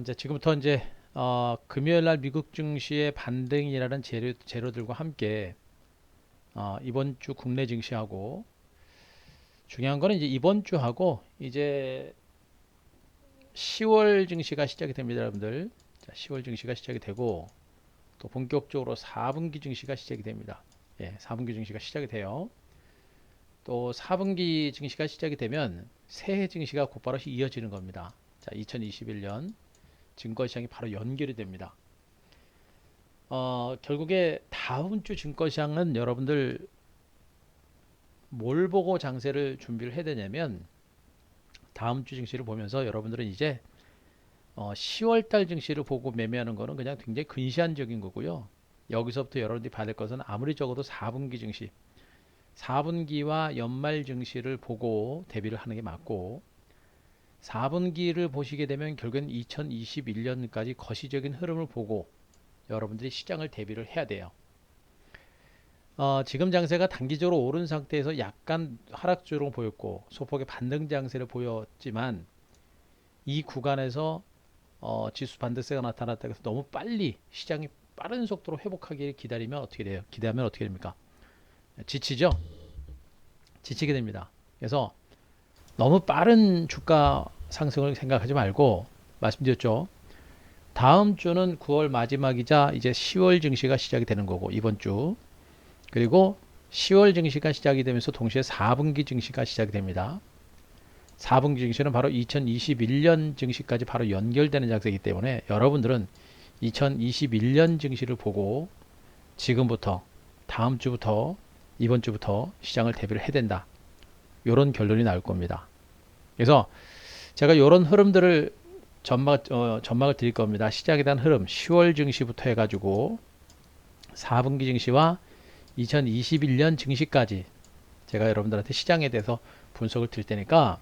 이제 지금부터 이제 금요일 날 미국 증시의 반등이라는 재료들과 함께 이번 주 국내 증시하고 중요한 거는 이제 이번 주하고 이제 10월 증시가 시작이 됩니다, 여러분들. 자, 10월 증시가 시작이 되고 또 본격적으로 4분기 증시가 시작이 됩니다. 예, 4분기 증시가 시작이 돼요. 또 4분기 증시가 시작이 되면 새해 증시가 곧바로 이어지는 겁니다. 자, 2021년 증권시장이 바로 연결이 됩니다. 결국에 다음 주 증권시장은 여러분들 뭘 보고 장세를 준비를 해야 되냐면 다음 주 증시를 보면서 여러분들은 이제 10월 달 증시를 보고 매매하는 거는 그냥 굉장히 근시안적인 거고요. 여기서부터 여러분들이 받을 것은 아무리 적어도 4분기 증시, 4분기와 연말 증시를 보고 대비를 하는 게 맞고 4분기를 보시게 되면 결국엔 2021년까지 거시적인 흐름을 보고 여러분들이 시장을 대비를 해야 돼요. 지금 장세가 단기적으로 오른 상태에서 약간 하락주로 보였고 소폭의 반등 장세를 보였지만 이 구간에서 지수 반등세가 나타났다고 해서 너무 빨리 시장이 빠른 속도로 회복하기를 기다리면 어떻게 돼요? 기대하면 어떻게 됩니까? 지치죠? 지치게 됩니다. 그래서 너무 빠른 주가 상승을 생각하지 말고 말씀드렸죠. 다음 주는 9월 마지막이자 이제 10월 증시가 시작이 되는 거고 이번 주 그리고 10월 증시가 시작이 되면서 동시에 4분기 증시가 시작이 됩니다. 4분기 증시는 바로 2021년 증시까지 바로 연결되는 장세이기 때문에 여러분들은 2021년 증시를 보고 지금부터 다음 주부터 이번 주부터 시장을 대비를 해야 된다. 이런 결론이 나올 겁니다. 그래서 제가 이런 흐름들을 전막을 드릴 겁니다. 시작에 대한 흐름 10월 증시부터 해가지고 4분기 증시와 2021년 증시까지 제가 여러분들한테 시장에 대해서 분석을 드릴 테니까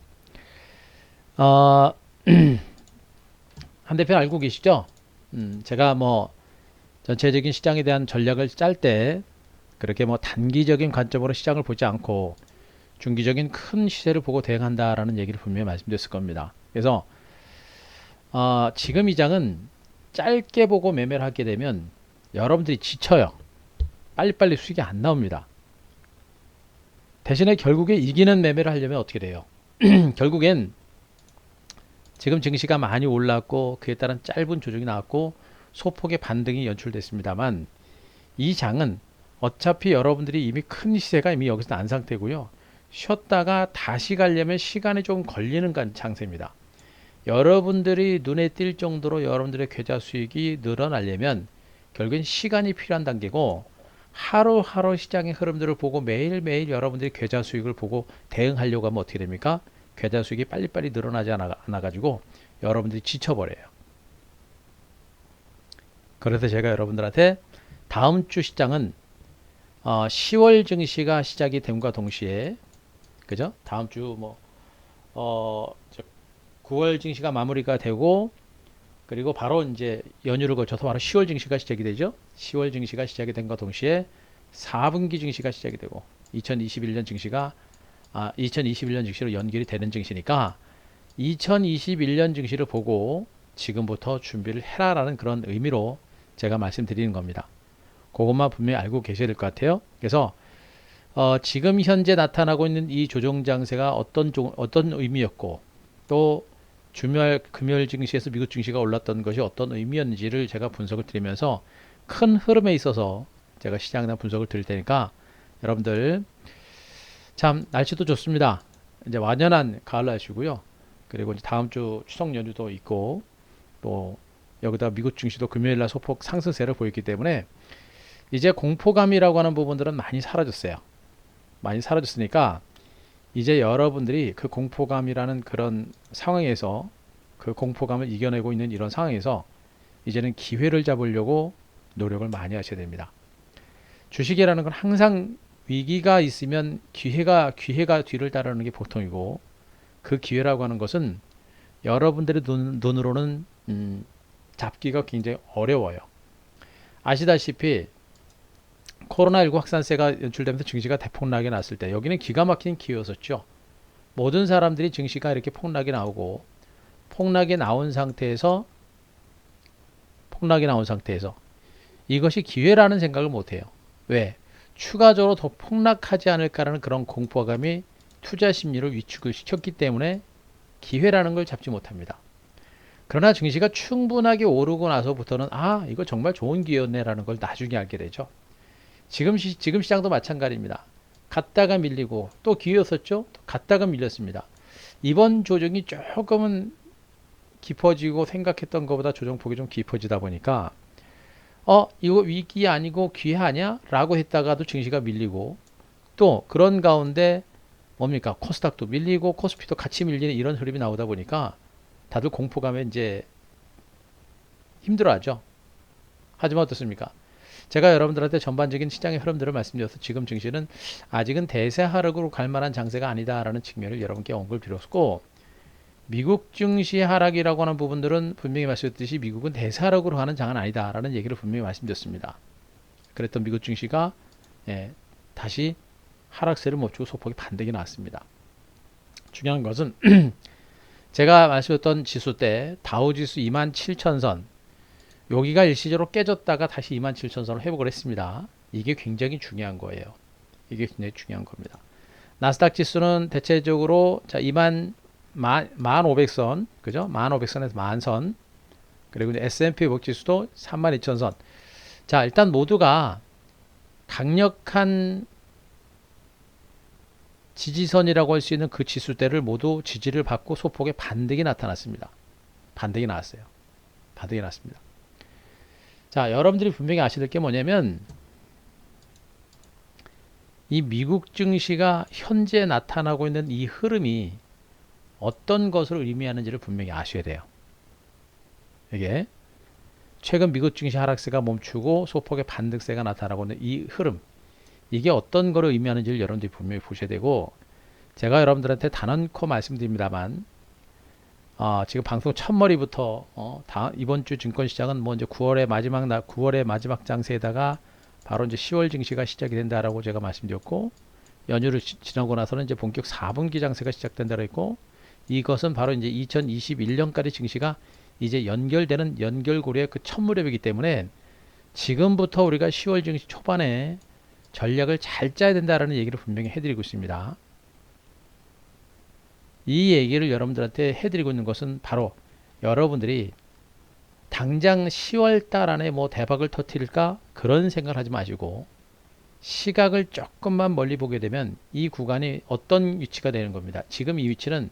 어, 한 대표 알고 계시죠? 제가 뭐 전체적인 시장에 대한 전략을 짤 때 그렇게 뭐 단기적인 관점으로 시장을 보지 않고 중기적인 큰 시세를 보고 대응한다라는 얘기를 분명히 말씀드렸을 겁니다. 그래서 지금 이 장은 짧게 보고 매매를 하게 되면 여러분들이 지쳐요. 빨리빨리 수익이 안 나옵니다. 대신에 결국에 이기는 매매를 하려면 어떻게 돼요? 결국엔 지금 증시가 많이 올랐고 그에 따른 짧은 조정이 나왔고 소폭의 반등이 연출됐습니다만 이 장은 어차피 여러분들이 이미 큰 시세가 이미 여기서 난 상태고요. 쉬었다가 다시 가려면 시간이 좀 걸리는 장세입니다. 여러분들이 눈에 띌 정도로 여러분들의 계좌 수익이 늘어나려면 결국엔 시간이 필요한 단계고 하루하루 시장의 흐름들을 보고 매일매일 여러분들이 계좌 수익을 보고 대응하려고 하면 어떻게 됩니까? 계좌 수익이 빨리빨리 늘어나지 않아 가지고 여러분들이 지쳐버려요. 그래서 제가 여러분들한테 다음 주 시장은 10월 증시가 시작이 됨과 동시에 그죠? 다음 주 뭐 9월 증시가 마무리가 되고 그리고 바로 이제 연휴를 거쳐서 바로 10월 증시가 시작이 되죠. 10월 증시가 시작이 된과 동시에 4분기 증시가 시작이 되고 2021년 증시가 2021년 증시로 연결이 되는 증시니까 2021년 증시를 보고 지금부터 준비를 해라라는 그런 의미로 제가 말씀드리는 겁니다. 그것만 분명히 알고 계셔야 될 것 같아요. 그래서 지금 현재 나타나고 있는 이 조정 장세가 어떤 의미였고 또 주말 금요일 증시에서 미국 증시가 올랐던 것이 어떤 의미였는지를 제가 분석을 드리면서 큰 흐름에 있어서 제가 시장에 대한 분석을 드릴 테니까 여러분들 참 날씨도 좋습니다. 이제 완연한 가을 날씨고요. 그리고 이제 다음 주 추석 연휴도 있고 또 여기다 미국 증시도 금요일 날 소폭 상승세를 보였기 때문에 이제 공포감이라고 하는 부분들은 많이 사라졌어요. 많이 사라졌으니까 이제 여러분들이 그 공포감이라는 그런 상황에서 그 공포감을 이겨내고 있는 이런 상황에서 이제는 기회를 잡으려고 노력을 많이 하셔야 됩니다. 주식이라는 건 항상 위기가 있으면 기회가 뒤를 따르는 게 보통이고 그 기회라고 하는 것은 여러분들의 눈으로는 잡기가 굉장히 어려워요. 아시다시피 코로나19 확산세가 연출되면서 증시가 대폭락이 났을 때 여기는 기가 막힌 기회였었죠. 모든 사람들이 증시가 이렇게 폭락이 나오고 폭락이 나온 상태에서 폭락이 나온 상태에서 이것이 기회라는 생각을 못해요. 왜? 추가적으로 더 폭락하지 않을까라는 그런 공포감이 투자 심리를 위축을 시켰기 때문에 기회라는 걸 잡지 못합니다. 그러나 증시가 충분하게 오르고 나서부터는 아, 이거 정말 좋은 기회였네라는 걸 나중에 알게 되죠. 지금 시장도 마찬가지입니다. 갔다가 밀리고 또 기회였었죠. 또 갔다가 밀렸습니다. 이번 조정이 조금은 깊어지고 생각했던 것보다 조정폭이 좀 깊어지다 보니까 이거 위기 아니고 기회 아니야? 라고 했다가도 증시가 밀리고 또 그런 가운데 뭡니까? 코스닥도 밀리고 코스피도 같이 밀리는 이런 흐름이 나오다 보니까 다들 공포감에 이제 힘들어하죠. 하지만 어떻습니까? 제가 여러분들한테 전반적인 시장의 흐름들을 말씀드려서 지금 증시는 아직은 대세 하락으로 갈 만한 장세가 아니다라는 측면을 여러분께 언급을 드렸고 미국 증시 하락이라고 하는 부분들은 분명히 말씀드렸듯이 미국은 대세 하락으로 가는 장은 아니다라는 얘기를 분명히 말씀드렸습니다. 그랬던 미국 증시가 다시 하락세를 멈추고 소폭의 반등이 나왔습니다. 중요한 것은 제가 말씀드렸던 지수 때 다우지수 27,000선 여기가 일시적으로 깨졌다가 다시 27,000선을 회복을 했습니다. 이게 굉장히 중요한 거예요. 이게 굉장히 중요한 겁니다. 나스닥 지수는 대체적으로 자 15,000선 그죠? 15,000선에서 10,000선 그리고 S&P 500 지수도 32,000선. 자 일단 모두가 강력한 지지선이라고 할 수 있는 그 지수대를 모두 지지를 받고 소폭의 반등이 나타났습니다. 반등이 나왔어요. 반등이 났습니다. 자, 여러분들이 분명히 아셔야 될 게 뭐냐면 이 미국 증시가 현재 나타나고 있는 이 흐름이 어떤 것을 의미하는지를 분명히 아셔야 돼요. 이게 최근 미국 증시 하락세가 멈추고 소폭의 반등세가 나타나고 있는 이 흐름 이게 어떤 것을 의미하는지를 여러분들이 분명히 보셔야 되고 제가 여러분들한테 단언코 말씀드립니다만 지금 방송 첫머리부터 이번 주 증권시장은 뭐 이제 9월의 마지막 장세에다가 바로 이제 10월 증시가 시작이 된다라고 제가 말씀드렸고 연휴를 지나고 나서는 이제 본격 4분기 장세가 시작된다고 했고 이것은 바로 이제 2021년까지 증시가 이제 연결되는 연결고리의 그 첫 무렵이기 때문에 지금부터 우리가 10월 증시 초반에 전략을 잘 짜야 된다라는 얘기를 분명히 해드리고 있습니다. 이 얘기를 여러분들한테 해드리고 있는 것은 바로 여러분들이 당장 10월 달 안에 뭐 대박을 터뜨릴까 그런 생각을 하지 마시고 시각을 조금만 멀리 보게 되면 이 구간이 어떤 위치가 되는 겁니다. 지금 이 위치는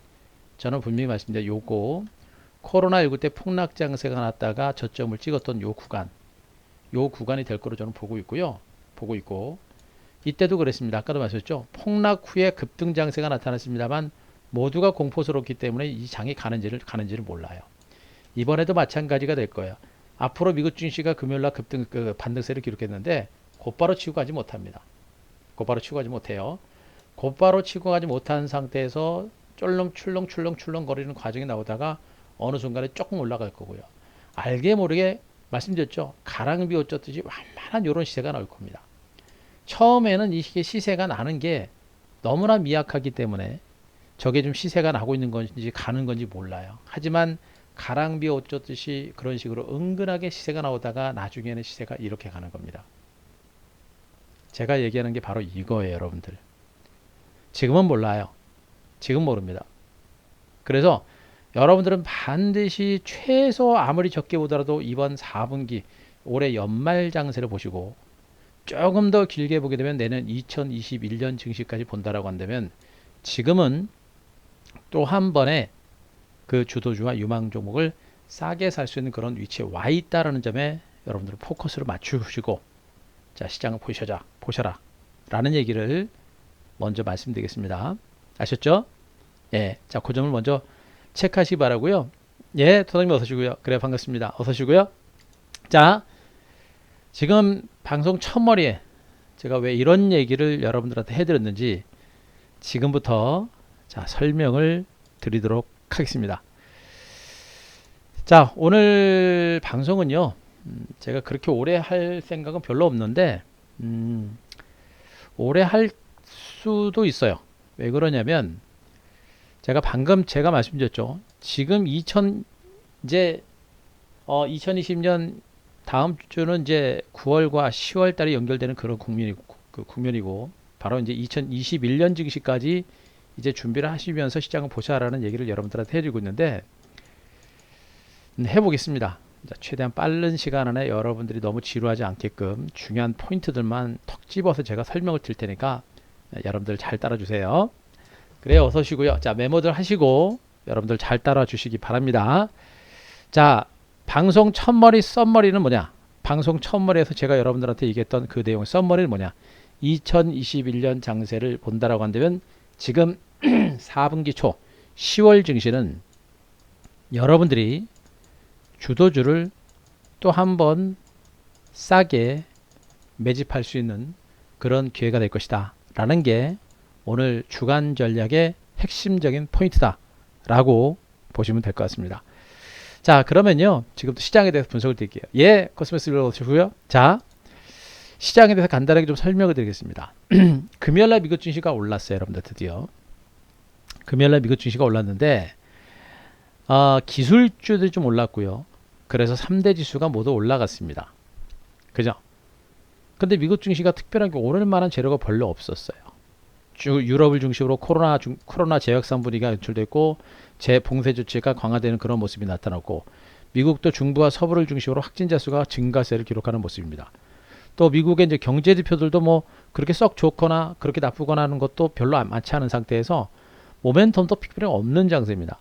저는 분명히 말씀드려 요거 코로나19 때 폭락 장세가 났다가 저점을 찍었던 요 구간이 될 거로 저는 보고 있고요. 보고 있고 이때도 그랬습니다. 아까도 말씀드렸죠. 폭락 후에 급등 장세가 나타났습니다만 모두가 공포스럽기 때문에 이 장이 가는지를 몰라요. 이번에도 마찬가지가 될 거예요. 앞으로 미국 증시가 금요일날 반등세를 기록했는데 곧바로 치고 가지 못합니다. 곧바로 치고 가지 못해요. 곧바로 치고 가지 못한 상태에서 출렁출렁 거리는 과정이 나오다가 어느 순간에 조금 올라갈 거고요. 알게 모르게 말씀드렸죠. 가랑비 옷 젖듯이 완만한 이런 시세가 나올 겁니다. 처음에는 이게 시세가 나는 게 너무나 미약하기 때문에 저게 좀 시세가 나고 있는 건지 가는 건지 몰라요. 하지만 가랑비 옷 젖듯이 그런 식으로 은근하게 시세가 나오다가 나중에는 시세가 이렇게 가는 겁니다. 제가 얘기하는 게 바로 이거예요, 여러분들. 지금은 몰라요. 지금 모릅니다. 그래서 여러분들은 반드시 최소 아무리 적게 보더라도 이번 4분기 올해 연말 장세를 보시고 조금 더 길게 보게 되면 내년 2021년 증시까지 본다라고 한다면 지금은 또 한 번에 그 주도주와 유망 종목을 싸게 살 수 있는 그런 위치에 와 있다라는 점에 여러분들은 포커스를 맞추시고 자 시장을 보셔라 라는 얘기를 먼저 말씀드리겠습니다. 아셨죠? 예, 자 그 점을 먼저 체크하시기 바라고요. 예, 토닥님 어서 오시고요. 그래 반갑습니다. 어서 오시고요. 자 지금 방송 첫머리에 제가 왜 이런 얘기를 여러분들한테 해드렸는지 지금부터 자 설명을 드리도록 하겠습니다. 자 오늘 방송은요 제가 그렇게 오래 할 생각은 별로 없는데 오래 할 수도 있어요. 왜 그러냐면 제가 방금 말씀드렸죠. 지금 이제 2020년 다음 주는 이제 9월과 10월 달이 연결되는 그런 국면이고 바로 이제 2021년 증시까지 이제 준비를 하시면서 시장을 보셔라는 얘기를 여러분들한테 해드리고 있는데 해보겠습니다. 자, 최대한 빠른 시간 안에 여러분들이 너무 지루하지 않게끔 중요한 포인트들만 턱 집어서 제가 설명을 드릴 테니까 여러분들 잘 따라주세요. 그래요, 어서 오시고요. 자, 메모들 하시고 여러분들 잘 따라 주시기 바랍니다. 자, 방송 첫머리 썸머리는 뭐냐? 방송 첫머리에서 제가 여러분들한테 얘기했던 그 내용 썸머리는 뭐냐? 2021년 장세를 본다라고 한다면 지금 4분기 초 10월 증시는 여러분들이 주도주를 또 한 번 싸게 매집할 수 있는 그런 기회가 될 것이다 라는 게 오늘 주간 전략의 핵심적인 포인트다 라고 보시면 될 것 같습니다. 자, 그러면요 지금부터 시장에 대해서 분석을 드릴게요. 예, 코스모스 읽어주시고요. 자, 시장에 대해서 간단하게 좀 설명을 드리겠습니다. 금요일날 미국 증시가 올랐어요. 여러분들 드디어 금요일날 미국 증시가 올랐는데 기술주들이 좀 올랐고요. 그래서 3대 지수가 모두 올라갔습니다. 그죠? 근데 미국 증시가 특별하게 오를 만한 재료가 별로 없었어요. 유럽을 중심으로 코로나 재확산 분위기가 연출됐고 재봉쇄 조치가 강화되는 그런 모습이 나타났고 미국도 중부와 서부를 중심으로 확진자 수가 증가세를 기록하는 모습입니다. 또 미국의 이제 경제 지표들도 뭐 그렇게 썩 좋거나 그렇게 나쁘거나 하는 것도 별로 많지 않은 상태에서 모멘텀도 특별히 없는 장세입니다.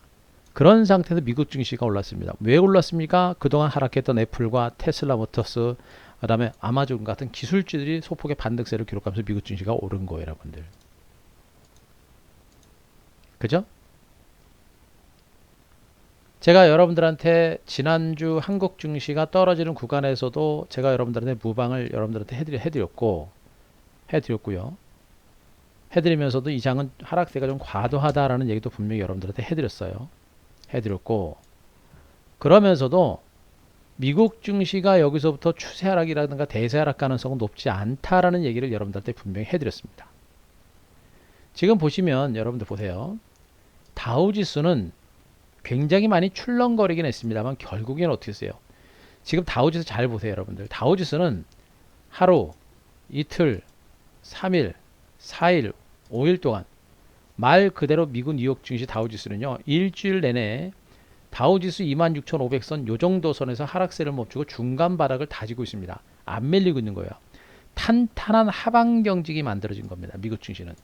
그런 상태에서 미국 증시가 올랐습니다. 왜 올랐습니까? 그동안 하락했던 애플과 테슬라 모터스, 그 다음에 아마존 같은 기술주들이 소폭의 반등세를 기록하면서 미국 증시가 오른 거예요, 여러분들. 그죠? 제가 여러분들한테 지난주 한국 증시가 떨어지는 구간에서도 제가 여러분들한테 무방을 여러분들한테 해드렸고요. 해드리면서도 이 장은 하락세가 좀 과도하다라는 얘기도 분명히 여러분들한테 해드렸고, 그러면서도 미국 증시가 여기서부터 추세 하락이라든가 대세 하락 가능성은 높지 않다라는 얘기를 여러분들한테 분명히 해드렸습니다. 지금 보시면 여러분들 보세요. 다우지수는 굉장히 많이 출렁거리긴 했습니다만 결국에는 어떻게 했어요? 지금 다우지수 잘 보세요, 여러분들. 다우지수는 하루, 이틀, 3일, 4일, 5일 동안 말 그대로 미국 뉴욕 증시 다우지수는요. 일주일 내내 다우지수 26,500선 요 정도 선에서 하락세를 멈추고 중간 바닥을 다지고 있습니다. 안 밀리고 있는 거예요. 탄탄한 하방 경직이 만들어진 겁니다. 미국 증시는.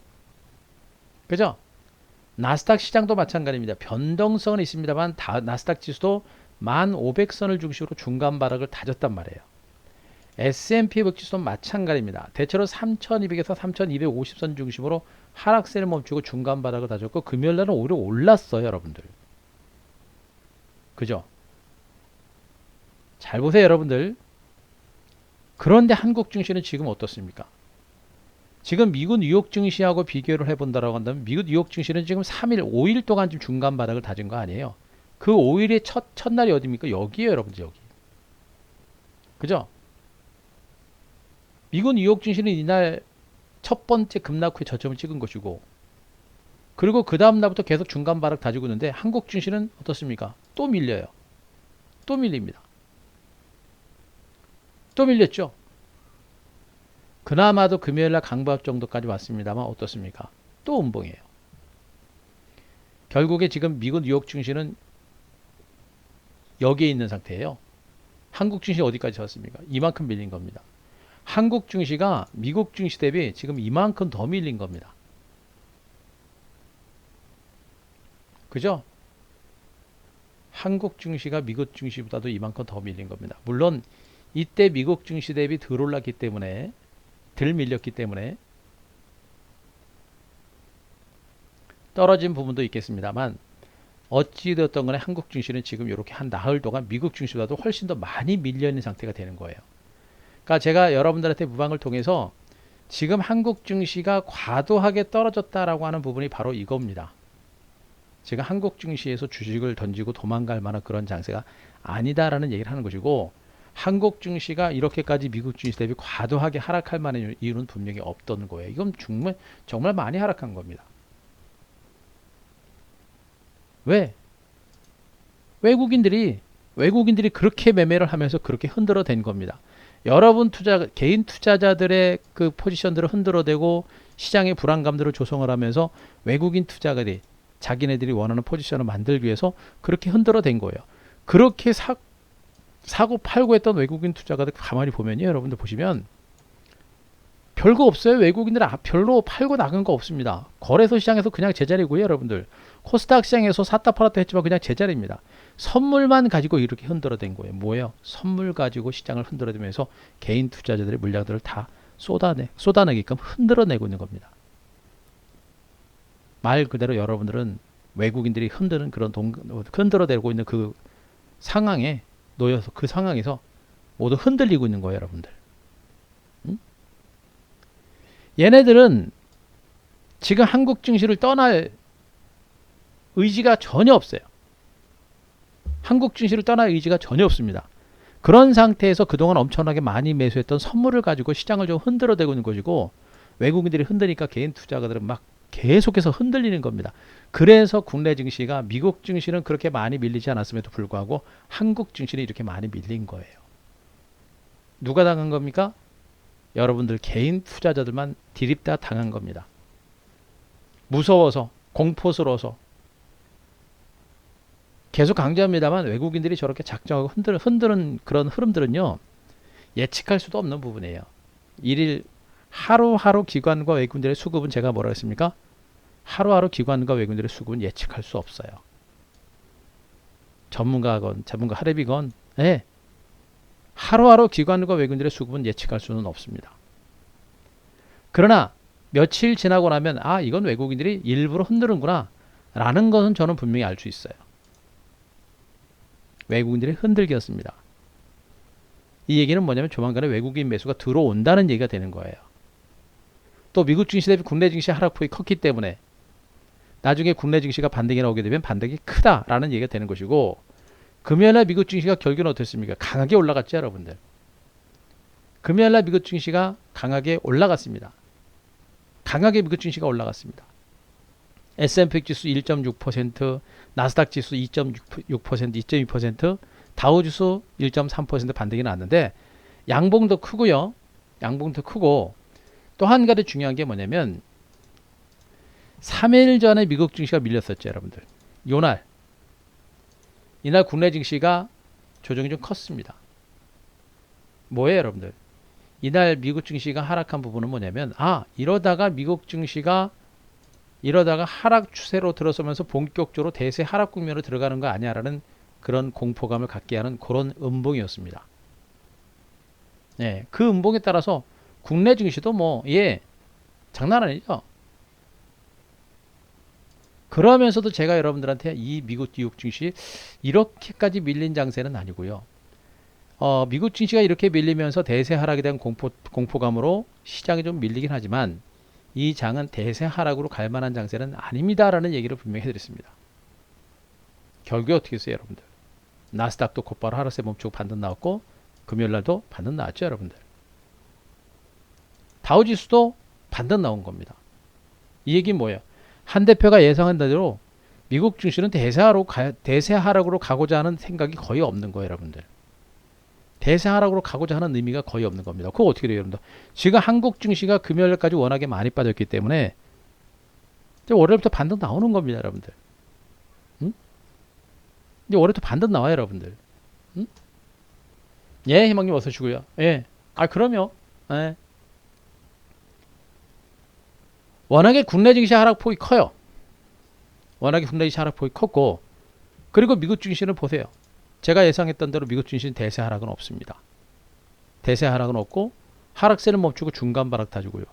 그죠? 나스닥 시장도 마찬가지입니다. 변동성은 있습니다만 나스닥 지수도 1,500선을 중심으로 중간 바닥을 다졌단 말이에요. S&P 500 지수도 마찬가지입니다. 대체로 3,200에서 3,250선 중심으로 하락세를 멈추고 중간 바닥을 다졌고 금요일날은 오히려 올랐어요, 여러분들. 그죠? 잘 보세요, 여러분들. 그런데 한국 증시는 지금 어떻습니까? 지금 미국 뉴욕 증시하고 비교를 해본다라고 한다면 미국 뉴욕 증시는 지금 3일, 5일 동안 지금 중간 바닥을 다진 거 아니에요? 그 5일의 첫날이 어디입니까? 여기에요, 여러분들, 여기. 그죠? 미국 뉴욕 증시는 이날 첫 번째 급락 후에 저점을 찍은 것이고, 그리고 그 다음 날부터 계속 중간 바닥 다지고 있는데 한국 증시는 어떻습니까? 또 밀려요. 또 밀립니다. 또 밀렸죠? 그나마도 금요일날 강보합 정도까지 왔습니다만 어떻습니까? 또 음봉이에요. 결국에 지금 미국 뉴욕 증시는 여기에 있는 상태예요. 한국 증시 어디까지 졌습니까? 이만큼 밀린 겁니다. 한국 증시가 미국 증시 대비 지금 이만큼 더 밀린 겁니다. 그죠? 한국 증시가 미국 증시보다도 이만큼 더 밀린 겁니다. 물론 이때 미국 증시 대비 덜 올랐기 때문에 덜 밀렸기 때문에 떨어진 부분도 있겠습니다만 어찌되었던 간에 한국 증시는 지금 이렇게 한 나흘 동안 미국 증시보다도 훨씬 더 많이 밀려있는 상태가 되는 거예요. 그러니까 제가 여러분들한테 무방을 통해서 지금 한국 증시가 과도하게 떨어졌다라고 하는 부분이 바로 이겁니다. 지금 한국 증시에서 주식을 던지고 도망갈 만한 그런 장세가 아니다라는 얘기를 하는 것이고 한국 증시가 이렇게까지 미국 증시 대비 과도하게 하락할 만한 이유는 분명히 없던 거예요. 이건 정말 많이 하락한 겁니다. 왜? 외국인들이 외국인들이 그렇게 매매를 하면서 그렇게 흔들어댄 겁니다. 여러분 개인 투자자들의 그 포지션들을 흔들어대고 시장의 불안감들을 조성을 하면서 외국인 투자가들이 자기네들이 원하는 포지션을 만들기 위해서 그렇게 흔들어댄 거예요. 그렇게 사고 팔고 했던 외국인 투자가들 가만히 보면요, 여러분들 보시면 별거 없어요. 외국인들은 별로 팔고 나간 거 없습니다. 거래소 시장에서 그냥 제자리고요, 여러분들. 코스닥 시장에서 샀다 팔았다 했지만 그냥 제자리입니다. 선물만 가지고 이렇게 흔들어댄 거예요. 뭐예요? 선물 가지고 시장을 흔들어대면서 개인 투자자들의 물량들을 다 쏟아내게끔 흔들어내고 있는 겁니다. 말 그대로 여러분들은 외국인들이 흔들어대고 있는 그 상황에 놓여서 그 상황에서 모두 흔들리고 있는 거예요, 여러분들. 응? 얘네들은 지금 한국 증시를 떠날 의지가 전혀 없어요. 한국 증시를 떠날 의지가 전혀 없습니다. 그런 상태에서 그동안 엄청나게 많이 매수했던 선물을 가지고 시장을 좀 흔들어대고 있는 것이고, 외국인들이 흔드니까 개인 투자가들은 막 계속해서 흔들리는 겁니다. 그래서 국내 증시가 미국 증시는 그렇게 많이 밀리지 않았음에도 불구하고 한국 증시는 이렇게 많이 밀린 거예요. 누가 당한 겁니까? 여러분들 개인 투자자들만 디립다 당한 겁니다. 무서워서, 공포스러워서. 계속 강조합니다만 외국인들이 저렇게 작정하고 흔드는 그런 흐름들은요, 예측할 수도 없는 부분이에요. 일일 하루하루 기관과 외국인들의 수급은 제가 뭐라 했습니까? 하루하루 기관과 외국인들의 수급은 예측할 수 없어요. 전문가 하랩이건, 네. 하루하루 기관과 외국인들의 수급은 예측할 수는 없습니다. 그러나 며칠 지나고 나면 이건 외국인들이 일부러 흔드는구나 라는 것은 저는 분명히 알 수 있어요. 외국인들이 흔들겼습니다. 이 얘기는 뭐냐면 조만간에 외국인 매수가 들어온다는 얘기가 되는 거예요. 또 미국 증시 대비 국내 증시 하락폭이 컸기 때문에 나중에 국내 증시가 반등이 나오게 되면 반등이 크다라는 얘기가 되는 것이고, 금요일날 미국 증시가 결국은 어땠습니까? 강하게 올라갔죠, 여러분들. 금요일날 미국 증시가 강하게 올라갔습니다. 강하게 미국 증시가 올라갔습니다. S&P 지수 1.6%, 나스닥 지수 2.6%, 2.2%, 다우 지수 1.3% 반등이 났는데 양봉도 크고요. 양봉도 크고, 또 한 가지 중요한 게 뭐냐면 3일 전에 미국 증시가 밀렸었죠, 여러분들. 이날 국내 증시가 조정이 좀 컸습니다. 뭐예요, 여러분들? 이날 미국 증시가 하락한 부분은 뭐냐면 이러다가 미국 증시가 하락 추세로 들어서면서 본격적으로 대세 하락 국면으로 들어가는 거 아니야라는 그런 공포감을 갖게 하는 그런 음봉이었습니다. 네, 그 음봉에 따라서 국내 증시도 장난 아니죠. 그러면서도 제가 여러분들한테 이 미국 증시 이렇게까지 밀린 장세는 아니고요. 미국 증시가 이렇게 밀리면서 대세 하락에 대한 공포감으로 시장이 좀 밀리긴 하지만 이 장은 대세 하락으로 갈 만한 장세는 아닙니다라는 얘기를 분명히 해드렸습니다. 결국에 어떻게 했어요, 여러분들? 나스닥도 곧바로 하락세 멈추고 반등 나왔고, 금요일날도 반등 나왔죠, 여러분들. 다우지수도 반등 나온 겁니다. 이 얘기는 뭐예요? 한 대표가 예상한 대로 미국 증시는 대세 하락으로 가고자 하는 생각이 거의 없는 거예요, 여러분들. 대세 하락으로 가고자 하는 의미가 거의 없는 겁니다. 그거 어떻게 돼요, 여러분들? 지금 한국 증시가 금요일까지 워낙에 많이 빠졌기 때문에 이제 월요일부터 반등 나오는 겁니다, 여러분들. 응? 이제 월요일부터 반등 나와요, 여러분들. 응? 예, 희망님 어서 오시고요. 예. 그럼요. 예. 워낙에 국내 증시 하락폭이 커요. 워낙에 국내 증시 하락폭이 컸고, 그리고 미국 증시는 보세요. 제가 예상했던 대로 미국 증시는 대세 하락은 없습니다. 대세 하락은 없고 하락세는 멈추고 중간 바락 타주고요.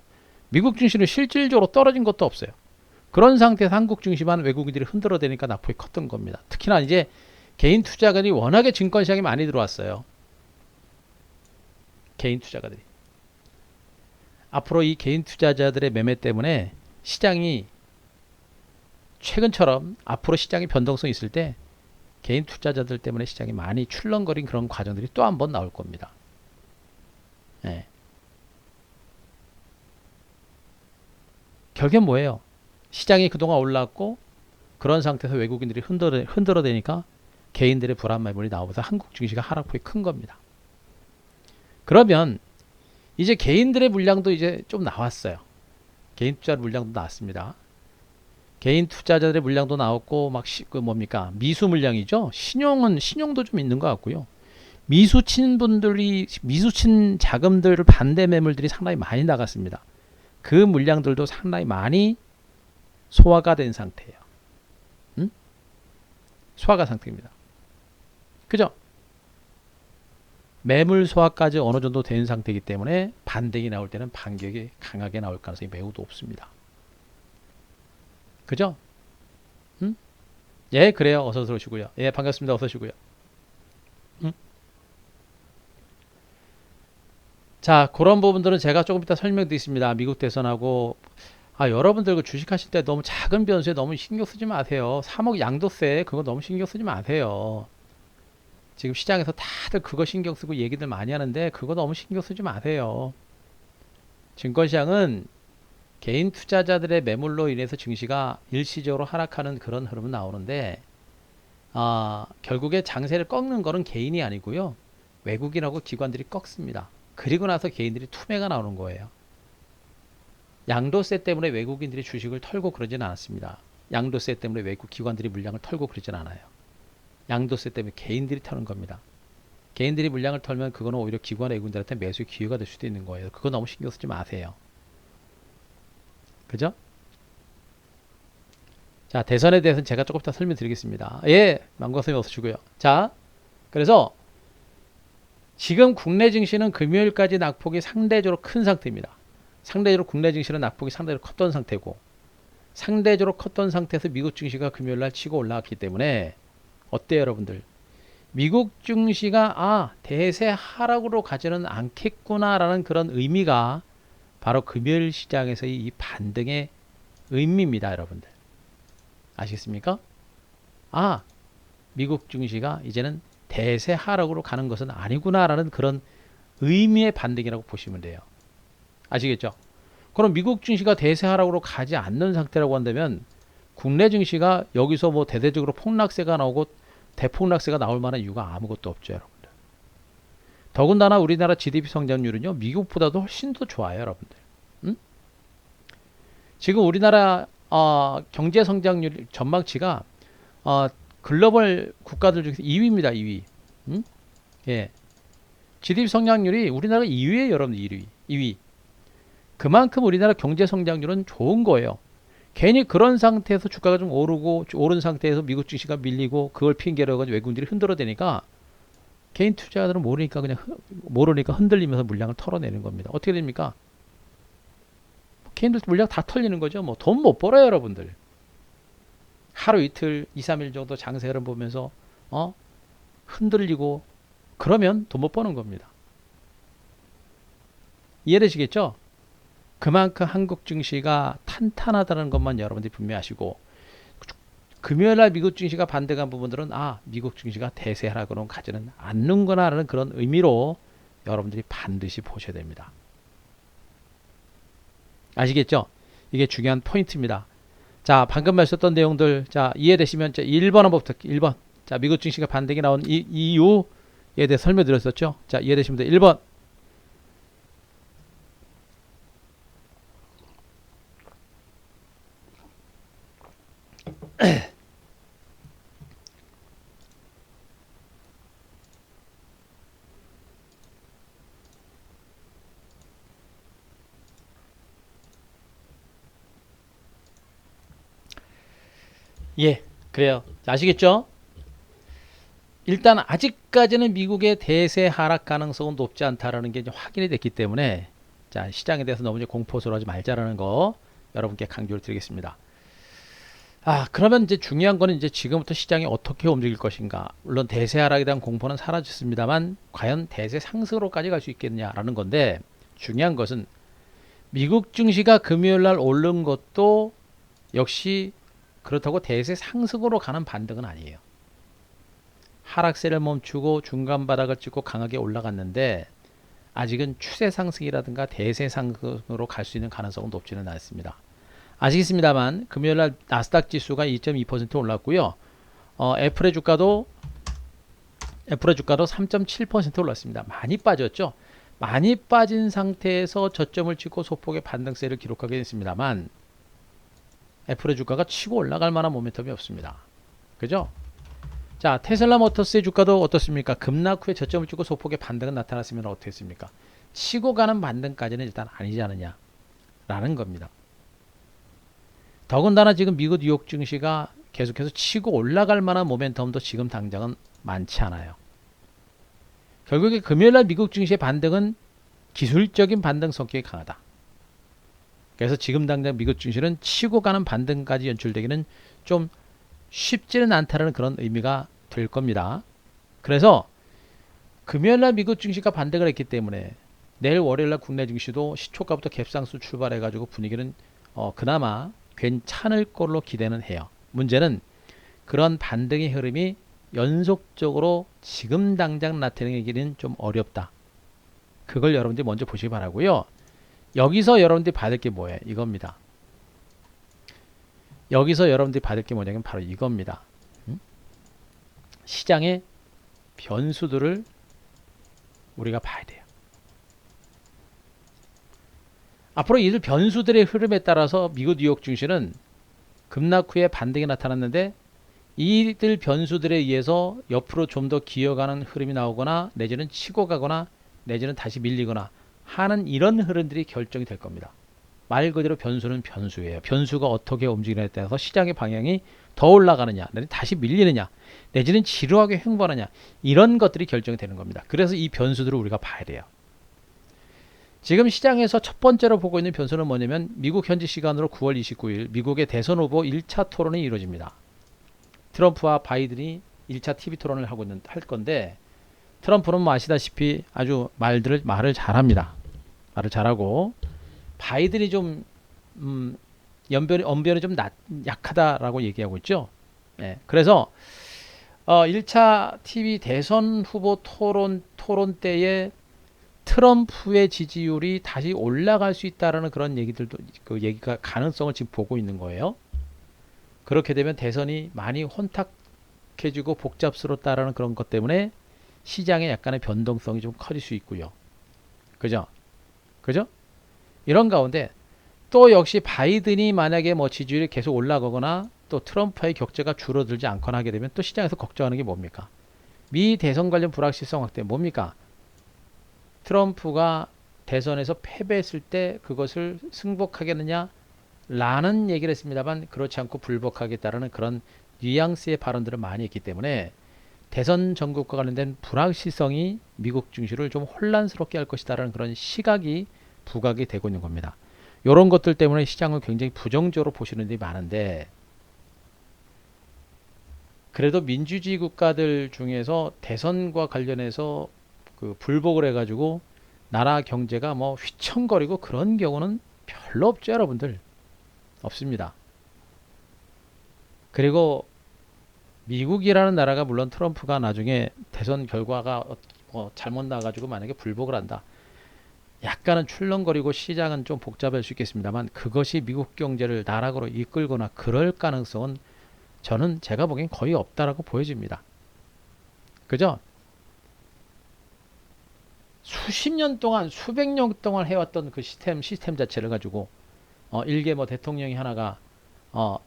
미국 증시는 실질적으로 떨어진 것도 없어요. 그런 상태에서 한국 증시만 외국인들이 흔들어대니까 낙폭이 컸던 겁니다. 특히나 이제 개인 투자가들이 워낙에 증권시장에 많이 들어왔어요. 개인 투자가들이. 앞으로 이 개인 투자자들의 매매 때문에 시장이 최근처럼 앞으로 시장이 변동성이 있을 때 개인 투자자들 때문에 시장이 많이 출렁거린 그런 과정들이 또 한 번 나올 겁니다. 네. 결국엔 뭐예요? 시장이 그동안 올랐고 그런 상태에서 외국인들이 흔들어대니까 개인들의 불안 매물이 나오면서 한국 증시가 하락폭이 큰 겁니다. 그러면 이제 개인들의 물량도 이제 좀 나왔어요. 개인 투자 물량도 나왔습니다. 개인 투자자들의 물량도 나왔고 그 뭡니까? 미수 물량이죠. 신용도 좀 있는 것 같고요. 미수친 자금들 반대 매물들이 상당히 많이 나갔습니다. 그 물량들도 상당히 많이 소화가 된 상태예요. 소화가 상태입니다. 그죠? 매물 소화까지 어느 정도 된 상태이기 때문에 반등이 나올 때는 반격이 강하게 나올 가능성이 매우 높습니다. 그죠? 예, 그래요. 어서 들어오시고요. 예, 반갑습니다. 어서 오시고요. 자, 그런 부분들은 제가 조금 이따 설명드리겠습니다. 미국 대선하고 여러분들 그 주식하실 때 너무 작은 변수에 너무 신경 쓰지 마세요. 3억 양도세 그거 너무 신경 쓰지 마세요. 지금 시장에서 다들 그거 신경 쓰고 얘기들 많이 하는데 그거 너무 신경 쓰지 마세요. 증권시장은 개인 투자자들의 매물로 인해서 증시가 일시적으로 하락하는 그런 흐름은 나오는데 결국에 장세를 꺾는 거는 개인이 아니고요. 외국인하고 기관들이 꺾습니다. 그리고 나서 개인들이 투매가 나오는 거예요. 양도세 때문에 외국인들이 주식을 털고 그러진 않았습니다. 양도세 때문에 외국 기관들이 물량을 털고 그러진 않아요. 양도세 때문에 개인들이 터는 겁니다. 개인들이 물량을 털면 그거는 오히려 기관 외국인들한테 매수의 기회가 될 수도 있는 거예요. 그거 너무 신경 쓰지 마세요. 그죠? 자, 대선에 대해서는 제가 조금 더 설명드리겠습니다. 예, 망고선생님 어서 오시고요. 자, 그래서 지금 국내 증시는 금요일까지 낙폭이 상대적으로 큰 상태입니다. 상대적으로 국내 증시는 낙폭이 상대적으로 컸던 상태고 상대적으로 컸던 상태에서 미국 증시가 금요일날 치고 올라왔기 때문에 어때요 여러분들? 미국 증시가 대세 하락으로 가지는 않겠구나 라는 그런 의미가 바로 금요일 시장에서의 이 반등의 의미입니다 여러분들. 아시겠습니까? 미국 증시가 이제는 대세 하락으로 가는 것은 아니구나 라는 그런 의미의 반등이라고 보시면 돼요. 아시겠죠? 그럼 미국 증시가 대세 하락으로 가지 않는 상태라고 한다면 국내 증시가 여기서 뭐 대대적으로 폭락세가 나오고 대폭락세가 나올 만한 이유가 아무것도 없죠 여러분들. 더군다나 우리나라 GDP 성장률은요 미국보다도 훨씬 더 좋아요 여러분들. 지금 우리나라 경제 성장률 전망치가 글로벌 국가들 중에서 2위입니다 2위. 예. GDP 성장률이 우리나라가 2위예요 여러분들. 2위. 그만큼 우리나라 경제 성장률은 좋은 거예요. 괜히 그런 상태에서 주가가 좀 오른 상태에서 미국 증시가 밀리고 그걸 핑계로 가지고 외국인들이 흔들어대니까 개인 투자자들은 모르니까 흔들리면서 물량을 털어내는 겁니다. 어떻게 됩니까? 개인들 물량 다 털리는 거죠. 뭐 돈 못 벌어요 여러분들. 하루 이틀 2, 3일 정도 장세 흐름 보면서 흔들리고 그러면 돈 못 버는 겁니다. 이해되시겠죠? 그만큼 한국 증시가 탄탄하다는 것만 여러분들이 분명히 아시고 금요일날 미국 증시가 반등한 부분들은 미국 증시가 대세 하락으로 가지는 않는구나 라는 그런 의미로 여러분들이 반드시 보셔야 됩니다. 아시겠죠? 이게 중요한 포인트입니다. 자, 방금 말씀했던 내용들 이해되시면 1번 한번 부탁드릴게요. 1번. 자, 미국 증시가 반등이 나온 이유에 대해 설명드렸었죠. 자, 이해되시면 돼요. 1번. 예, 그래요. 아시겠죠? 일단 아직까지는 미국의 대세 하락 가능성은 높지 않다라는 게 이제 확인이 됐기 때문에 시장에 대해서 너무 이제 공포스러워하지 말자라는 거 여러분께 강조를 드리겠습니다. 그러면 이제 중요한 거는 이제 지금부터 시장이 어떻게 움직일 것인가. 물론 대세 하락에 대한 공포는 사라졌습니다만 과연 대세 상승으로까지 갈 수 있겠냐라는 건데 중요한 것은 미국 증시가 금요일 날 오른 것도 역시 그렇다고 대세 상승으로 가는 반등은 아니에요. 하락세를 멈추고 중간 바닥을 찍고 강하게 올라갔는데 아직은 추세 상승이라든가 대세 상승으로 갈 수 있는 가능성은 높지는 않습니다. 아시겠습니다만 금요일날 나스닥 지수가 2.2% 올랐고요. 애플의 주가도 애플의 주가도 3.7% 올랐습니다. 많이 빠졌죠. 많이 빠진 상태에서 저점을 찍고 소폭의 반등세를 기록하게 됐습니다만 애플의 주가가 치고 올라갈 만한 모멘텀이 없습니다. 그죠? 자, 테슬라 모터스의 주가도 어떻습니까? 급락 후에 저점을 찍고 소폭의 반등은 나타났으면 어떻겠습니까? 치고 가는 반등까지는 일단 아니지 않느냐 라는 겁니다. 더군다나 지금 미국 뉴욕 증시가 계속해서 치고 올라갈 만한 모멘텀도 지금 당장은 많지 않아요. 결국에 금요일날 미국 증시의 반등은 기술적인 반등 성격이 강하다. 그래서 지금 당장 미국 증시는 치고 가는 반등까지 연출되기는 좀 쉽지는 않다는 그런 의미가 될 겁니다. 그래서 금요일날 미국 증시가 반등을 했기 때문에 내일 월요일날 국내 증시도 시초가부터 갭상승 출발해가지고 분위기는 그나마 괜찮을 걸로 기대는 해요. 문제는 그런 반등의 흐름이 연속적으로 지금 당장 나타내기는 좀 어렵다. 그걸 여러분들이 먼저 보시기 바라고요. 여기서 여러분들이 받을 게 뭐예요? 이겁니다. 여기서 여러분들이 받을 게 뭐냐면 바로 이겁니다. 시장의 변수들을 우리가 봐야 돼요. 앞으로 이들 변수들의 흐름에 따라서 미국 뉴욕 증시는 급락 후에 반등이 나타났는데 이들 변수들에 의해서 옆으로 좀 더 기어가는 흐름이 나오거나 내지는 치고 가거나 내지는 다시 밀리거나 하는 이런 흐름들이 결정이 될 겁니다. 말 그대로 변수는 변수예요. 변수가 어떻게 움직이느냐에 따라서 시장의 방향이 더 올라가느냐 내지는 다시 밀리느냐 내지는 지루하게 횡보하느냐 이런 것들이 결정이 되는 겁니다. 그래서 이 변수들을 우리가 봐야 돼요. 지금 시장에서 첫 번째로 보고 있는 변수는 뭐냐면 미국 현지 시간으로 9월 29일 미국의 대선 후보 1차 토론이 이루어집니다. 트럼프와 바이든이 1차 TV 토론을 할 건데 트럼프는 뭐 아시다시피 아주 말을 잘합니다. 말을 잘하고 바이든이 좀 언변이 좀 약하다라고 얘기하고 있죠. 예, 그래서 1차 TV 대선 후보 토론 때에 트럼프의 지지율이 다시 올라갈 수 있다라는 그런 얘기들도 그 얘기가 가능성을 지금 보고 있는 거예요. 그렇게 되면 대선이 많이 혼탁해지고 복잡스럽다라는 그런 것 때문에 시장에 약간의 변동성이 좀 커질 수 있고요. 그죠? 그죠? 이런 가운데 또 역시 바이든이 만약에 뭐 지지율이 계속 올라가거나 또 트럼프의 격차가 줄어들지 않거나 하게 되면 또 시장에서 걱정하는 게 뭡니까? 미 대선 관련 불확실성 확대 뭡니까? 트럼프가 대선에서 패배했을 때 그것을 승복하겠느냐 라는 얘기를 했습니다만 그렇지 않고 불복하겠다라는 그런 뉘앙스의 발언들을 많이 했기 때문에 대선 전국과 관련된 불확실성이 미국 증시를 좀 혼란스럽게 할 것이다라는 그런 시각이 부각이 되고 있는 겁니다. 이런 것들 때문에 시장을 굉장히 부정적으로 보시는 분들이 많은데 그래도 민주주의 국가들 중에서 대선과 관련해서 그 불복을 해가지고 나라 경제가 뭐 휘청거리고 그런 경우는 별로 없죠, 여러분들. 없습니다. 그리고 미국이라는 나라가 물론 트럼프가 나중에 대선 결과가 잘못 나가지고 만약에 불복을 한다. 약간은 출렁거리고 시장은 좀 복잡할 수 있겠습니다만 그것이 미국 경제를 나락으로 이끌거나 그럴 가능성은 저는 제가 보기엔 거의 없다라고 보여집니다. 그죠? 수십 년 동안 수백 년 동안 해왔던 그 시스템 자체를 가지고 일개 뭐 대통령이 하나가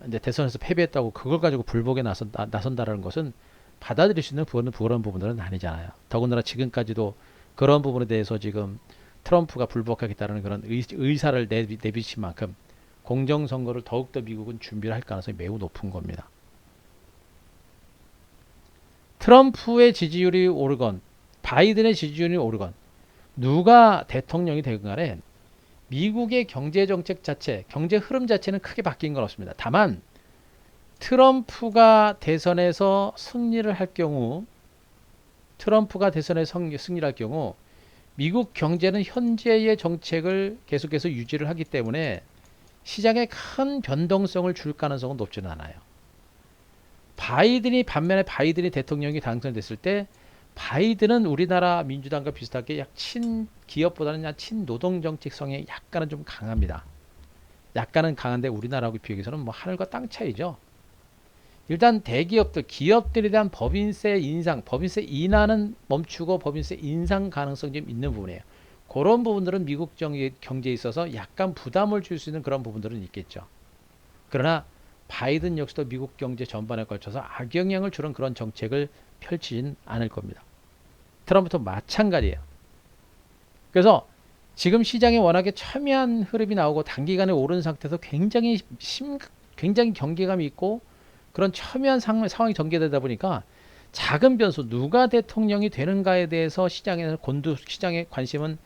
이제 대선에서 패배했다고 그걸 가지고 불복에 나선다라는 것은 받아들일 수 있는 그런 부분들은 아니잖아요. 더군다나 지금까지도 그런 부분에 대해서 지금 트럼프가 불복하겠다는 그런 의사를 내비친 만큼 공정선거를 더욱더 미국은 준비를 할 가능성이 매우 높은 겁니다. 트럼프의 지지율이 오르건 바이든의 지지율이 오르건 누가 대통령이 되건 간에 미국의 경제정책 자체, 경제 흐름 자체는 크게 바뀐 건 없습니다. 다만 트럼프가 대선에서 승리를 할 경우 미국 경제는 현재의 정책을 계속해서 유지를 하기 때문에 시장에 큰 변동성을 줄 가능성은 높지는 않아요. 반면에 바이든이 대통령이 당선됐을 때 바이든은 우리나라 민주당과 비슷하게 약 친기업보다는 약 친노동 정책성이 약간은 좀 강합니다. 약간은 강한데 우리나라하고 비교해서는 뭐 하늘과 땅 차이죠. 일단 대기업들, 기업들에 대한 법인세 인상, 법인세 인하는 멈추고 법인세 인상 가능성이 좀 있는 부분이에요. 그런 부분들은 미국 경제에 있어서 약간 부담을 줄 수 있는 그런 부분들은 있겠죠. 그러나 바이든 역시도 미국 경제 전반에 걸쳐서 악영향을 주는 그런 정책을 펼치진 않을 겁니다. 트럼프도 마찬가지예요. 그래서 지금 시장에 워낙에 첨예한 흐름이 나오고 단기간에 오른 상태에서 굉장히 경계감이 있고 그런 첨예한 상황이 전개되다 보니까 작은 변수 누가 대통령이 되는가에 대해서 시장의 관심은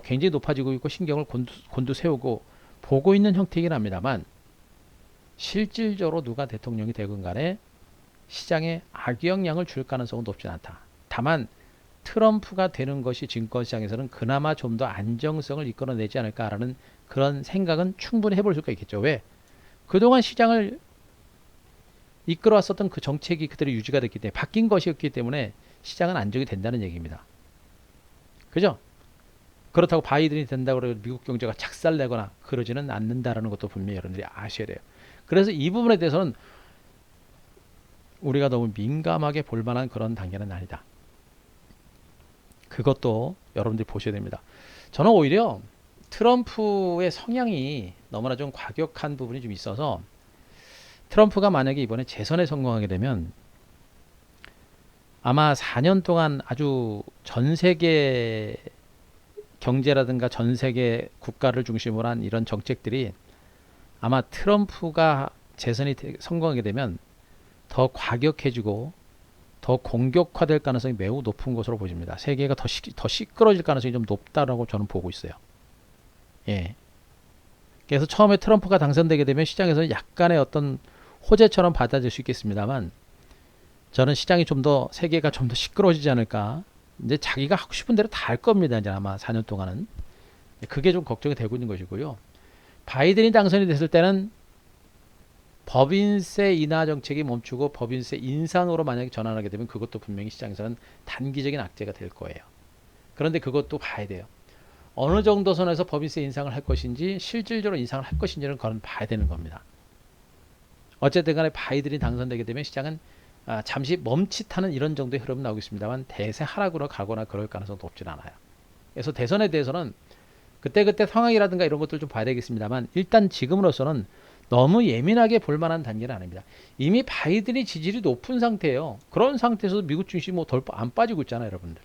굉장히 높아지고 있고 신경을 곤두세우고 보고 있는 형태이긴 합니다만 실질적으로 누가 대통령이 되건 간에 시장에 악영향을 줄 가능성은 높지 않다. 다만 트럼프가 되는 것이 증권시장에서는 그나마 좀 더 안정성을 이끌어내지 않을까라는 그런 생각은 충분히 해볼 수가 있겠죠. 왜? 그동안 시장을 이끌어왔었던 그 정책이 그대로 유지가 됐기 때문에 바뀐 것이었기 때문에 시장은 안정이 된다는 얘기입니다. 그죠? 그렇다고 바이든이 된다고 해서 미국 경제가 착살내거나 그러지는 않는다라는 것도 분명히 여러분들이 아셔야 돼요. 그래서 이 부분에 대해서는 우리가 너무 민감하게 볼 만한 그런 단계는 아니다. 그것도 여러분들이 보셔야 됩니다. 저는 오히려 트럼프의 성향이 너무나 좀 과격한 부분이 좀 있어서 트럼프가 만약에 이번에 재선에 성공하게 되면 아마 4년 동안 아주 전 세계 경제라든가 전 세계 국가를 중심으로 한 이런 정책들이 아마 트럼프가 성공하게 되면 더 과격해지고 더 공격화될 가능성이 매우 높은 것으로 보입니다. 세계가 더 시끄러질 가능성이 좀 높다라고 저는 보고 있어요. 예. 그래서 처음에 트럼프가 당선되게 되면 시장에서 약간의 어떤 호재처럼 받아들일 수 있겠습니다만 저는 시장이 세계가 좀 더 시끄러워지지 않을까. 이제 자기가 하고 싶은 대로 다 할 겁니다. 이제 아마 4년 동안은. 그게 좀 걱정이 되고 있는 것이고요. 바이든이 당선이 됐을 때는 법인세 인하 정책이 멈추고 법인세 인상으로 만약에 전환하게 되면 그것도 분명히 시장에서는 단기적인 악재가 될 거예요. 그런데 그것도 봐야 돼요. 어느 정도 선에서 법인세 인상을 할 것인지 실질적으로 인상을 할 것인지는 그건 봐야 되는 겁니다. 어쨌든 간에 바이든이 당선되게 되면 시장은 잠시 멈칫하는 이런 정도의 흐름은 나오고 있습니다만 대세 하락으로 가거나 그럴 가능성도 높진 않아요. 그래서 대선에 대해서는 그때그때 상황이라든가 이런 것들 좀 봐야 되겠습니다만 일단 지금으로서는 너무 예민하게 볼 만한 단계는 아닙니다. 이미 바이든이 지지율이 높은 상태예요. 그런 상태에서도 미국 증시 덜 안 빠지고 있잖아요, 여러분들.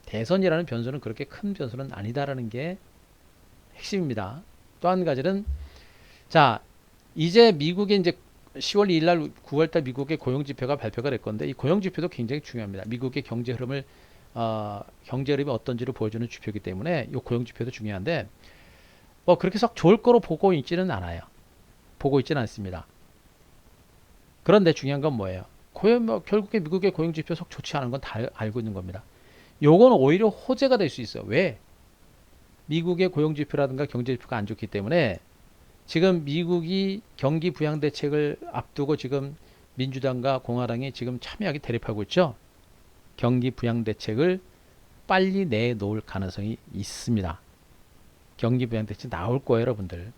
대선이라는 변수는 그렇게 큰 변수는 아니다라는 게 핵심입니다. 또 한 가지는 자, 이제 미국의 이제 10월 2일 날 9월 달 미국의 고용 지표가 발표가 될 건데 이 고용 지표도 굉장히 중요합니다. 미국의 경제 흐름이 어떤지를 보여주는 지표이기 때문에 이 고용 지표도 중요한데 그렇게 썩 좋을 거로 보고 있지는 않아요. 보고 있지는 않습니다. 그런데 중요한 건 뭐예요? 결국에 미국의 고용 지표 속 좋지 않은 건 다 알고 있는 겁니다. 요건 오히려 호재가 될 수 있어요. 왜? 미국의 고용 지표라든가 경제 지표가 안 좋기 때문에 지금 미국이 경기 부양 대책을 앞두고 지금 민주당과 공화당이 지금 첨예하게 대립하고 있죠. 경기 부양 대책을 빨리 내놓을 가능성이 있습니다. 경기 부양 대책 나올 거예요, 여러분들.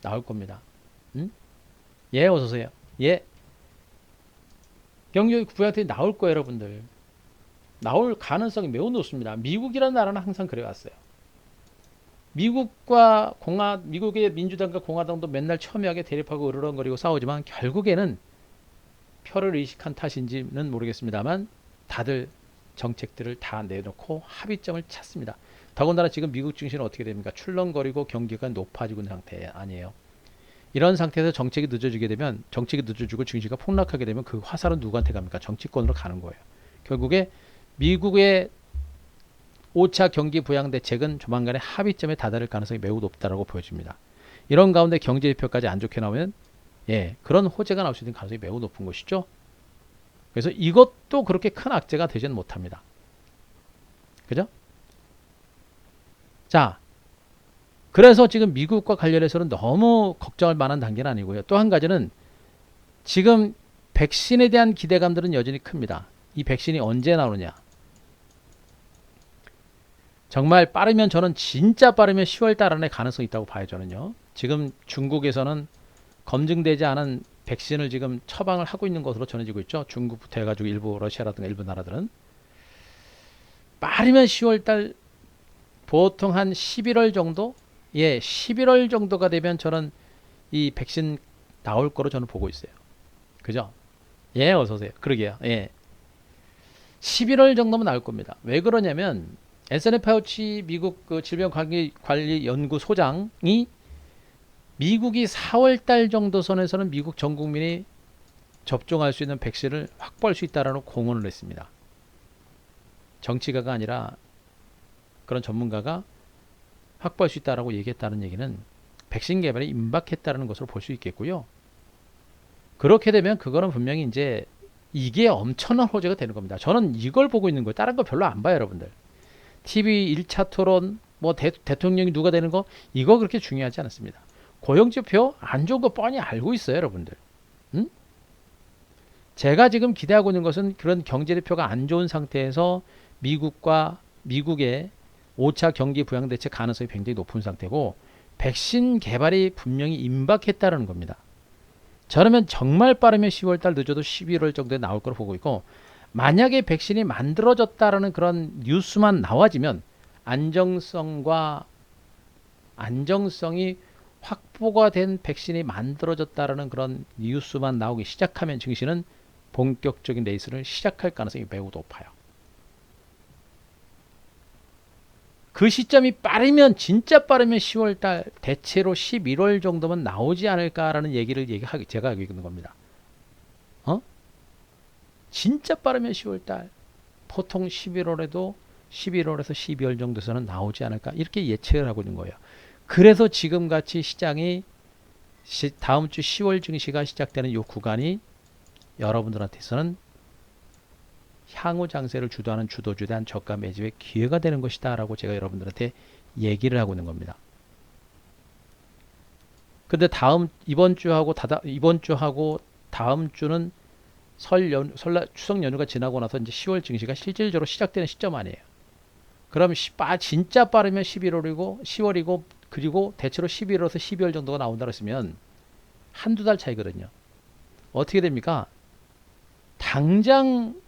나올 겁니다. 응? 예, 어서 오세요. 예. 경기 부양 대책 나올 거예요, 여러분들. 나올 가능성이 매우 높습니다. 미국이라는 나라는 항상 그래왔어요. 미국의 민주당과 공화당도 맨날 첨예하게 대립하고 으르렁거리고 싸우지만 결국에는 표를 의식한 탓인지는 모르겠습니다만 다들 정책들을 다 내놓고 합의점을 찾습니다. 더군다나 지금 미국 증시는 어떻게 됩니까? 출렁거리고 경기가 높아지고 있는 상태 아니에요. 이런 상태에서 정책이 늦어지고 증시가 폭락하게 되면 그 화살은 누구한테 갑니까? 정치권으로 가는 거예요. 결국에 미국의 5차 경기 부양 대책은 조만간에 합의점에 다다를 가능성이 매우 높다라고 보여집니다. 이런 가운데 경제 지표까지 안 좋게 나오면 그런 호재가 나올 수 있는 가능성이 매우 높은 것이죠. 그래서 이것도 그렇게 큰 악재가 되지는 못합니다. 그죠? 자, 그래서 지금 미국과 관련해서는 너무 걱정할 만한 단계는 아니고요. 또 한 가지는 지금 백신에 대한 기대감들은 여전히 큽니다. 이 백신이 언제 나오느냐. 정말 빠르면 저는 진짜 빠르면 10월 달 안에 가능성이 있다고 봐요. 저는요. 지금 중국에서는 검증되지 않은 백신을 지금 처방을 하고 있는 것으로 전해지고 있죠. 중국부터 해가지고 일부 러시아라든가 일부 나라들은 빠르면 10월 달 보통 한 11월 정도? 예, 11월 정도가 되면 저는 이 백신 나올 거로 저는 보고 있어요. 그죠? 예, 어서 오세요. 그러게요. 예. 11월 정도면 나올 겁니다. 왜 그러냐면 앤서니 파우치 미국 그 질병관리연구소장이 미국이 4월 달 정도 선에서는 미국 전 국민이 접종할 수 있는 백신을 확보할 수 있다라는 공언을 했습니다. 정치가가 아니라 그런 전문가가 확보할 수 있다라고 얘기했다는 얘기는 백신 개발이 임박했다는 것으로 볼 수 있겠고요. 그렇게 되면 그거는 분명히 이제 이게 엄청난 호재가 되는 겁니다. 저는 이걸 보고 있는 거예요. 다른 거 별로 안 봐요, 여러분들. TV 1차 토론, 뭐 대통령이 누가 되는 거 이거 그렇게 중요하지 않습니다. 고용지표 안 좋은 거 뻔히 알고 있어요, 여러분들. 응? 제가 지금 기대하고 있는 것은 그런 경제대표가 안 좋은 상태에서 미국의 5차 경기 부양대책 가능성이 굉장히 높은 상태고 백신 개발이 분명히 임박했다는 겁니다. 저러면 정말 빠르면 10월달 늦어도 11월 정도에 나올 거로 보고 있고 만약에 백신이 만들어졌다라는 그런 뉴스만 나와지면 안정성이 확보가 된 백신이 만들어졌다라는 그런 뉴스만 나오기 시작하면 증시는 본격적인 레이스를 시작할 가능성이 매우 높아요. 그 시점이 빠르면 진짜 빠르면 10월달 대체로 11월 정도면 나오지 않을까라는 얘기를 제가 하고 있는 겁니다. 진짜 빠르면 10월달 보통 11월에서 12월 정도에서는 나오지 않을까 이렇게 예측을 하고 있는 거예요. 그래서 지금같이 시장이 다음 주 10월 증시가 시작되는 이 구간이 여러분들한테서는 향후 장세를 주도하는 주도주에 대한 저가 매집의 기회가 되는 것이다 라고 제가 여러분들한테 얘기를 하고 있는 겁니다. 근데 이번 주하고 다음 주는 추석 연휴가 지나고 나서 이제 10월 증시가 실질적으로 시작되는 시점 아니에요. 그럼 진짜 빠르면 10월이고 그리고 대체로 11월에서 12월 정도가 나온다 그랬으면 한두 달 차이거든요. 어떻게 됩니까? 당장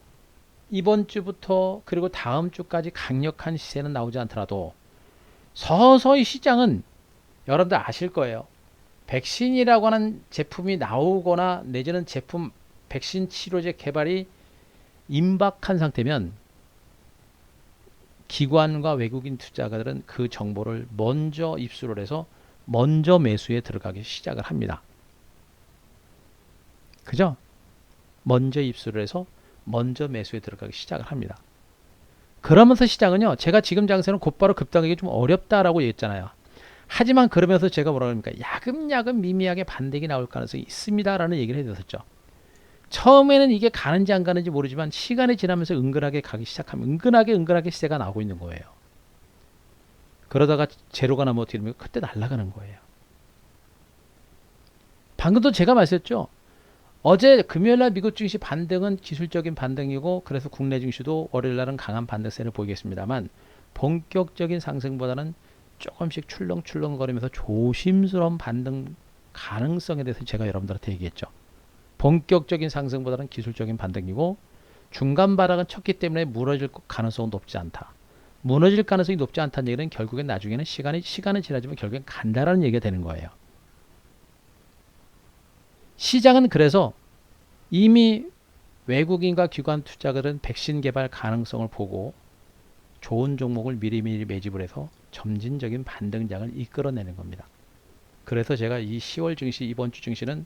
이번 주부터 그리고 다음 주까지 강력한 시세는 나오지 않더라도 서서히 시장은 여러분들 아실 거예요. 백신이라고 하는 제품이 나오거나 내지는 백신 치료제 개발이 임박한 상태면 기관과 외국인 투자가들은 그 정보를 먼저 입수를 해서 먼저 매수에 들어가기 시작을 합니다. 그죠? 먼저 입수를 해서 먼저 매수에 들어가기 시작을 합니다. 그러면서 시장은요, 제가 지금 장세는 곧바로 급등하기 좀 어렵다라고 얘기했잖아요. 하지만 그러면서 제가 뭐라고 합니까? 야금야금 미미하게 반등이 나올 가능성이 있습니다라는 얘기를 해드렸었죠. 처음에는 이게 가는지 안 가는지 모르지만 시간이 지나면서 은근하게 가기 시작하면 은근하게 시세가 나오고 있는 거예요. 그러다가 제로가 나면 어떻게 됩니까? 그때 날아가는 거예요. 방금도 제가 말씀했죠. 어제 금요일날 미국 증시 반등은 기술적인 반등이고 그래서 국내 증시도 월요일날은 강한 반등세를 보이겠습니다만 본격적인 상승보다는 조금씩 출렁출렁거리면서 조심스러운 반등 가능성에 대해서 제가 여러분들한테 얘기했죠. 본격적인 상승보다는 기술적인 반등이고 중간 바닥은 쳤기 때문에 무너질 가능성은 높지 않다. 무너질 가능성이 높지 않다는 얘기는 결국엔 나중에는 시간이 지나지만 결국엔 간다라는 얘기가 되는 거예요. 시장은 그래서 이미 외국인과 기관 투자자들은 백신 개발 가능성을 보고 좋은 종목을 미리미리 매집을 해서 점진적인 반등장을 이끌어내는 겁니다. 그래서 제가 이 10월 증시, 이번 주 증시는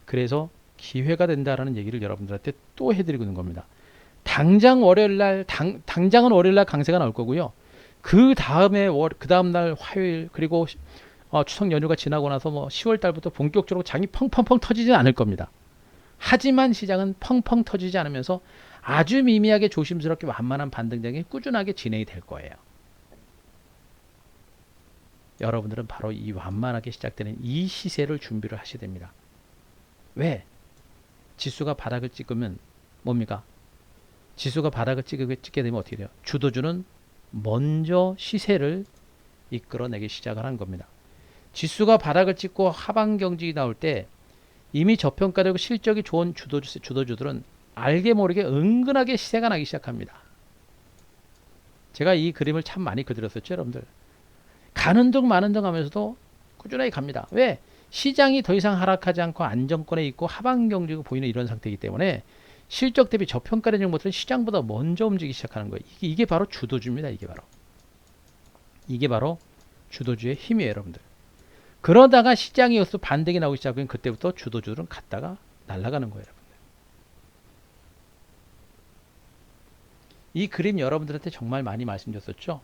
그래서 기회가 된다라는 얘기를 여러분들한테 또 해드리고 있는 겁니다. 당장은 월요일날 강세가 나올 거고요. 그 다음날 화요일 그리고 추석 연휴가 지나고 나서 10월 달부터 본격적으로 장이 펑펑펑 터지지 않을 겁니다. 하지만 시장은 펑펑 터지지 않으면서 아주 미미하게 조심스럽게 완만한 반등장이 꾸준하게 진행이 될 거예요. 여러분들은 바로 이 완만하게 시작되는 이 시세를 준비를 하셔야 됩니다. 왜? 지수가 바닥을 찍으면 뭡니까? 지수가 바닥을 찍게 되면 어떻게 돼요? 주도주는 먼저 시세를 이끌어내기 시작을 한 겁니다. 지수가 바닥을 찍고 하방 경직이 나올 때 이미 저평가되고 실적이 좋은 주도주들은 알게 모르게 은근하게 시세가 나기 시작합니다. 제가 이 그림을 참 많이 그려드렸었죠, 여러분들. 가는 둥 마는 둥 하면서도 꾸준하게 갑니다. 왜? 시장이 더 이상 하락하지 않고 안정권에 있고 하방 경제가 보이는 이런 상태이기 때문에 실적 대비 저평가된 종목들은 시장보다 먼저 움직이기 시작하는 거예요. 이게 바로 주도주입니다. 이게 바로 주도주의 힘이에요, 여러분들. 그러다가 시장이 여기서 반등이 나오기 시작하면 그때부터 주도주들은 갔다가 날아가는 거예요, 여러분들. 이 그림 여러분들한테 정말 많이 말씀드렸었죠.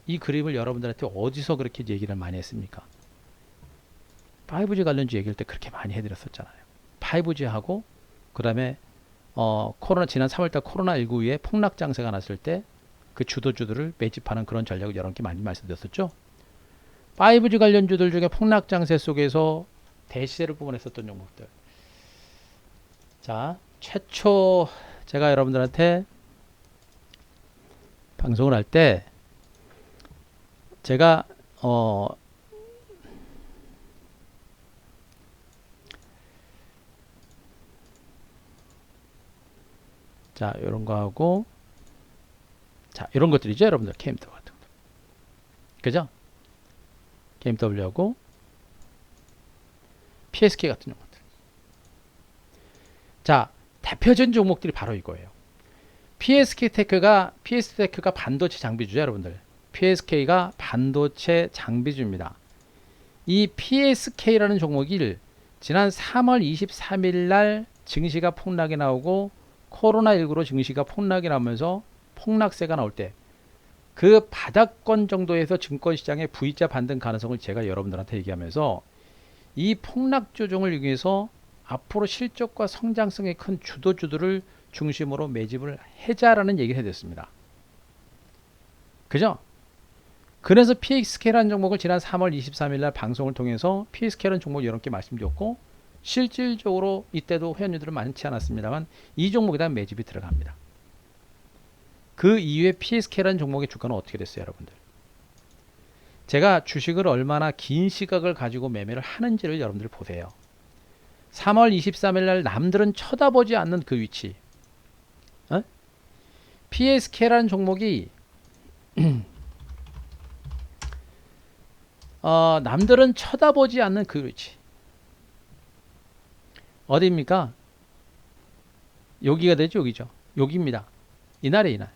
이 그림을 여러분들한테 어디서 그렇게 얘기를 많이 했습니까? 5G 관련주 얘기할 때 그렇게 많이 해드렸었잖아요. 5G하고 그 다음에 지난 3월달 코로나19 이후에 폭락 장세가 났을 때 그 주도주들을 매집하는 그런 전략을 여러 개 많이 말씀드렸었죠. 5G 관련주들 중에 폭락 장세 속에서 대시세를 부분했었던 종목들. 자, 최초 제가 여러분들한테 방송을 할 때 제가 자, 이런 거 하고 자, 이런 것들이죠, 여러분들. KMW 같은 거. 그죠? KMW하고 PSK 같은 종목들. 자, 대표적인 종목들이 바로 이거예요. PSK테크가 반도체 장비주죠, 여러분들. PSK가 반도체 장비주입니다. 이 PSK라는 종목이 지난 3월 23일 날 증시가 폭락이 나오고 코로나19로 증시가 폭락이 나면서 폭락세가 나올 때 그 바닥권 정도에서 증권시장의 V자 반등 가능성을 제가 여러분들한테 얘기하면서 이 폭락 조정을 위해서 앞으로 실적과 성장성이 큰 주도주들을 중심으로 매집을 해자라는 얘기를 해드렸습니다. 그죠? 그래서 PSK라는 종목을 지난 3월 23일 날 방송을 통해서 PSK라는 종목 여러 개 말씀드렸고 실질적으로 이때도 회원님들은 많지 않았습니다만 이 종목에 대한 매집이 들어갑니다. 그 이후에 PSK라는 종목의 주가는 어떻게 됐어요, 여러분들? 제가 주식을 얼마나 긴 시각을 가지고 매매를 하는지를 여러분들 보세요. 3월 23일 날 남들은 쳐다보지 않는 그 위치. PSK라는 종목이 남들은 쳐다보지 않는 그 위치. 어디입니까? 여기가 되죠, 여기죠. 여기입니다. 이날에 이날.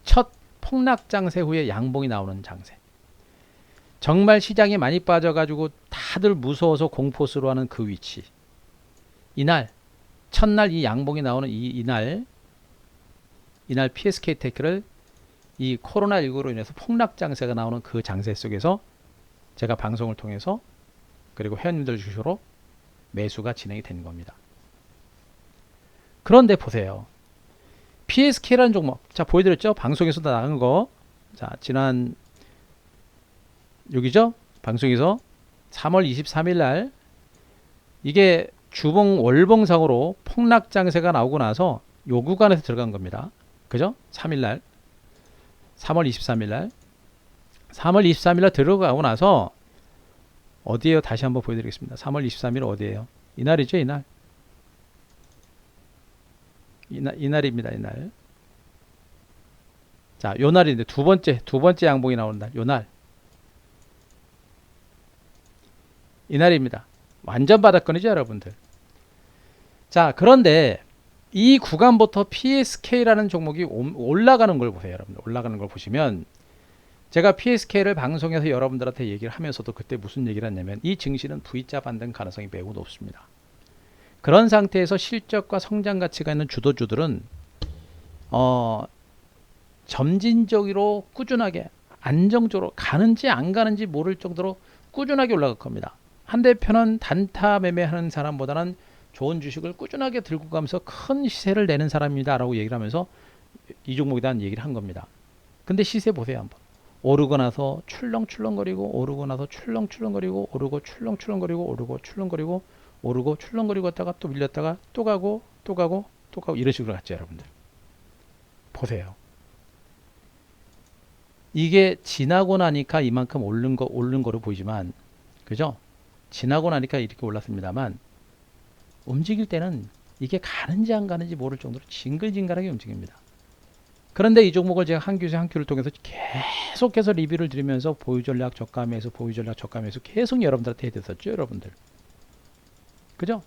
첫 폭락 장세 후에 양봉이 나오는 장세. 정말 시장이 많이 빠져가지고 다들 무서워서 공포스러워하는 그 위치. 이날 첫날 이 양봉이 나오는 이날 PSK 테크를 이 코로나19로 인해서 폭락 장세가 나오는 그 장세 속에서 제가 방송을 통해서 그리고 회원님들 주시로 매수가 진행이 된 겁니다. 그런데 보세요. PSK라는 종목, 자 보여드렸죠? 방송에서도 나간 거. 자, 지난 여기죠? 방송에서 3월 23일 날 이게 주봉 월봉상으로 폭락 장세가 나오고 나서 요 구간에서 들어간 겁니다. 그죠? 3일 날 3월 23일 날 3월 23일 날 들어가고 나서 어디에요? 다시 한번 보여드리겠습니다. 3월 23일 어디에요? 이날이죠, 이날. 이날입니다, 이날. 자, 요 날인데 두 번째 양봉이 나오는 날, 요 날. 이날입니다. 완전 바닥권이죠, 여러분들. 자, 그런데 이 구간부터 PSK라는 종목이 올라가는 걸 보세요, 여러분들. 올라가는 걸 보시면 제가 PSK를 방송에서 여러분들한테 얘기를 하면서도 그때 무슨 얘기를 했냐면 이 증시는 V자 반등 가능성이 매우 높습니다. 그런 상태에서 실적과 성장 가치가 있는 주도주들은 점진적으로 꾸준하게 안정적으로 가는지 안 가는지 모를 정도로 꾸준하게 올라갈 겁니다. 한 대표는 단타 매매하는 사람보다는 좋은 주식을 꾸준하게 들고 가면서 큰 시세를 내는 사람입니다 라고 얘기를 하면서 이 종목에 대한 얘기를 한 겁니다. 근데 시세 보세요, 한번. 오르고 나서 출렁출렁거리고 오르고 나서 출렁출렁거리고 오르고 출렁출렁거리고 오르고 출렁거리고 오르고 출렁거리고 갔다가 또 밀렸다가 또 가고 또 가고 또 가고 이런 식으로 갔죠, 여러분들. 보세요. 이게 지나고 나니까 이만큼 오른 거로 보이지만, 그죠? 지나고 나니까 이렇게 올랐습니다만 움직일 때는 이게 가는지 안 가는지 모를 정도로 징글징글하게 움직입니다. 그런데 이 종목을 제가 한 규세 한 큐를 통해서 계속해서 리뷰를 드리면서 보유전략 저감에서 보유전략 저감에서 계속 여러분들한테 해드렸었죠, 여러분들. 그죠?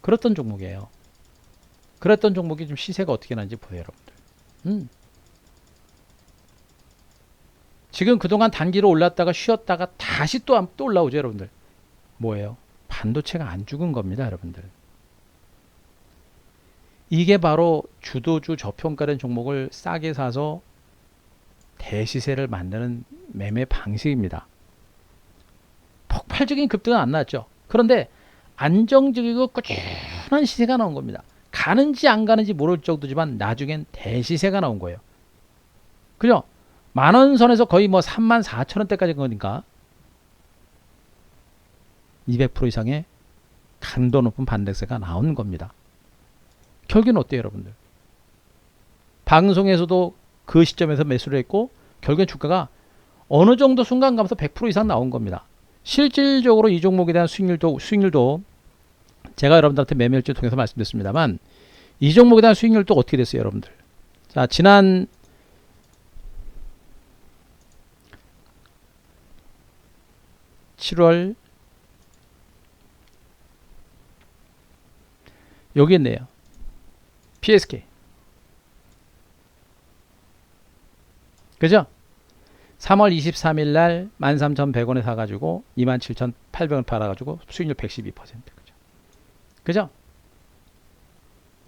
그랬던 종목이에요. 그랬던 종목이 좀 시세가 어떻게 나는지 보세요, 여러분들. 지금 그동안 단기로 올랐다가 쉬었다가 다시 또 올라오죠, 여러분들. 뭐예요? 반도체가 안 죽은 겁니다, 여러분들. 이게 바로 주도주 저평가된 종목을 싸게 사서 대시세를 만드는 매매 방식입니다. 폭발적인 급등은 안 나왔죠. 그런데 안정적이고 꾸준한 시세가 나온 겁니다. 가는지 안 가는지 모를 정도지만 나중엔 대시세가 나온 거예요. 그죠? 만원 선에서 거의 뭐 34,000원대까지 간 거니까 200% 이상의 강도 높은 반등세가 나온 겁니다. 결국엔 어때요, 여러분들? 방송에서도 그 시점에서 매수를 했고 결국엔 주가가 어느 정도 순간 가면서 100% 이상 나온 겁니다. 실질적으로 이 종목에 대한 수익률도 제가 여러분들한테 매매일지 통해서 말씀드렸습니다만 이 종목에 대한 수익률도 어떻게 됐어요, 여러분들? 자, 지난 7월 여기 있네요. PSK. 그죠? 3월 23일 날 13,100원에 사가지고 27,800원 팔아가지고 수익률 112%. 그죠? 그죠?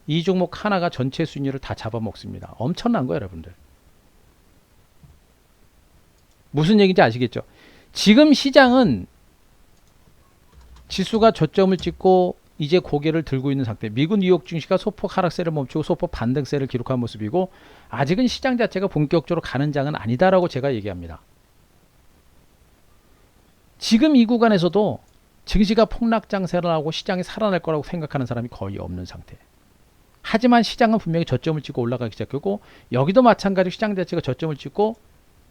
이 종목 하나가 전체 수익률을 다 잡아먹습니다. 엄청난 거예요, 여러분들. 무슨 얘기인지 아시겠죠? 지금 시장은 지수가 저점을 찍고 이제 고개를 들고 있는 상태. 미국 뉴욕 증시가 소폭 하락세를 멈추고 소폭 반등세를 기록한 모습이고 아직은 시장 자체가 본격적으로 가는 장은 아니다라고 제가 얘기합니다. 지금 이 구간에서도 증시가 폭락장세를 하고 시장이 살아날 거라고 생각하는 사람이 거의 없는 상태. 하지만 시장은 분명히 저점을 찍고 올라가기 시작하고 여기도 마찬가지로 시장 자체가 저점을 찍고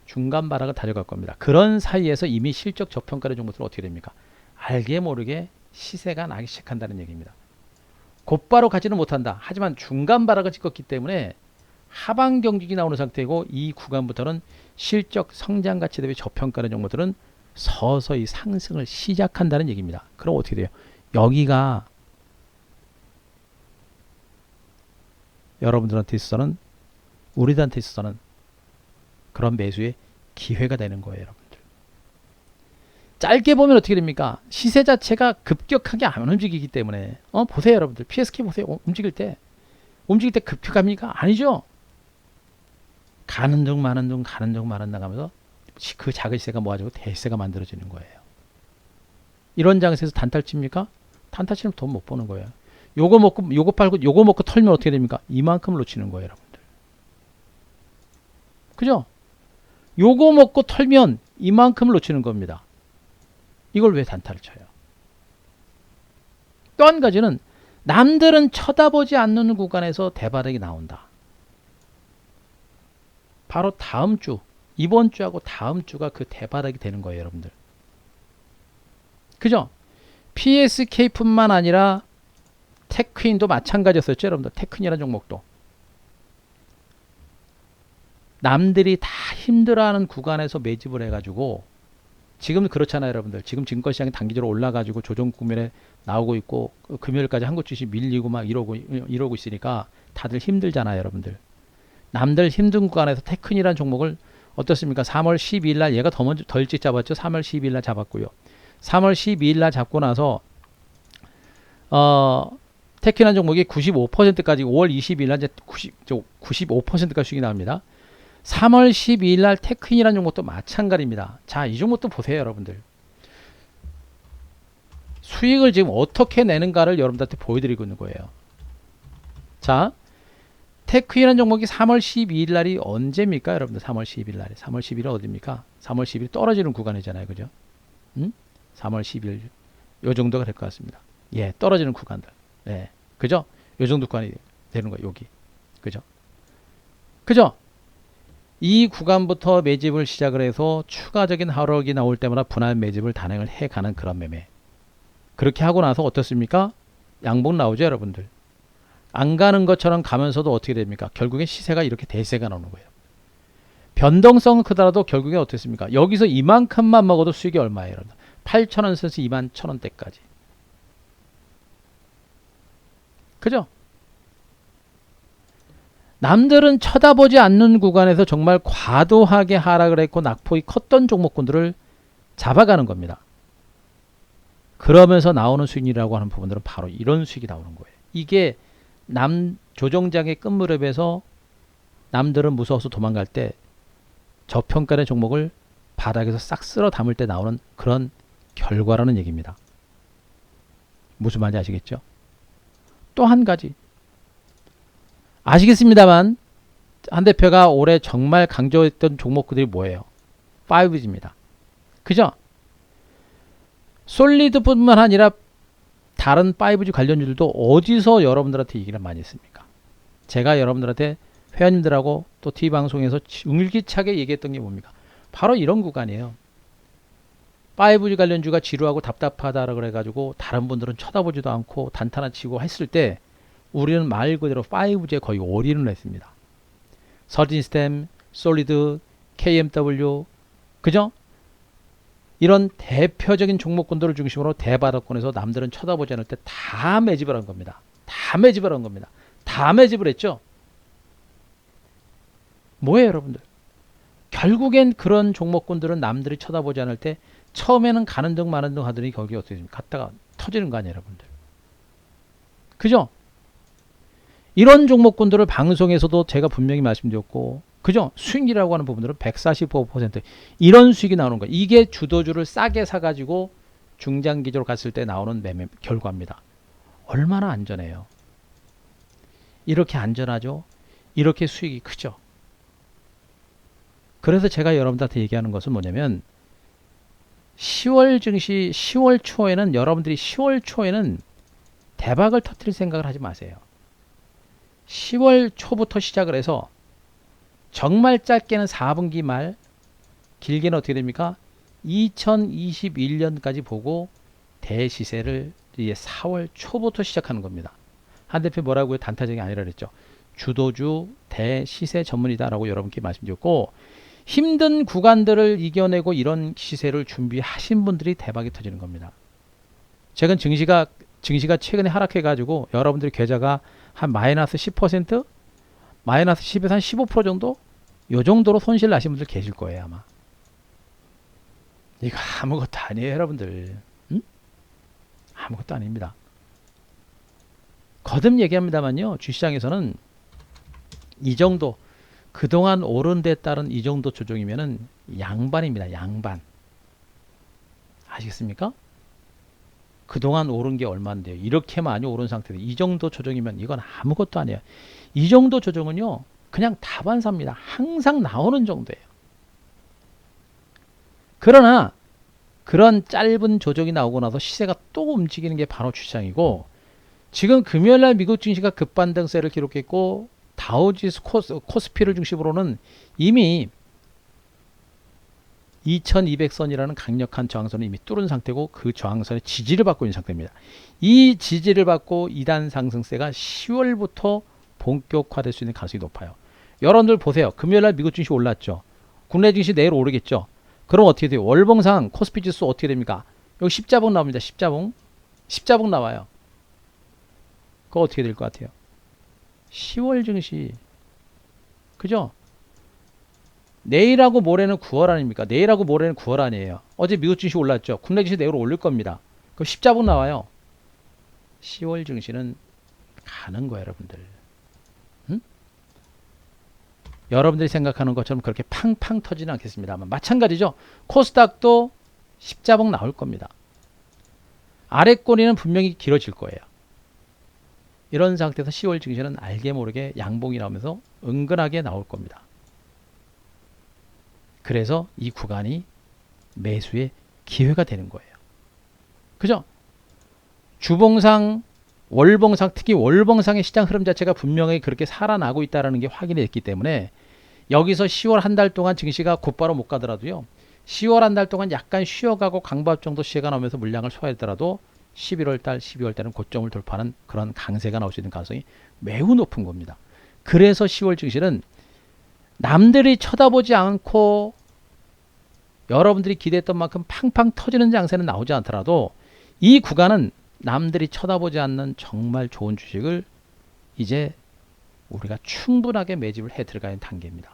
중간 바닥을 달려갈 겁니다. 그런 사이에서 이미 실적 저평가된 종목들은 어떻게 됩니까? 알게 모르게 시세가 나기 시작한다는 얘기입니다. 곧바로 가지는 못한다. 하지만 중간 바닥을 찍었기 때문에 하방 경직이 나오는 상태이고 이 구간부터는 실적 성장 가치 대비 저평가된 종목들은 서서히 상승을 시작한다는 얘기입니다. 그럼 어떻게 돼요? 여기가 여러분들한테 있어서는 우리들한테 있어서는 그런 매수의 기회가 되는 거예요, 여러분들. 짧게 보면 어떻게 됩니까? 시세 자체가 급격하게 안 움직이기 때문에 보세요, 여러분들. PSK 보세요. 움직일 때 급격합니까? 아니죠. 가는 중 마는 중 가는 중 마는 나가면서 그 작은 시세가 모아지고 대시세가 만들어지는 거예요. 이런 장세에서 단타를 칩니까? 단타 치면 돈 못 버는 거예요. 요거 먹고 요거 팔고 요거 먹고 털면 어떻게 됩니까? 이만큼을 놓치는 거예요, 여러분들. 그죠? 요거 먹고 털면 이만큼을 놓치는 겁니다. 이걸 왜 단타를 쳐요? 또 한 가지는 남들은 쳐다보지 않는 구간에서 대바닥이 나온다. 바로 다음 주, 이번 주하고 다음 주가 그 대바닥이 되는 거예요, 여러분들. 그죠? PSK뿐만 아니라 테크인도 마찬가지였었죠, 여러분들. 테크인이라는 종목도. 남들이 다 힘들어하는 구간에서 매집을 해가지고 지금 그렇잖아요, 여러분들. 지금 증권시장이 단기적으로 올라가지고 조정 국면에 나오고 있고 금요일까지 한국 주식 밀리고 막 이러고 있으니까 다들 힘들잖아요, 여러분들. 남들 힘든 구간에서 테크인이라는 종목을 어떻습니까? 3월 12일 날 얘가 더 일찍 잡았죠. 3월 12일 날 잡았고요. 3월 12일 날 잡고 나서 테크인이라는 종목이 95%까지 5월 22일 날 이제 95%까지 수익이 나옵니다. 3월 12일 날 테크인이라는 종목도 마찬가지입니다. 자, 이 종목도 보세요, 여러분들. 수익을 지금 어떻게 내는가를 여러분들한테 보여드리고 있는 거예요. 자, 테크인이라는 종목이 3월 12일 날이 언제입니까, 여러분들? 3월 12일 날이. 3월 10일은 어디입니까? 3월 10일 떨어지는 구간이잖아요, 그죠? 3월 10일 요 정도가 될 것 같습니다. 예, 떨어지는 구간들. 예, 그죠? 요 정도 구간이 되는 거예요, 여기. 그죠? 그죠? 이 구간부터 매집을 시작을 해서 추가적인 하락이 나올 때마다 분할 매집을 단행을 해가는 그런 매매. 그렇게 하고 나서 어떻습니까? 양봉 나오죠, 여러분들. 안 가는 것처럼 가면서도 어떻게 됩니까? 결국엔 시세가 이렇게 대세가 나오는 거예요. 변동성은 크더라도 결국엔 어떻습니까? 여기서 이만큼만 먹어도 수익이 얼마예요, 여러분? 8,000원에서 21,000원대까지. 그죠? 남들은 쳐다보지 않는 구간에서 정말 과도하게 하락을 했고 낙폭이 컸던 종목군들을 잡아가는 겁니다. 그러면서 나오는 수익이라고 하는 부분들은 바로 이런 수익이 나오는 거예요. 이게 조정장의 끝무렵에서 남들은 무서워서 도망갈 때 저평가의 종목을 바닥에서 싹 쓸어 담을 때 나오는 그런 결과라는 얘기입니다. 무슨 말인지 아시겠죠? 또 한 가지 아시겠습니다만 한 대표가 올해 정말 강조했던 종목들이 뭐예요? 5G입니다. 그죠? 솔리드뿐만 아니라 다른 5G 관련주들도 어디서 여러분들한테 얘기를 많이 했습니까? 제가 여러분들한테 회원님들하고 또 TV방송에서 줄기차게 얘기했던 게 뭡니까? 바로 이런 구간이에요. 5G 관련주가 지루하고 답답하다라 그래가지고 다른 분들은 쳐다보지도 않고 단타나 치고 했을 때 우리는 말 그대로 5G에 거의 올인을 했습니다. 서진스템, 솔리드, KMW, 그죠? 이런 대표적인 종목군들을 중심으로 대바닥권에서 남들은 쳐다보지 않을 때 다 매집을 한 겁니다. 다 매집을 한 겁니다. 다 매집을 했죠. 뭐예요, 여러분들? 결국엔 그런 종목군들은 남들이 쳐다보지 않을 때 처음에는 가는 등 마는 등 하더니 거기 어떻게 됩니까? 갔다가 터지는 거 아니에요, 여러분들. 그죠? 이런 종목군들을 방송에서도 제가 분명히 말씀드렸고, 그죠? 수익이라고 하는 부분들은 145% 이런 수익이 나오는 거예요. 이게 주도주를 싸게 사가지고 중장기적으로 갔을 때 나오는 매매 결과입니다. 얼마나 안전해요. 이렇게 안전하죠. 이렇게 수익이 크죠. 그래서 제가 여러분들한테 얘기하는 것은 뭐냐면 10월 증시 10월 초에는 여러분들이 10월 초에는 대박을 터뜨릴 생각을 하지 마세요. 10월 초부터 시작을 해서 정말 짧게는 4분기 말, 길게는 어떻게 됩니까? 2021년까지 보고 대시세를 이제 4월 초부터 시작하는 겁니다. 한 대표 뭐라고요? 단타적이 아니라 그랬죠. 주도주 대시세 전문이다라고 여러분께 말씀드렸고, 힘든 구간들을 이겨내고 이런 시세를 준비하신 분들이 대박이 터지는 겁니다. 최근 증시가 최근에 하락해가지고 여러분들의 계좌가 한 마이너스 10%? 마이너스 10에서 한 15% 정도? 요 정도로 손실 나신 분들 계실 거예요, 아마. 이거 아무것도 아니에요, 여러분들. 응? 아무것도 아닙니다. 거듭 얘기합니다만요, 주시장에서는 이 정도, 그동안 오른 데 따른 이 정도 조정이면은 양반입니다, 양반. 아시겠습니까? 그동안 오른 게 얼마인데요? 이렇게 많이 오른 상태에서 이 정도 조정이면 이건 아무것도 아니에요. 이 정도 조정은요, 그냥 다반사입니다. 항상 나오는 정도예요. 그러나 그런 짧은 조정이 나오고 나서 시세가 또 움직이는 게 바로 주시장이고, 지금 금요일날 미국 증시가 급반등세를 기록했고 다우지수 코스피를 중심으로는 이미 2200선이라는 강력한 저항선을 이미 뚫은 상태고 그 저항선의 지지를 받고 있는 상태입니다. 이 지지를 받고 2단 상승세가 10월부터 본격화될 수 있는 가능성이 높아요. 여러분들 보세요. 금요일날 미국 증시 올랐죠. 국내 증시 내일 오르겠죠. 그럼 어떻게 돼요? 월봉상 코스피 지수 어떻게 됩니까? 여기 십자봉 나옵니다. 십자봉 나와요. 그거 어떻게 될 것 같아요? 10월 증시, 그죠? 내일하고 모레는 9월 아닙니까? 내일하고 모레는 9월 아니에요. 어제 미국 증시 올랐죠. 국내 증시 내일 올릴 겁니다. 그럼 십자봉 나와요. 10월 증시는 가는 거예요, 여러분들. 응? 여러분들이 생각하는 것처럼 그렇게 팡팡 터지는 않겠습니다만 마찬가지죠. 코스닥도 십자봉 나올 겁니다. 아래 꼬리는 분명히 길어질 거예요. 이런 상태에서 10월 증시는 알게 모르게 양봉이 나오면서 은근하게 나올 겁니다. 그래서 이 구간이 매수의 기회가 되는 거예요. 그죠? 주봉상, 월봉상, 특히 월봉상의 시장 흐름 자체가 분명히 그렇게 살아나고 있다는 게 확인이 됐기 때문에 여기서 10월 한 달 동안 증시가 곧바로 못 가더라도요. 10월 한 달 동안 약간 쉬어가고 강보합 정도 시세가 나오면서 물량을 소화했더라도 11월 달, 12월 달은 고점을 돌파하는 그런 강세가 나올 수 있는 가능성이 매우 높은 겁니다. 그래서 10월 증시는 남들이 쳐다보지 않고 여러분들이 기대했던 만큼 팡팡 터지는 장세는 나오지 않더라도 이 구간은 남들이 쳐다보지 않는 정말 좋은 주식을 이제 우리가 충분하게 매집을 해 들어가는 단계입니다.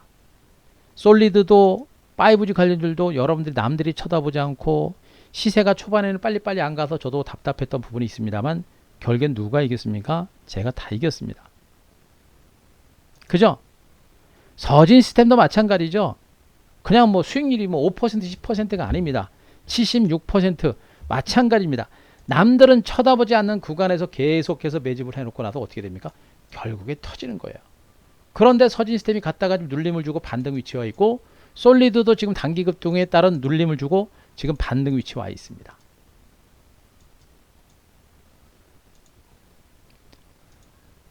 솔리드도 5G 관련주들도 여러분들이 남들이 쳐다보지 않고 시세가 초반에는 빨리빨리 안 가서 저도 답답했던 부분이 있습니다만 결국엔 누가 이겼습니까? 제가 다 이겼습니다. 그죠? 서진 시스템도 마찬가지죠. 그냥 뭐 수익률이 뭐 5% 10%가 아닙니다. 76% 마찬가지입니다. 남들은 쳐다보지 않는 구간에서 계속해서 매집을 해놓고 나서 어떻게 됩니까? 결국에 터지는 거예요. 그런데 서진 시스템이 갔다가 눌림을 주고 반등 위치에 와 있고 솔리드도 지금 단기 급등에 따른 눌림을 주고 지금 반등 위치에 와 있습니다.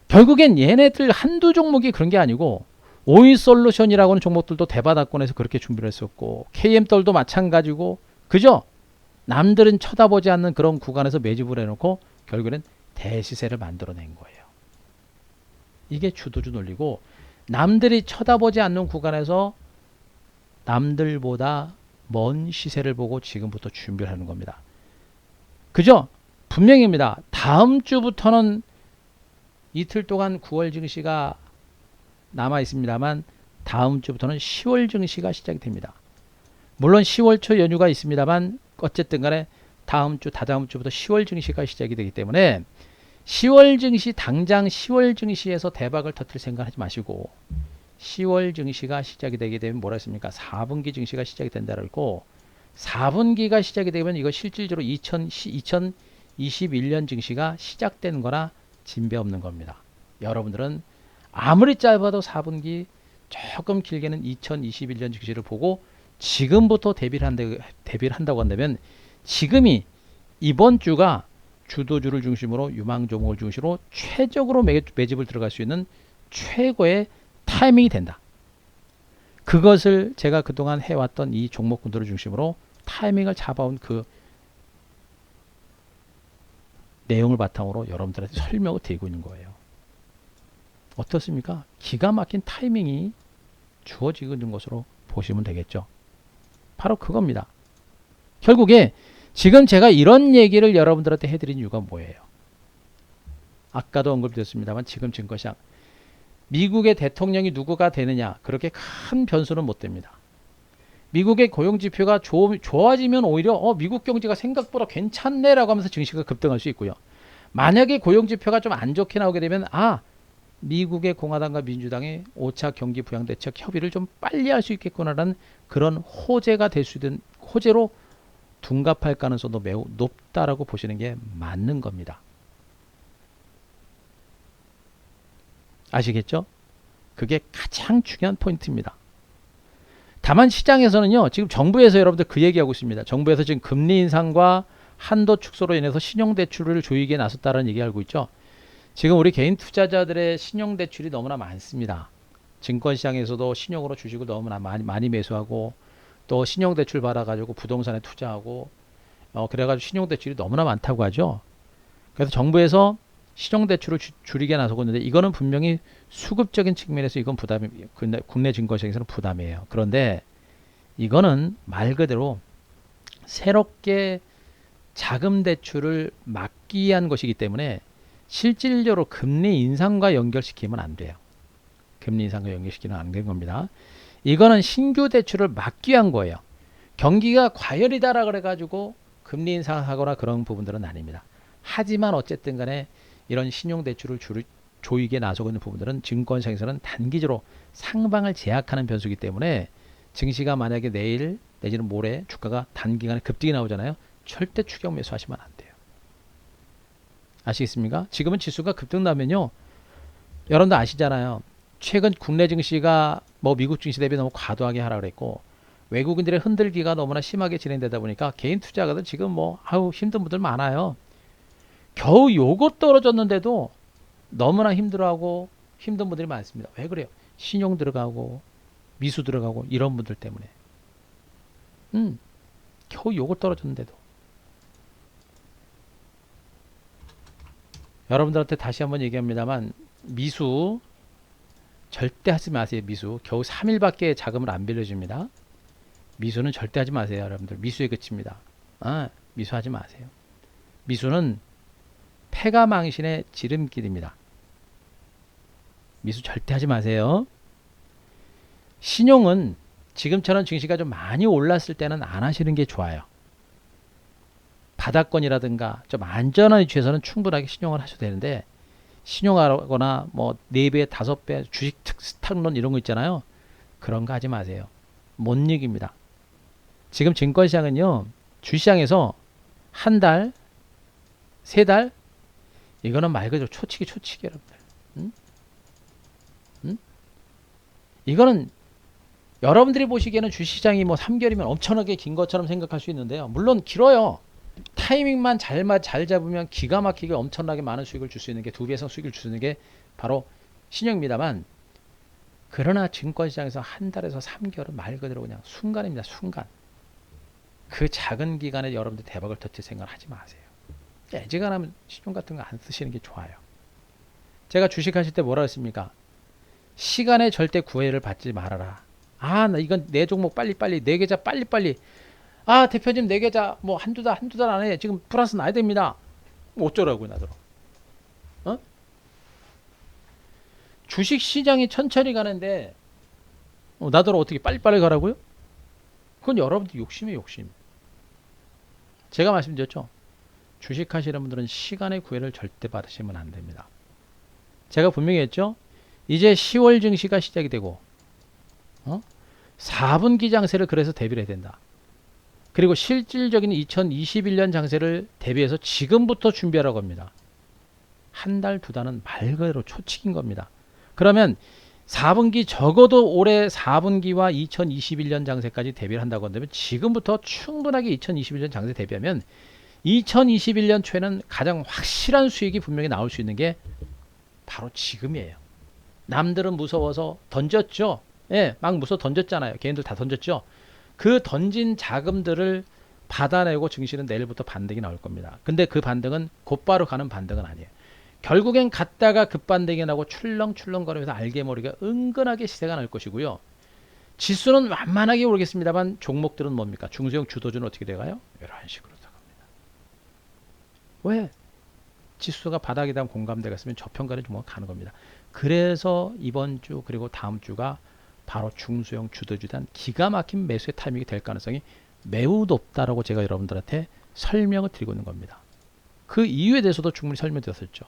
결국엔 얘네들 한두 종목이 그런 게 아니고 오이솔루션이라고 하는 종목들도 대바닥권에서 그렇게 준비를 했었고 KM떨도 마찬가지고 그죠? 남들은 쳐다보지 않는 그런 구간에서 매집을 해놓고 결국에는 대시세를 만들어낸 거예요. 이게 주도주 논리고 남들이 쳐다보지 않는 구간에서 남들보다 먼 시세를 보고 지금부터 준비를 하는 겁니다. 그죠? 분명입니다. 다음 주부터는 이틀 동안 9월 증시가 남아 있습니다만 다음 주부터는 10월 증시가 시작이 됩니다. 물론 10월 초 연휴가 있습니다만 어쨌든 간에 다음 주 다다음 주부터 10월 증시가 시작이 되기 때문에 10월 증시 당장 10월 증시에서 대박을 터뜨릴 생각하지 마시고 10월 증시가 시작이 되게 되면 뭐라 했습니까? 4분기 증시가 시작이 된다고 했고 4분기가 시작이 되면 이거 실질적으로 2021년 증시가 시작되는 거나 진배 없는 겁니다. 여러분들은 아무리 짧아도 4분기 조금 길게는 2021년 증시를 보고 지금부터 대비를 한다고 한다면 지금이 이번 주가 주도주를 중심으로 유망 종목을 중심으로 최적으로 매집을 들어갈 수 있는 최고의 타이밍이 된다. 그것을 제가 그동안 해왔던 이 종목군들을 중심으로 타이밍을 잡아온 그 내용을 바탕으로 여러분들한테 설명을 드리고 있는 거예요. 어떻습니까? 기가 막힌 타이밍이 주어지고 있는 것으로 보시면 되겠죠. 바로 그겁니다. 결국에 지금 제가 이런 얘기를 여러분들한테 해드린 이유가 뭐예요? 아까도 언급드렸습니다만 지금 증거시장 미국의 대통령이 누구가 되느냐 그렇게 큰 변수는 못 됩니다. 미국의 고용지표가 좋아지면 오히려 미국 경제가 생각보다 괜찮네 라고 하면서 증시가 급등할 수 있고요. 만약에 고용지표가 좀 안 좋게 나오게 되면 미국의 공화당과 민주당의 5차 경기 부양대책 협의를 좀 빨리 할 수 있겠구나라는 그런 호재가 될 수 있는 호재로 둔갑할 가능성도 매우 높다라고 보시는 게 맞는 겁니다. 아시겠죠? 그게 가장 중요한 포인트입니다. 다만 시장에서는요, 지금 정부에서 여러분들 그 얘기하고 있습니다. 정부에서 지금 금리 인상과 한도 축소로 인해서 신용대출을 조이기에 나섰다는 얘기 알고 있죠? 지금 우리 개인 투자자들의 신용대출이 너무나 많습니다. 증권시장에서도 신용으로 주식을 너무나 많이 매수하고 또 신용대출 받아가지고 부동산에 투자하고 그래가지고 신용대출이 너무나 많다고 하죠. 그래서 정부에서 신용대출을 줄이게 나서고 있는데 이거는 분명히 수급적인 측면에서 이건 부담이 국내 증권시장에서는 부담이에요. 그런데 이거는 말 그대로 새롭게 자금 대출을 막기 위한 것이기 때문에 실질적으로 금리 인상과 연결시키면 안 돼요. 금리 인상과 연결시키면 안 되는 겁니다. 이거는 신규 대출을 막기 위한 거예요. 경기가 과열이다라 그래가지고 금리 인상하거나 그런 부분들은 아닙니다. 하지만 어쨌든 간에 이런 신용대출을 조이게 나서고 있는 부분들은 증권시장에서는 단기적으로 상방을 제약하는 변수이기 때문에 증시가 만약에 내일 내지는 모레 주가가 단기간에 급등이 나오잖아요. 절대 추격 매수하시면 안 돼요. 아시겠습니까? 지금은 지수가 급등 나면요. 여러분도 아시잖아요. 최근 국내 증시가 미국 증시 대비 너무 과도하게 하라 그랬고 외국인들의 흔들기가 너무나 심하게 진행되다 보니까 개인 투자가들 지금 힘든 분들 많아요. 겨우 요거 떨어졌는데도 너무나 힘들어하고 힘든 분들이 많습니다. 왜 그래요? 신용 들어가고 미수 들어가고 이런 분들 때문에. 겨우 요거 떨어졌는데도. 여러분들한테 다시 한번 얘기합니다만 미수 절대 하지 마세요. 미수 겨우 3일밖에 자금을 안 빌려줍니다. 미수는 절대 하지 마세요. 여러분들 미수에 그칩니다. 미수하지 마세요. 미수는 패가망신의 지름길입니다. 미수 절대 하지 마세요. 신용은 지금처럼 증시가 좀 많이 올랐을 때는 안 하시는 게 좋아요. 바닥권이라든가 좀 안전한 위치에서는 충분하게 신용을 하셔도 되는데, 신용하거나 뭐 4배, 5배 주식 특탁론 이런 거 있잖아요. 그런 거 하지 마세요. 못 이깁니다. 지금 증권시장은요, 주시장에서 한 달, 3달, 이거는 말 그대로 초치기 여러분들. 응? 응? 이거는 여러분들이 보시기에는 주시장이 뭐 3개월이면 엄청나게 긴 것처럼 생각할 수 있는데요. 물론 길어요. 타이밍만 잘 잡으면 기가 막히게 엄청나게 많은 수익을 줄 수 있는 게, 2배 이상 수익을 줄 수 있는 게 바로 신용입니다만, 그러나 증권시장에서 한 달에서 3개월은 말 그대로 그냥 순간입니다. 순간. 그 작은 기간에 여러분들 대박을 터뜨릴 생각을 하지 마세요. 애지간하면 신용 같은 거 안 쓰시는 게 좋아요. 제가 주식하실 때 뭐라 했습니까? 시간에 절대 구애를 받지 말아라. 나 이건 내 종목 빨리빨리, 내 계좌 빨리빨리. 대표님 내 계좌 뭐 한두 달 안에 지금 플러스 나야 됩니다. 뭐 어쩌라고요, 나더러. 주식 시장이 천천히 가는데 나더러 어떻게 빨리빨리 가라고요? 그건 여러분들 욕심이에요, 욕심. 제가 말씀드렸죠. 주식 하시는 분들은 시간의 구애를 절대 받으시면 안 됩니다. 제가 분명히 했죠. 이제 10월 증시가 시작이 되고 4분기 장세를 그래서 대비를 해야 된다. 그리고 실질적인 2021년 장세를 대비해서 지금부터 준비하라고 합니다. 한 달, 2달은 말 그대로 초치기인 겁니다. 그러면 4분기, 적어도 올해 4분기와 2021년 장세까지 대비를 한다고 한다면 지금부터 충분하게 2021년 장세 대비하면 2021년 초에는 가장 확실한 수익이 분명히 나올 수 있는 게 바로 지금이에요. 남들은 무서워서 던졌죠. 막 무서워 던졌잖아요. 개인들 다 던졌죠. 그 던진 자금들을 받아내고 증시는 내일부터 반등이 나올 겁니다. 근데 그 반등은 곧바로 가는 반등은 아니에요. 결국엔 갔다가 급반등이 나고 출렁출렁거리면서 알게모르게 은근하게 시세가 날 것이고요. 지수는 완만하게 오르겠습니다만 종목들은 뭡니까? 중소형 주도주는 어떻게 돼가요? 이런 식으로 들어갑니다. 왜? 지수가 바닥에 대한 공감대가 있으면 저평가는 종목 가는 겁니다. 그래서 이번 주 그리고 다음 주가 바로 중소형 주도주에 대한 기가 막힌 매수의 타이밍이 될 가능성이 매우 높다라고 제가 여러분들한테 설명을 드리고 있는 겁니다. 그 이유에 대해서도 충분히 설명드렸었죠.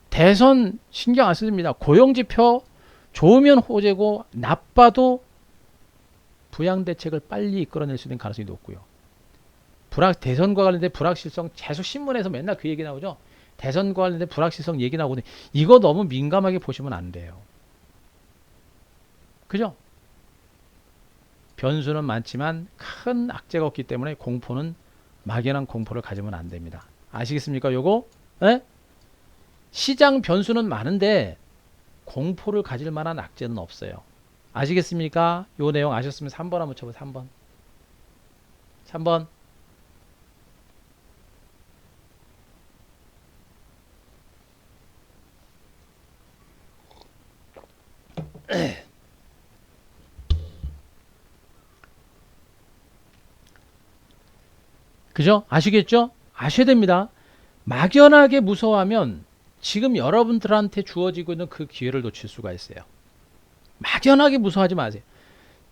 대선 신경 안 씁니다. 고용지표 좋으면 호재고 나빠도 부양대책을 빨리 이끌어낼 수 있는 가능성이 높고요. 대선과 관련된 불확실성 계속 신문에서 맨날 그 얘기 나오죠. 대선과 관련된 불확실성 얘기 나오거든요. 이거 너무 민감하게 보시면 안 돼요. 그죠? 변수는 많지만 큰 악재가 없기 때문에 공포는 막연한 공포를 가지면 안 됩니다. 아시겠습니까? 요거? 시장 변수는 많은데 공포를 가질 만한 악재는 없어요. 아시겠습니까? 요 내용 아셨으면 3번 한번 쳐보세요. 3번. 3번. 그죠? 아시겠죠? 아셔야 됩니다. 막연하게 무서워하면 지금 여러분들한테 주어지고 있는 그 기회를 놓칠 수가 있어요. 막연하게 무서워하지 마세요.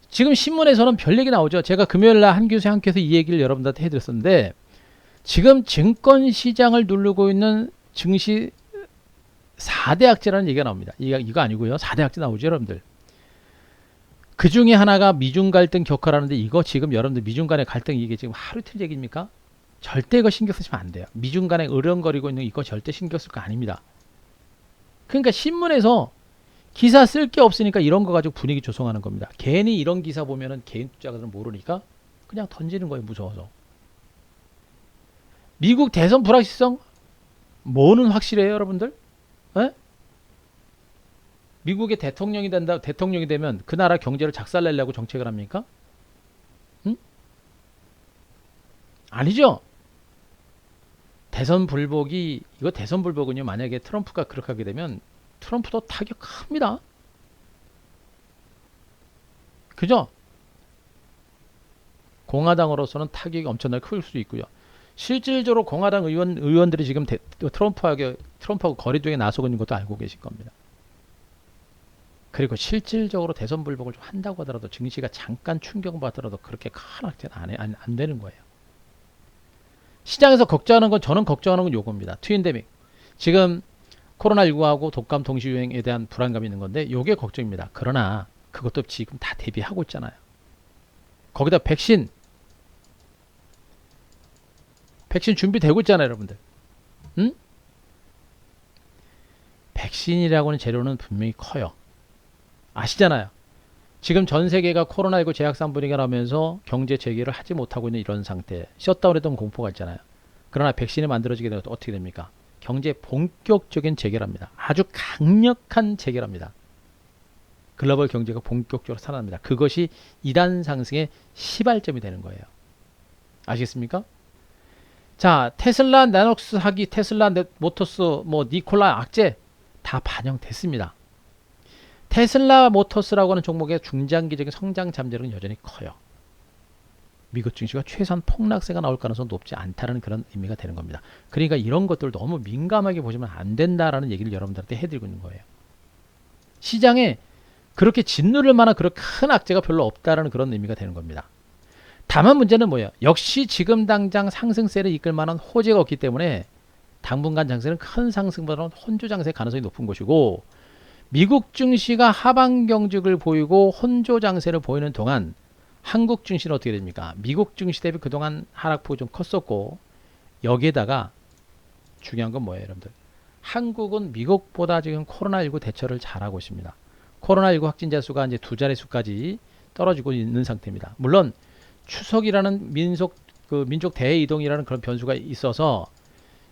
지금 신문에서는 별 얘기 나오죠. 제가 금요일날 한교수 한께서 이 얘기를 여러분들한테 해드렸었는데, 지금 증권시장을 누르고 있는 증시 4대 악재라는 얘기가 나옵니다. 이거 아니고요. 4대 악재 나오죠, 여러분들. 그 중에 하나가 미중 갈등 격화라는데, 이거 지금 여러분들 미중 간의 갈등 이게 지금 하루 이틀 얘기입니까? 절대 이거 신경 쓰시면 안 돼요. 미중 간에 으렁거리고 있는 이거 절대 신경 쓸 거 아닙니다. 그러니까 신문에서 기사 쓸 게 없으니까 이런 거 가지고 분위기 조성하는 겁니다. 괜히 이런 기사 보면은 개인 투자자들은 모르니까 그냥 던지는 거예요, 무서워서. 미국 대선 불확실성 뭐는 확실해요, 여러분들? 미국의 대통령이 되면 그 나라 경제를 작살내려고 정책을 합니까? 응? 아니죠. 대선 불복이 이거 대선 불복은요. 만약에 트럼프가 그렇게 하게 되면 트럼프도 타격 큽니다. 그죠? 공화당으로서는 타격이 엄청나게 클 수 있고요. 실질적으로 공화당 의원들이 지금 트럼프하고 거리 두기에 나서고 있는 것도 알고 계실 겁니다. 그리고 실질적으로 대선 불복을 좀 한다고 하더라도 증시가 잠깐 충격받더라도 그렇게 큰 악재는 안 되는 거예요. 시장에서 걱정하는 건 저는 걱정하는 건 요겁니다. 트윈데믹. 지금 코로나19하고 독감 동시 유행에 대한 불안감이 있는 건데 요게 걱정입니다. 그러나 그것도 지금 다 대비하고 있잖아요. 거기다 백신 준비되고 있잖아요, 여러분들. 응? 백신이라고는 재료는 분명히 커요. 아시잖아요. 지금 전 세계가 코로나19 재확산 분위기가 나면서 경제 재개를 하지 못하고 있는 이런 상태, 셧다운했던 공포가 있잖아요. 그러나 백신이 만들어지게 되면 어떻게 됩니까? 경제 본격적인 재개랍니다. 아주 강력한 재개랍니다. 글로벌 경제가 본격적으로 살아납니다. 그것이 2단 상승의 시발점이 되는 거예요. 아시겠습니까? 자, 테슬라 나녹스 하기, 테슬라 모터스, 니콜라 악재 다 반영됐습니다. 테슬라 모터스라고 하는 종목의 중장기적인 성장 잠재력은 여전히 커요. 미국 증시가 최소한 폭락세가 나올 가능성은 높지 않다는 그런 의미가 되는 겁니다. 그러니까 이런 것들 너무 민감하게 보시면 안 된다라는 얘기를 여러분들한테 해드리고 있는 거예요. 시장에 그렇게 짓누를 만한 그런 큰 악재가 별로 없다라는 그런 의미가 되는 겁니다. 다만 문제는 뭐예요? 역시 지금 당장 상승세를 이끌 만한 호재가 없기 때문에 당분간 장세는 큰 상승보다는 혼조 장세의 가능성이 높은 것이고, 미국 증시가 하방 경직을 보이고 혼조 장세를 보이는 동안 한국 증시는 어떻게 됩니까? 미국 증시 대비 그동안 하락폭이 좀 컸었고, 여기에다가 중요한 건 뭐예요, 여러분들? 한국은 미국보다 지금 코로나19 대처를 잘하고 있습니다. 코로나19 확진자 수가 이제 2자릿수까지 떨어지고 있는 상태입니다. 물론 추석이라는 민족 대이동이라는 그런 변수가 있어서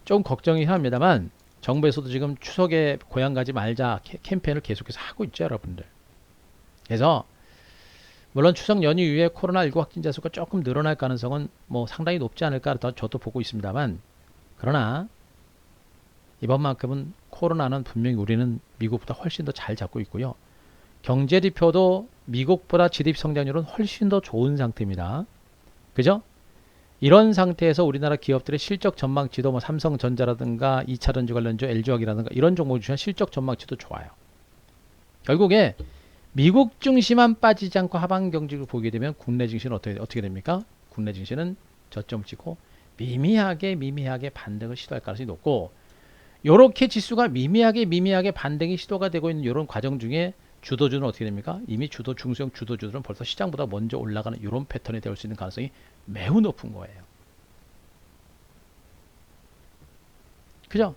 좀 걱정이 합니다만, 정부에서도 지금 추석에 고향 가지 말자 캠페인을 계속해서 하고 있죠, 여러분들. 그래서 물론 추석 연휴 이후에 코로나19 확진자 수가 조금 늘어날 가능성은 상당히 높지 않을까 저도 보고 있습니다만, 그러나 이번만큼은 코로나는 분명히 우리는 미국보다 훨씬 더 잘 잡고 있고요. 경제 지표도 미국보다 GDP 성장률은 훨씬 더 좋은 상태입니다. 그죠? 이런 상태에서 우리나라 기업들의 실적 전망치도 삼성전자라든가 2차전지 관련주, LG화학이라든가 이런 종목 중에 실적 전망치도 좋아요. 결국에 미국 증시만 빠지지 않고 하방 경직을 보게 되면 국내 증시는 어떻게 됩니까? 국내 증시는 저점을 찍고 미미하게 반등을 시도할 가능성이 높고, 이렇게 지수가 미미하게 반등이 시도가 되고 있는 이런 과정 중에 주도주는 어떻게 됩니까? 이미 중소형 주도주들은 벌써 시장보다 먼저 올라가는 이런 패턴이 될 수 있는 가능성이 매우 높은 거예요. 그죠?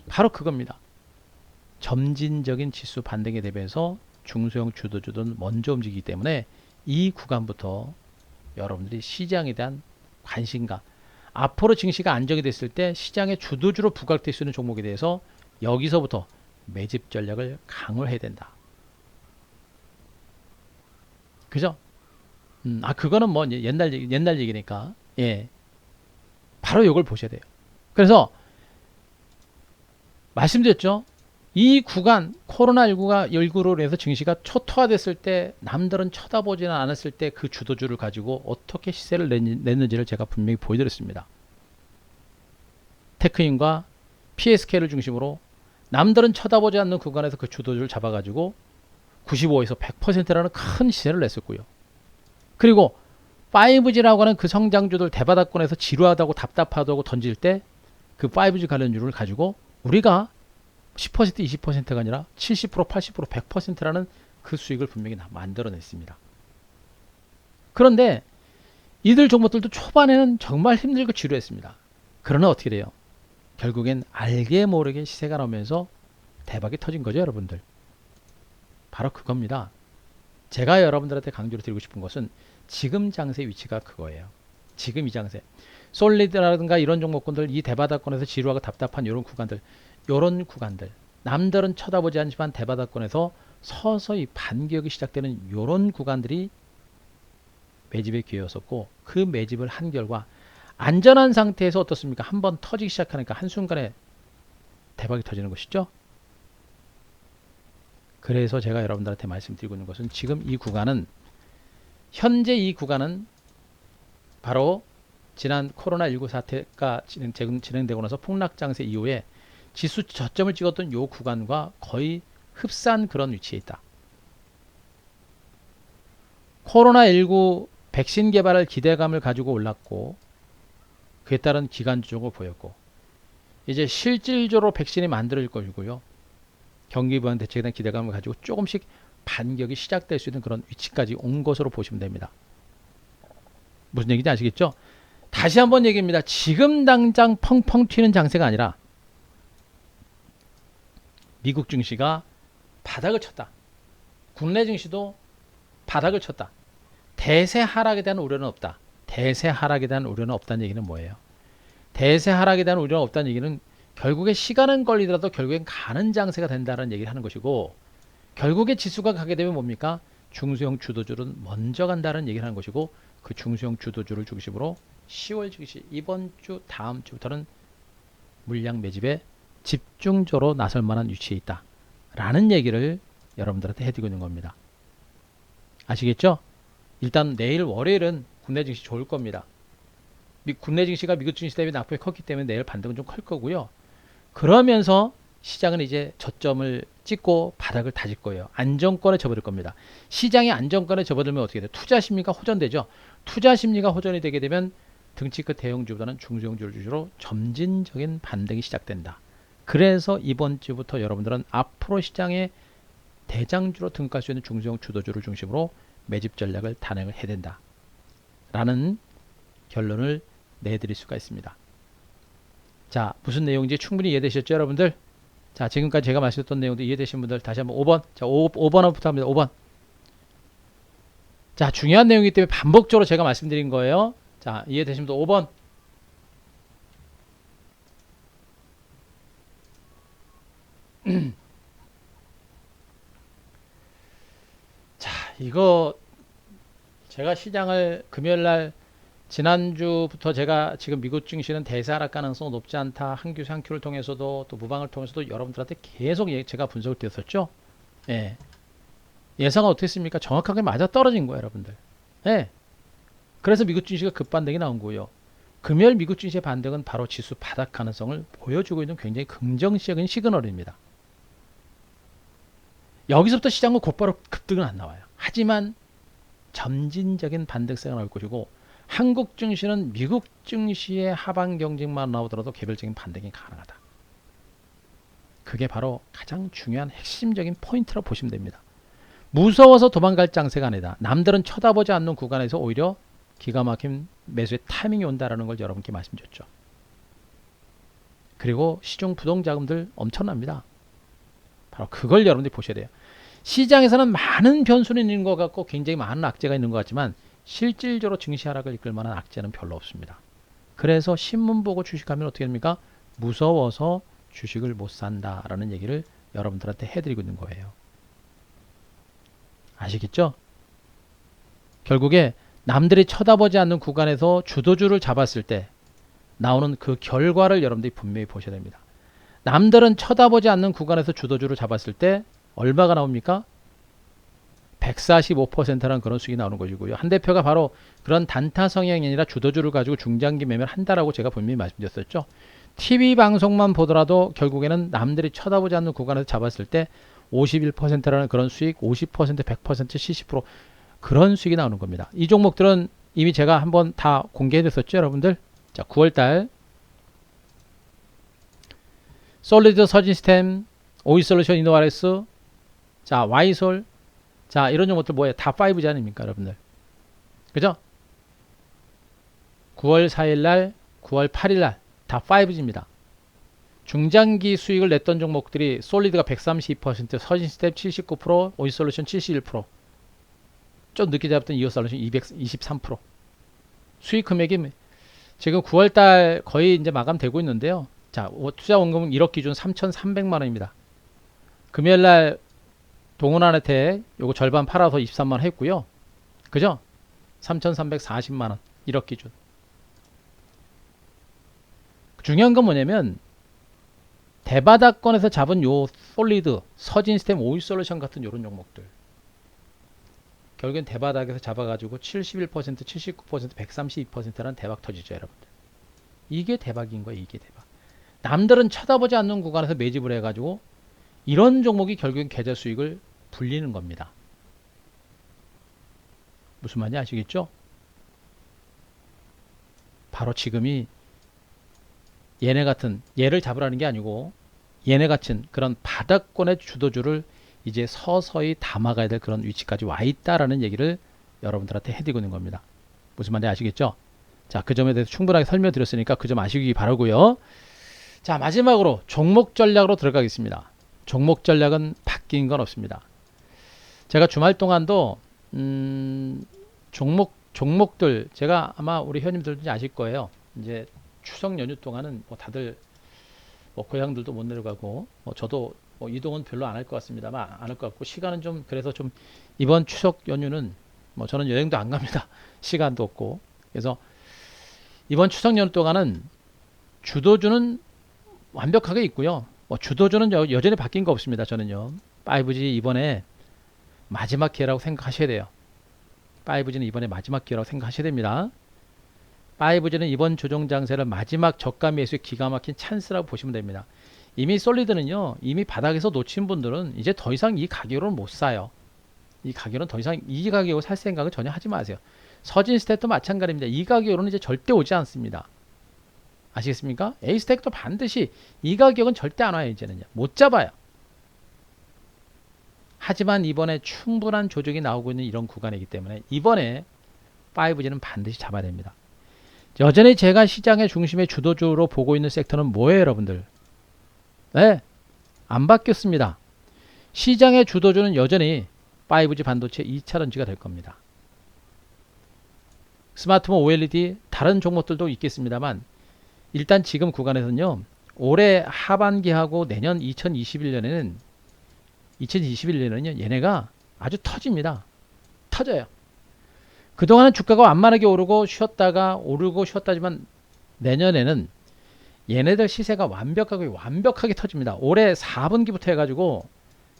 바로 그겁니다. 점진적인 지수 반등에 대비해서 중소형 주도주들은 먼저 움직이기 때문에 이 구간부터 여러분들이 시장에 대한 관심과 앞으로 증시가 안정이 됐을 때 시장의 주도주로 부각될 수 있는 종목에 대해서 여기서부터 매집 전략을 강화해야 된다. 그죠? 그거는 옛날 얘기니까. 예. 바로 이걸 보셔야 돼요. 그래서 말씀드렸죠. 이 구간 코로나19로 인해서 증시가 초토화됐을 때 남들은 쳐다보지는 않았을 때 그 주도주를 가지고 어떻게 시세를 냈는지를 제가 분명히 보여드렸습니다. 테크인과 PSK를 중심으로 남들은 쳐다보지 않는 구간에서 그 주도주를 잡아가지고 95에서 100%라는 큰 시세를 냈었고요. 그리고 5G라고 하는 그 성장주들 대바닥권에서 지루하다고 답답하다고 던질 때 그 5G 관련주를 가지고 우리가 10% 20%가 아니라 70% 80% 100%라는 그 수익을 분명히 만들어냈습니다. 그런데 이들 종목들도 초반에는 정말 힘들고 지루했습니다. 그러나 어떻게 돼요? 결국엔 알게 모르게 시세가 나오면서 대박이 터진 거죠, 여러분들. 바로 그겁니다. 제가 여러분들한테 강조를 드리고 싶은 것은 지금 장세 위치가 그거예요. 지금 이 장세. 솔리드라든가 이런 종목군들, 이 대바닥권에서 지루하고 답답한 이런 구간들, 남들은 쳐다보지 않지만 대바닥권에서 서서히 반격이 시작되는 이런 구간들이 매집의 기회였었고, 그 매집을 한 결과 안전한 상태에서 어떻습니까? 한번 터지기 시작하니까 한순간에 대박이 터지는 것이죠. 그래서 제가 여러분들한테 말씀드리고 있는 것은 지금 이 구간은 현재 이 구간은 바로 지난 코로나19 사태가 진행되고 나서 폭락장세 이후에 지수 저점을 찍었던 이 구간과 거의 흡사한 그런 위치에 있다. 코로나19 백신 개발을 기대감을 가지고 올랐고 그에 따른 기관주적으로 보였고 이제 실질적으로 백신이 만들어질 것이고요. 경기 부양 대책에 대한 기대감을 가지고 조금씩 반격이 시작될 수 있는 그런 위치까지 온 것으로 보시면 됩니다. 무슨 얘기인지 아시겠죠? 다시 한번 얘기합니다. 지금 당장 펑펑 튀는 장세가 아니라 미국 증시가 바닥을 쳤다. 국내 증시도 바닥을 쳤다. 대세 하락에 대한 우려는 없다. 대세 하락에 대한 우려는 없다는 얘기는 뭐예요? 대세 하락에 대한 우려는 없다는 얘기는 결국에 시간은 걸리더라도 결국엔 가는 장세가 된다는 얘기를 하는 것이고 결국에 지수가 가게 되면 뭡니까? 중소형 주도주는 먼저 간다는 얘기를 하는 것이고 그 중소형 주도주를 중심으로 10월 증시 이번 주 다음 주부터는 물량 매집에 집중적으로 나설 만한 위치에 있다 라는 얘기를 여러분들한테 해드리고 있는 겁니다. 아시겠죠? 일단 내일 월요일은 국내 증시 좋을 겁니다. 국내 증시가 미국 증시 대비 낙폭이 컸기 때문에 내일 반등은 좀 클 거고요. 그러면서 시장은 이제 저점을 찍고 바닥을 다질 거예요. 안정권에 접어들 겁니다. 시장이 안정권에 접어들면 어떻게 돼요? 투자 심리가 호전되죠. 투자 심리가 호전이 되게 되면 등치급 대형주보다는 중소형주 주로 점진적인 반등이 시작된다. 그래서 이번 주부터 여러분들은 앞으로 시장의 대장주로 등극할 수 있는 중소형 주도주를 중심으로 매집 전략을 단행을 해야 된다. 라는 결론을 내드릴 수가 있습니다. 자, 무슨 내용인지 충분히 이해되셨죠, 여러분들? 자, 지금까지 제가 말씀드렸던 내용도 이해되신 분들 다시 한번 5번. 자, 5번부터 합니다. 5번. 자, 중요한 내용이기 때문에 반복적으로 제가 말씀드린 거예요. 자, 이해되신 분들 5번. 자, 이거 제가 시장을 금요일날 지난주부터 제가 지금 미국 증시는 대세 하락 가능성 높지 않다. 한큐 한큐를 통해서도 또 무방을 통해서도 여러분들한테 계속 제가 분석을 드렸었죠. 예. 예상은 어떻습니까? 정확하게 맞아 떨어진 거예요, 여러분들. 예. 그래서 미국 증시가 급반등이 나온 거고요. 금요일 미국 증시의 반등은 바로 지수 바닥 가능성을 보여주고 있는 굉장히 긍정적인 시그널입니다. 여기서부터 시장은 곧바로 급등은 안 나와요. 하지만 점진적인 반등세가 나올 것이고 한국 증시는 미국 증시의 하방 경직만 나오더라도 개별적인 반등이 가능하다. 그게 바로 가장 중요한 핵심적인 포인트라고 보시면 됩니다. 무서워서 도망갈 장세가 아니다. 남들은 쳐다보지 않는 구간에서 오히려 기가 막힌 매수의 타이밍이 온다는 걸 여러분께 말씀드렸죠. 그리고 시중 부동자금들 엄청납니다. 바로 그걸 여러분들이 보셔야 돼요. 시장에서는 많은 변수는 있는 것 같고 굉장히 많은 악재가 있는 것 같지만 실질적으로 증시 하락을 이끌 만한 악재는 별로 없습니다. 그래서 신문 보고 주식하면 어떻게 됩니까? 무서워서 주식을 못 산다라는 얘기를 여러분들한테 해드리고 있는 거예요. 아시겠죠? 결국에 남들이 쳐다보지 않는 구간에서 주도주를 잡았을 때 나오는 그 결과를 여러분들이 분명히 보셔야 됩니다. 남들은 쳐다보지 않는 구간에서 주도주를 잡았을 때 얼마가 나옵니까? 145%라는 그런 수익이 나오는 것이고요. 한 대표가 바로 그런 단타 성향이 아니라 주도주를 가지고 중장기 매매를 한다라고 제가 분명히 말씀드렸었죠. TV 방송만 보더라도 결국에는 남들이 쳐다보지 않는 구간에서 잡았을 때 51%라는 그런 수익, 50%, 100%, 70% 그런 수익이 나오는 겁니다. 이 종목들은 이미 제가 한번 다 공개해드렸었죠, 여러분들. 자, 9월달 솔리드 서진시스템, 오이솔루션 이노와레스, 자, 와이솔, 자, 이런 종목들 뭐예요? 다 5지 아닙니까, 여러분들? 그죠? 9월 4일날, 9월 8일날 다 5G입니다. 중장기 수익을 냈던 종목들이 솔리드가 132%, 서진시스템 79%, 오이솔루션 71%, 좀 늦게 잡았던 이오솔루션 223%. 수익 금액이 지금 9월달 거의 이제 마감되고 있는데요. 자, 투자 원금은 1억 기준 3,300만 원입니다. 금요일날 동원한테 요거 절반 팔아서 23만 원 했고요. 그죠? 3,340만 원 1억 기준. 중요한 건 뭐냐면 대바닥권에서 잡은 요 솔리드, 서진시스템, 오일솔루션 같은 요런 종목들 결국엔 대바닥에서 잡아가지고 71%, 79%, 132%라는 대박 터지죠, 여러분들. 이게 대박인 거예요, 이게 대박. 남들은 쳐다보지 않는 구간에서 매집을 해가지고 이런 종목이 결국엔 계좌 수익을 불리는 겁니다. 무슨 말인지 아시겠죠? 바로 지금이 얘네 같은, 얘를 잡으라는 게 아니고 얘네 같은 그런 바닥권의 주도주를 이제 서서히 담아가야 될 그런 위치까지 와 있다라는 얘기를 여러분들한테 해드리고 있는 겁니다. 무슨 말인지 아시겠죠? 자, 그 점에 대해서 충분하게 설명드렸으니까 그 점 아시기 바라고요. 자, 마지막으로 종목 전략으로 들어가겠습니다. 종목 전략은 바뀐 건 없습니다. 제가 주말 동안도 종목들 제가 아마 우리 회원님들도 아실 거예요. 이제 추석 연휴 동안은 뭐 다들 뭐 고향들도 못 내려가고 뭐 저도 뭐 이동은 별로 안 할 것 같습니다만 안 할 것 같고 시간은 좀 그래서 좀 이번 추석 연휴는 뭐 저는 여행도 안 갑니다. 시간도 없고 그래서 이번 추석 연휴 동안은 주도주는 완벽하게 있고요. 뭐 주도주는 여전히 바뀐 거 없습니다. 저는요. 5G 이번에 마지막 기회라고 생각하셔야 돼요. 5G는 이번에 마지막 기회라고 생각하셔야 됩니다. 5G는 이번 조정 장세를 마지막 저가 매수의 기가 막힌 찬스라고 보시면 됩니다. 이미 솔리드는요. 이미 바닥에서 놓친 분들은 이제 더 이상 이 가격으로는 못 사요. 이 가격은 더 이상 이 가격으로 살 생각을 전혀 하지 마세요. 서진스택도 마찬가지입니다. 이 가격으로는 이제 절대 오지 않습니다. 아시겠습니까? A스택도 반드시 이 가격은 절대 안 와요. 이제는요. 못 잡아요. 하지만 이번에 충분한 조정이 나오고 있는 이런 구간이기 때문에 이번에 5G는 반드시 잡아야 됩니다. 여전히 제가 시장의 중심의 주도주로 보고 있는 섹터는 뭐예요, 여러분들? 네, 안 바뀌었습니다. 시장의 주도주는 여전히 5G 반도체 2차전지가 될 겁니다. 스마트폰 OLED 다른 종목들도 있겠습니다만 일단 지금 구간에서는요. 올해 하반기하고 내년 2021년에는 얘네가 아주 터집니다. 터져요. 그동안은 주가가 완만하게 오르고 쉬었다가 오르고 쉬었다지만 내년에는 얘네들 시세가 완벽하게 터집니다. 올해 4분기부터 해가지고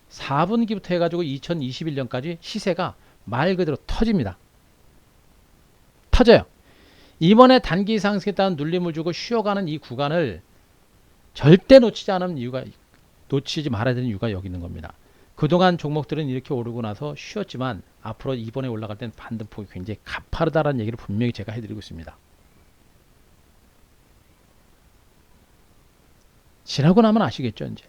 2021년까지 시세가 말 그대로 터집니다. 터져요. 이번에 단기 상승에 따른 눌림을 주고 쉬어가는 이 구간을 절대 놓치지 말아야 되는 이유가 여기 있는 겁니다. 그동안 종목들은 이렇게 오르고 나서 쉬었지만 앞으로 이번에 올라갈 때는 반등폭이 굉장히 가파르다라는 얘기를 분명히 제가 해드리고 있습니다. 지나고 나면 아시겠죠 이제.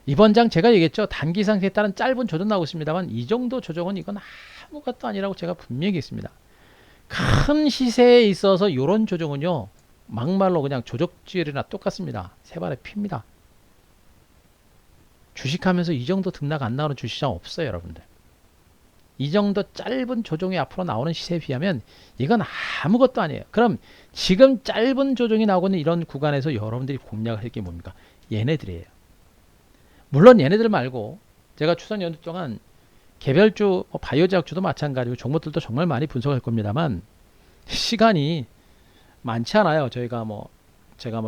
이번 장 제가 얘기했죠. 단기 상승에 따른 짧은 조정 나오고 있습니다만 이 정도 조정은 이건 아무것도 아니라고 제가 분명히 했습니다. 큰 시세에 있어서 이런 조정은요. 막말로 그냥 조적질이나 똑같습니다. 세 발의 피입니다. 주식하면서 이 정도 등락 안 나오는 주식장 없어요, 여러분들. 이 정도 짧은 조정이 앞으로 나오는 시세에 비하면 이건 아무것도 아니에요. 그럼 지금 짧은 조정이 나오고 있는 이런 구간에서 여러분들이 공략을 할 게 뭡니까? 얘네들이에요. 물론 얘네들 말고 제가 추석 연휴 동안 개별주, 바이오제약주도 마찬가지고 종목들도 정말 많이 분석할 겁니다만 시간이 많지 않아요. 제가 뭐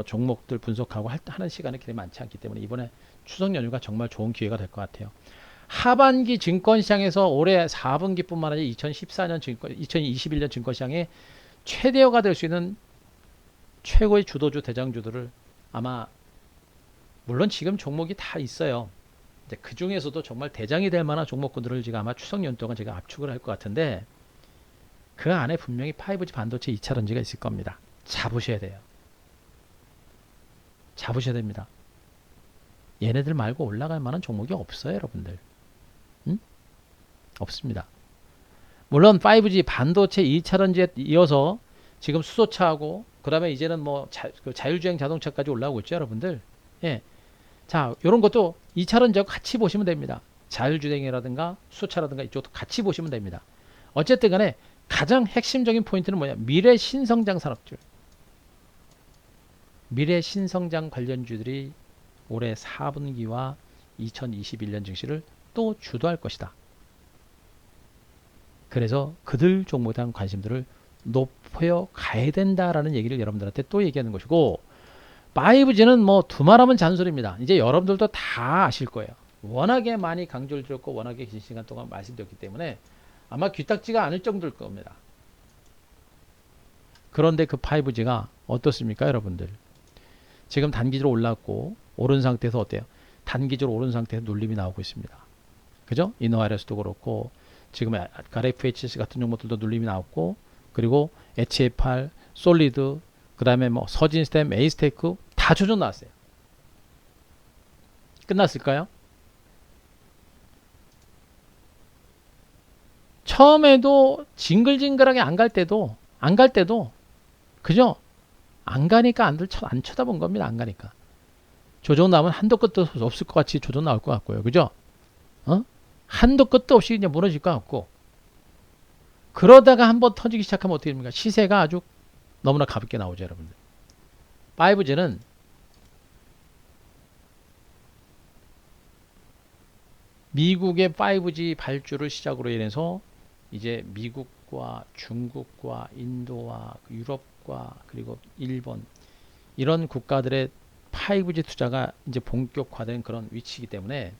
종목들 분석하고 하는 시간이 그렇게 많지 않기 때문에 이번에 추석 연휴가 정말 좋은 기회가 될 것 같아요. 하반기 증권시장에서 올해 4분기뿐만 아니라 2021년 증권시장에 최대어가 될 수 있는 최고의 주도주 대장주들을 아마 물론 지금 종목이 다 있어요. 그 중에서도 정말 대장이 될 만한 종목군들을 제가 아마 추석 연휴 동안 제가 압축을 할 것 같은데 그 안에 분명히 5G 반도체 2차전지가 있을 겁니다. 잡으셔야 돼요. 잡으셔야 됩니다. 얘네들 말고 올라갈 만한 종목이 없어요, 여러분들. 응? 없습니다. 물론 5G 반도체 2차전지에 이어서 지금 수소차하고 그 다음에 이제는 뭐 자율주행 자동차까지 올라오고 있죠, 여러분들. 예. 자, 이런 것도 2차전지하고 같이 보시면 됩니다. 자율주행이라든가 수소차라든가 이쪽도 같이 보시면 됩니다. 어쨌든 간에 가장 핵심적인 포인트는 뭐냐? 미래 신성장 산업들. 미래 신성장 관련주들이 올해 4분기와 2021년 증시를 또 주도할 것이다. 그래서 그들 종목에 대한 관심들을 높여 가야 된다라는 얘기를 여러분들한테 또 얘기하는 것이고, 5G는 뭐 두말하면 잔소리입니다. 이제 여러분들도 다 아실 거예요. 워낙에 많이 강조를 드렸고 워낙에 긴 시간 동안 말씀드렸기 때문에 아마 귀딱지가 않을 정도일 겁니다. 그런데 그 5G가 어떻습니까, 여러분들? 지금 단기적으로 올랐고 오른 상태에서 어때요? 단기적으로 오른 상태에서 눌림이 나오고 있습니다. 그죠? 이노아이러스도 그렇고 지금 RFHS 같은 종목들도 눌림이 나왔고, 그리고 HFR, 솔리드, 그 다음에 뭐 서진스템, 에이스테크 다 조정 나왔어요. 끝났을까요? 처음에도 징글징글하게 안 갈 때도 그죠? 안 가니까 안 쳐다본 겁니다. 안 가니까. 조정 나오면 한도 끝도 없을 것 같이 조정 나올 것 같고요. 그죠? 한도 끝도 없이 그냥 무너질 것 같고, 그러다가 한번 터지기 시작하면 어떻게 됩니까? 시세가 아주 너무나 가볍게 나오죠, 여러분들. 5G는 미국의 5G 발주를 시작으로 인해서 이제 미국과 중국과 인도와 유럽과 그리고 일본 이런 국가들의 5G 투자가 이제 본격화된 그런 위치이기 때문에,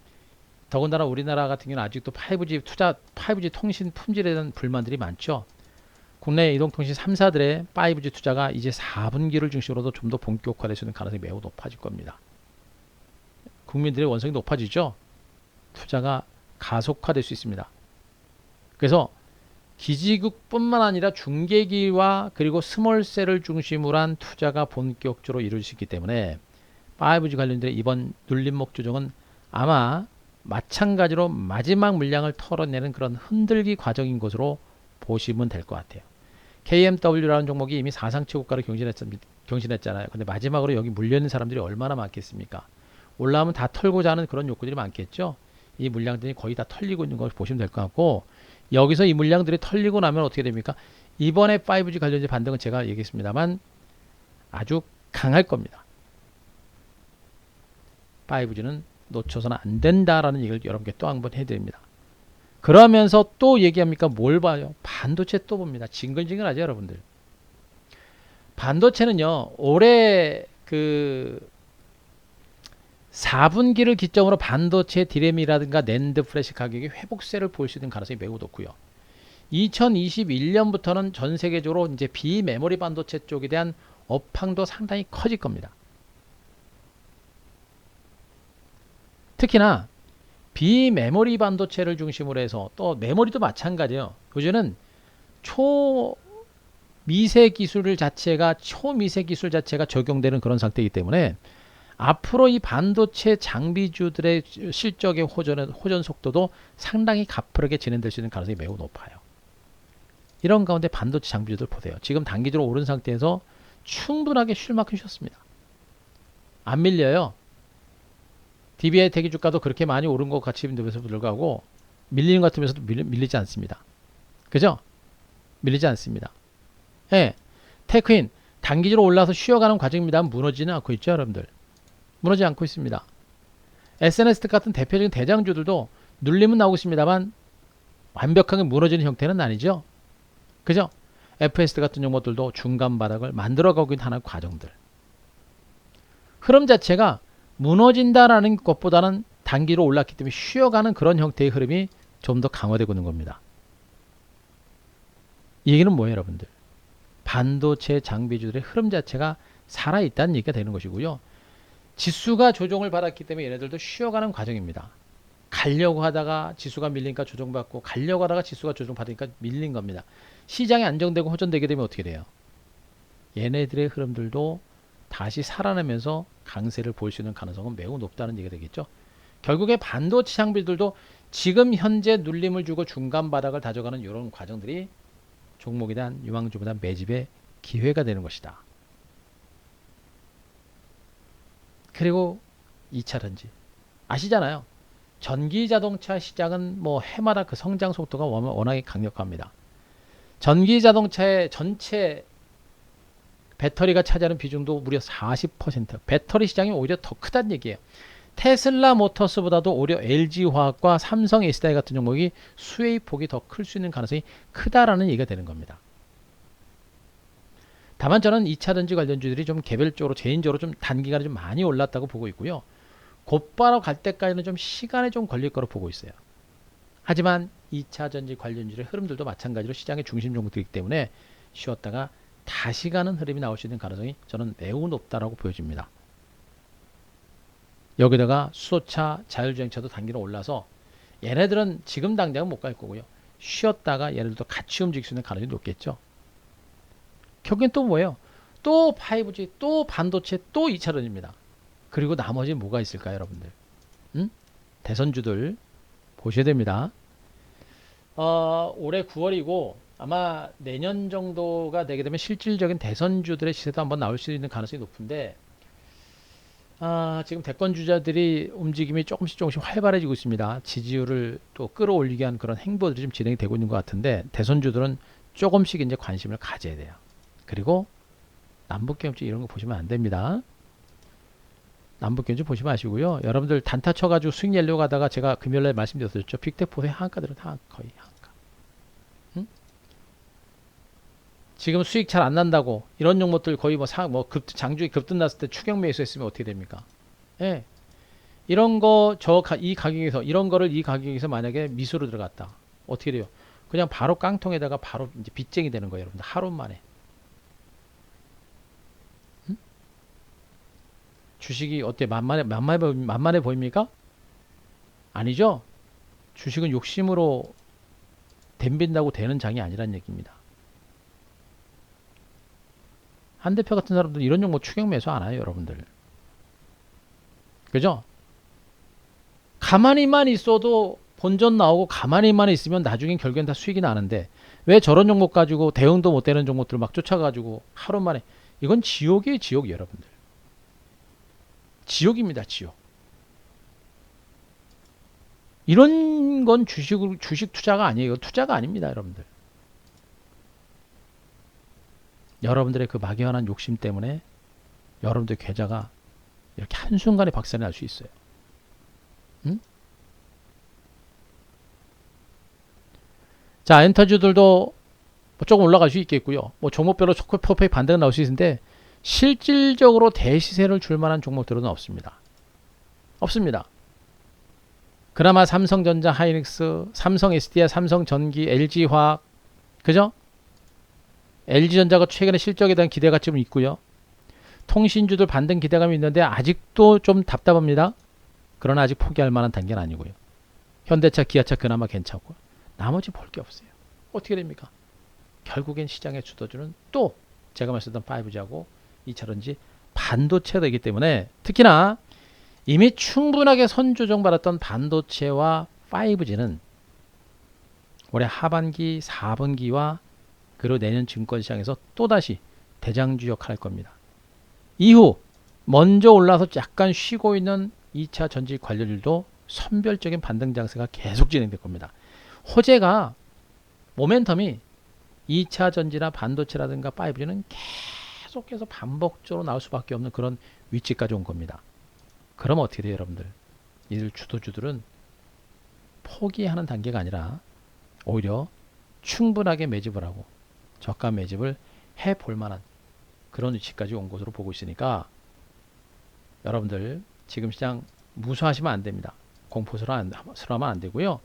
더군다나 우리나라 같은 경우는 아직도 5G 통신 품질에 대한 불만들이 많죠. 국내 이동통신 3사들의 5G 투자가 이제 4분기를 중심으로도 좀 더 본격화될 수 있는 가능성이 매우 높아질 겁니다. 국민들의 원성이 높아지죠. 투자가 가속화될 수 있습니다. 그래서 기지국뿐만 아니라 중계기와 그리고 스몰셀을 중심으로 한 투자가 본격적으로 이루어지기 때문에 5G 관련된 이번 눌림목 조정은 아마 마찬가지로 마지막 물량을 털어내는 그런 흔들기 과정인 것으로 보시면 될 것 같아요. KMW라는 종목이 이미 사상 최고가를 경신했잖아요. 근데 마지막으로 여기 물려있는 사람들이 얼마나 많겠습니까? 올라오면 다 털고자 하는 그런 욕구들이 많겠죠. 이 물량들이 거의 다 털리고 있는 걸 보시면 될 것 같고, 여기서 이 물량들이 털리고 나면 어떻게 됩니까? 이번에 5G 관련된 반등은 제가 얘기했습니다만 아주 강할 겁니다. 5G는 놓쳐서는 안 된다라는 얘기를 여러분께 또 한 번 해드립니다. 그러면서 또 얘기합니까? 뭘 봐요? 반도체 또 봅니다. 징글징글하죠, 여러분들. 반도체는요, 올해 그 4분기를 기점으로 반도체 디램이라든가 낸드 플래시 가격이 회복세를 볼 수 있는 가능성이 매우 높고요. 2021년부터는 전 세계적으로 이제 비메모리 반도체 쪽에 대한 업황도 상당히 커질 겁니다. 특히나 비메모리 반도체를 중심으로 해서 또 메모리도 마찬가지예요. 요즘은 초미세 기술 자체가 적용되는 그런 상태이기 때문에 앞으로 이 반도체 장비주들의 실적의 호전 속도도 상당히 가파르게 진행될 수 있는 가능성이 매우 높아요. 이런 가운데 반도체 장비주들 보세요. 지금 단기적으로 오른 상태에서 충분하게 쉴 만큼 쉬었습니다. 안 밀려요. DBI 대기 주가도 그렇게 많이 오른 것 같이 보면서 불구하고 밀리는 것 같으면서도 밀리지 않습니다. 그죠? 밀리지 않습니다. 예. 테크인 단기적으로 올라서 쉬어가는 과정입니다. 무너지는 않고 있죠, 여러분들. 무너지지 않고 있습니다. SNS 같은 대표적인 대장주들도 눌림은 나오고 있습니다만 완벽하게 무너지는 형태는 아니죠. 그죠? FS 같은 종목들도 중간 바닥을 만들어가고 있는 하나의 과정들. 흐름 자체가 무너진다라는 것보다는 단기로 올랐기 때문에 쉬어가는 그런 형태의 흐름이 좀 더 강화되고 있는 겁니다. 이 얘기는 뭐예요, 여러분들? 반도체 장비주들의 흐름 자체가 살아있다는 얘기가 되는 것이고요. 지수가 조정을 받았기 때문에 얘네들도 쉬어가는 과정입니다. 가려고 하다가 지수가 밀리니까 조정받고, 가려고 하다가 지수가 조정받으니까 밀린 겁니다. 시장이 안정되고 호전되게 되면 어떻게 돼요? 얘네들의 흐름들도 다시 살아나면서 강세를 볼 수 있는 가능성은 매우 높다는 얘기가 되겠죠. 결국에 반도체 장비들도 지금 현재 눌림을 주고 중간 바닥을 다져가는 이런 과정들이 종목에 대한 유망주에 대한 매집의 기회가 되는 것이다. 그리고 2차 전지 아시잖아요. 전기 자동차 시장은 뭐 해마다 그 성장 속도가 워낙에 강력합니다. 전기 자동차의 전체 배터리가 차지하는 비중도 무려 40%. 배터리 시장이 오히려 더 크다는 얘기예요. 테슬라 모터스보다도 오히려 LG화학과 삼성 SDI 같은 종목이 수혜의 폭이 더 클 수 있는 가능성이 크다라는 얘기가 되는 겁니다. 다만 저는 2차전지 관련주들이 좀 개별적으로 개인적으로 좀 단기간에 좀 많이 올랐다고 보고 있고요. 곧바로 갈 때까지는 좀 시간이 좀 걸릴 거로 보고 있어요. 하지만 2차전지 관련주의 흐름들도 마찬가지로 시장의 중심 종목들이기 때문에 쉬었다가 다시 가는 흐름이 나올 수 있는 가능성이 저는 매우 높다라고 보여집니다. 여기다가 수소차, 자율주행차도 단기로 올라서 얘네들은 지금 당장은 못 갈 거고요. 쉬었다가 얘네들도 같이 움직일 수 있는 가능성이 높겠죠. 결국엔 또 뭐예요? 또 5G, 또 반도체, 또 2차전지입니다. 그리고 나머지 뭐가 있을까요, 여러분들? 대선주들 보셔야 됩니다. 올해 9월이고 아마 내년 정도가 되게 되면 실질적인 대선주들의 시세도 한번 나올 수 있는 가능성이 높은데 지금 대권 주자들이 움직임이 조금씩 활발해지고 있습니다. 지지율을 또 끌어올리게 한 그런 행보들이 좀 진행이 되고 있는 것 같은데 대선주들은 조금씩 이제 관심을 가져야 돼요. 그리고 남북경제 이런 거 보시면 안 됩니다. 남북경제 보지 마시고요. 여러분들 단타 쳐가지고 수익 내려고 하다가 제가 금요일날 말씀드렸었죠. 빅테크의 하한가들은 다 거의 하한가. 응? 지금 수익 잘 안 난다고 이런 종목들 거의 장주에 급등 났을 때 추격 매수했으면 어떻게 됩니까? 예. 이런 거 이 가격에서 이런 거를 이 가격에서 만약에 미수로 들어갔다. 어떻게 돼요? 그냥 바로 깡통에다가 바로 이제 빚쟁이 되는 거예요, 여러분들. 하루 만에. 주식이 어때? 만만해 보입니까? 아니죠? 주식은 욕심으로 댐빈다고 되는 장이 아니란 얘기입니다. 한 대표 같은 사람들은 이런 종목 추격 매수 안 해요, 여러분들. 그죠? 가만히만 있어도 본전 나오고 가만히만 있으면 나중엔 결국엔 다 수익이 나는데 왜 저런 종목 가지고 대응도 못 되는 종목들을 막 쫓아가지고 하루 만에 이건 지옥이에요, 지옥이 여러분들. 지옥입니다, 지옥. 이런 건 주식 투자가 아니에요. 투자가 아닙니다, 여러분들. 여러분들의 그 막연한 욕심 때문에 여러분들 계좌가 이렇게 한순간에 박살이 날 수 있어요. 응? 자, 엔터주들도 조금 올라갈 수 있겠고요. 종목별로 초코퍼펙 반대가 나올 수 있는데 실질적으로 대시세를 줄 만한 종목들은 없습니다. 없습니다. 그나마 삼성전자, 하이닉스, 삼성 SDI, 삼성전기, LG화학, 그죠? LG전자가 최근에 실적에 대한 기대가 좀 있고요. 통신주들 반등 기대감이 있는데 아직도 좀 답답합니다. 그러나 아직 포기할 만한 단계는 아니고요. 현대차, 기아차 그나마 괜찮고 나머지 볼 게 없어요. 어떻게 됩니까? 결국엔 시장의 주도주는 또 제가 말씀드렸던 5G하고 2차전지 반도체가 되기 때문에 특히나 이미 충분하게 선조정받았던 반도체와 5G는 올해 하반기 4분기와 그리고 내년 증권시장에서 또다시 대장주 역할을 할 겁니다. 이후 먼저 올라서 약간 쉬고 있는 2차 전지 관련주도 선별적인 반등 장세가 계속 진행될 겁니다. 호재가 모멘텀이 2차 전지나 반도체라든가 5G는 계속해서 반복적으로 나올 수밖에 없는 그런 위치까지 온 겁니다. 그럼 어떻게 돼요, 여러분들? 이들 주도주들은 포기하는 단계가 아니라 오히려 충분하게 매집을 하고 저가 매집을 해볼 만한 그런 위치까지 온 것으로 보고 있으니까 여러분들 지금 시장 무서워하시면 안 됩니다. 공포스러워하면 안 되고요.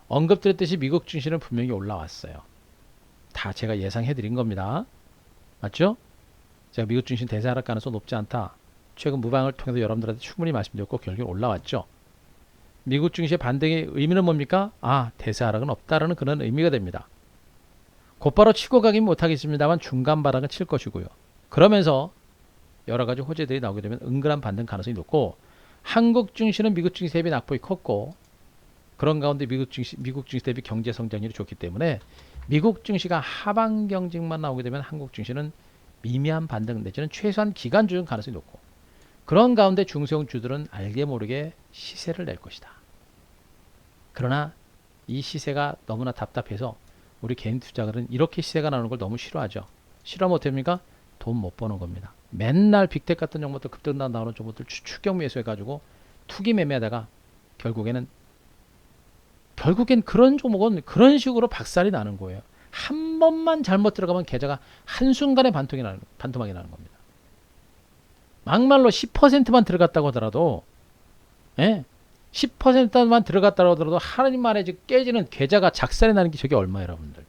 언급드렸듯이 미국 증시는 분명히 올라왔어요. 다 제가 예상해 드린 겁니다. 맞죠? 제가 미국 증시 대세 하락 가능성 높지 않다. 최근 무방을 통해서 여러분들한테 충분히 말씀드렸고 결국 올라왔죠. 미국 증시의 반등의 의미는 뭡니까? 대세 하락은 없다라는 그런 의미가 됩니다. 곧바로 치고 가긴 못하겠습니다만 중간 바닥은 칠 것이고요. 그러면서 여러 가지 호재들이 나오게 되면 은근한 반등 가능성이 높고 한국 증시는 미국 증시 대비 낙폭이 컸고 그런 가운데 미국 증시 대비 경제 성장률이 좋기 때문에 미국 증시가 하방 경직만 나오게 되면 한국 증시는 미미한 반등 내지는 최소한 기간 조정 가능성이 높고 그런 가운데 중소형 주들은 알게 모르게 시세를 낼 것이다. 그러나 이 시세가 너무나 답답해서 우리 개인 투자자들은 이렇게 시세가 나오는 걸 너무 싫어하죠. 싫어하면 어떻게 됩니까? 돈 못 버는 겁니다. 맨날 빅텍 같은 종목들 급등 나오는 종목들 추격 매수해가지고 투기 매매하다가 결국엔 그런 종목은 그런 식으로 박살이 나는 거예요. 한 번만 잘못 들어가면 계좌가 한순간에 반토막이 나는 겁니다. 막말로 10%만 들어갔다고 하더라도, 예? 10%만 들어갔다고 하더라도 하루님 만에 지금 깨지는 계좌가 작살이 나는 게 저게 얼마예요, 여러분들?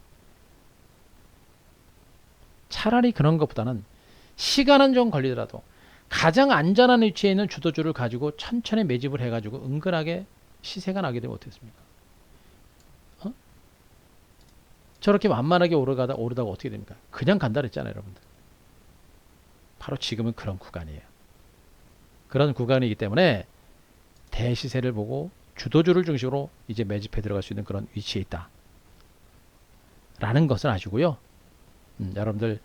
차라리 그런 것보다는 시간은 좀 걸리더라도 가장 안전한 위치에 있는 주도주를 가지고 천천히 매집을 해가지고 은근하게 시세가 나게 되면 어떻겠습니까? 어? 저렇게 만만하게 오르다가 어떻게 됩니까? 그냥 간다 그랬잖아요, 여러분들. 바로 지금은 그런 구간이에요. 그런 구간이기 때문에 대시세를 보고 주도주를 중심으로 이제 매집해 들어갈 수 있는 그런 위치에 있다. 라는 것을 아시고요. 여러분들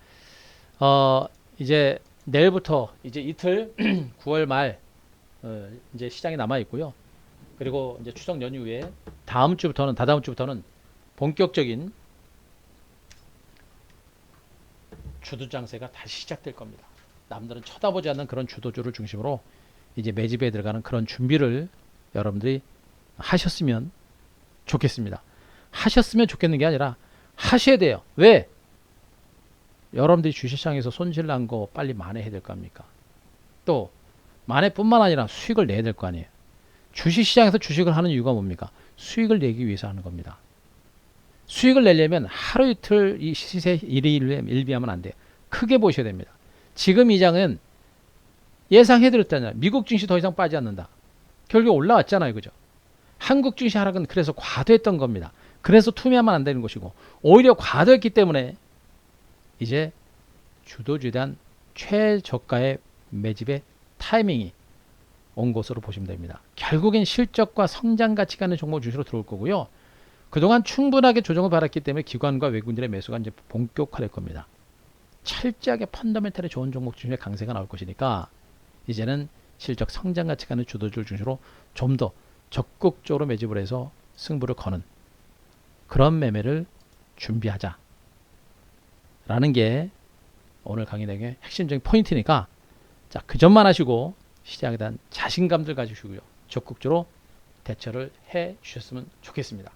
이제 내일부터 이제 이틀 9월 말 이제 시장이 남아 있고요. 그리고 이제 추석 연휴에 다다음 주부터는 본격적인 주도 장세가 다시 시작될 겁니다. 남들은 쳐다보지 않는 그런 주도주를 중심으로 이제 매집에 들어가는 그런 준비를 여러분들이 하셨으면 좋겠습니다. 하셨으면 좋겠는 게 아니라 하셔야 돼요. 왜? 여러분들이 주식시장에서 손실 난 거 빨리 만회해야 될 거 아닙니까? 또 만회뿐만 아니라 수익을 내야 될 거 아니에요. 주식시장에서 주식을 하는 이유가 뭡니까? 수익을 내기 위해서 하는 겁니다. 수익을 내려면 하루 이틀 이 시세 일비하면 안 돼요. 크게 보셔야 됩니다. 지금 이 장은 예상해드렸잖아요. 미국 증시 더 이상 빠지지 않는다. 결국 올라왔잖아요. 그죠? 한국 증시 하락은 그래서 과도했던 겁니다. 그래서 투매하면 안 되는 것이고 오히려 과도했기 때문에 이제 주도주에 대한 최저가의 매집의 타이밍이 온 것으로 보시면 됩니다. 결국엔 실적과 성장 가치가 있는 종목 중심으로 들어올 거고요. 그동안 충분하게 조정을 받았기 때문에 기관과 외국인들의 매수가 이제 본격화될 겁니다. 철저하게 펀더멘탈에 좋은 종목 중심의 강세가 나올 것이니까 이제는 실적 성장 가치가 있는 주도주를 중심으로 좀 더 적극적으로 매집을 해서 승부를 거는 그런 매매를 준비하자 라는 게 오늘 강의 내용의 핵심적인 포인트니까 자, 그 점만 하시고 시장에 대한 자신감들 가지시고요. 적극적으로 대처를 해 주셨으면 좋겠습니다.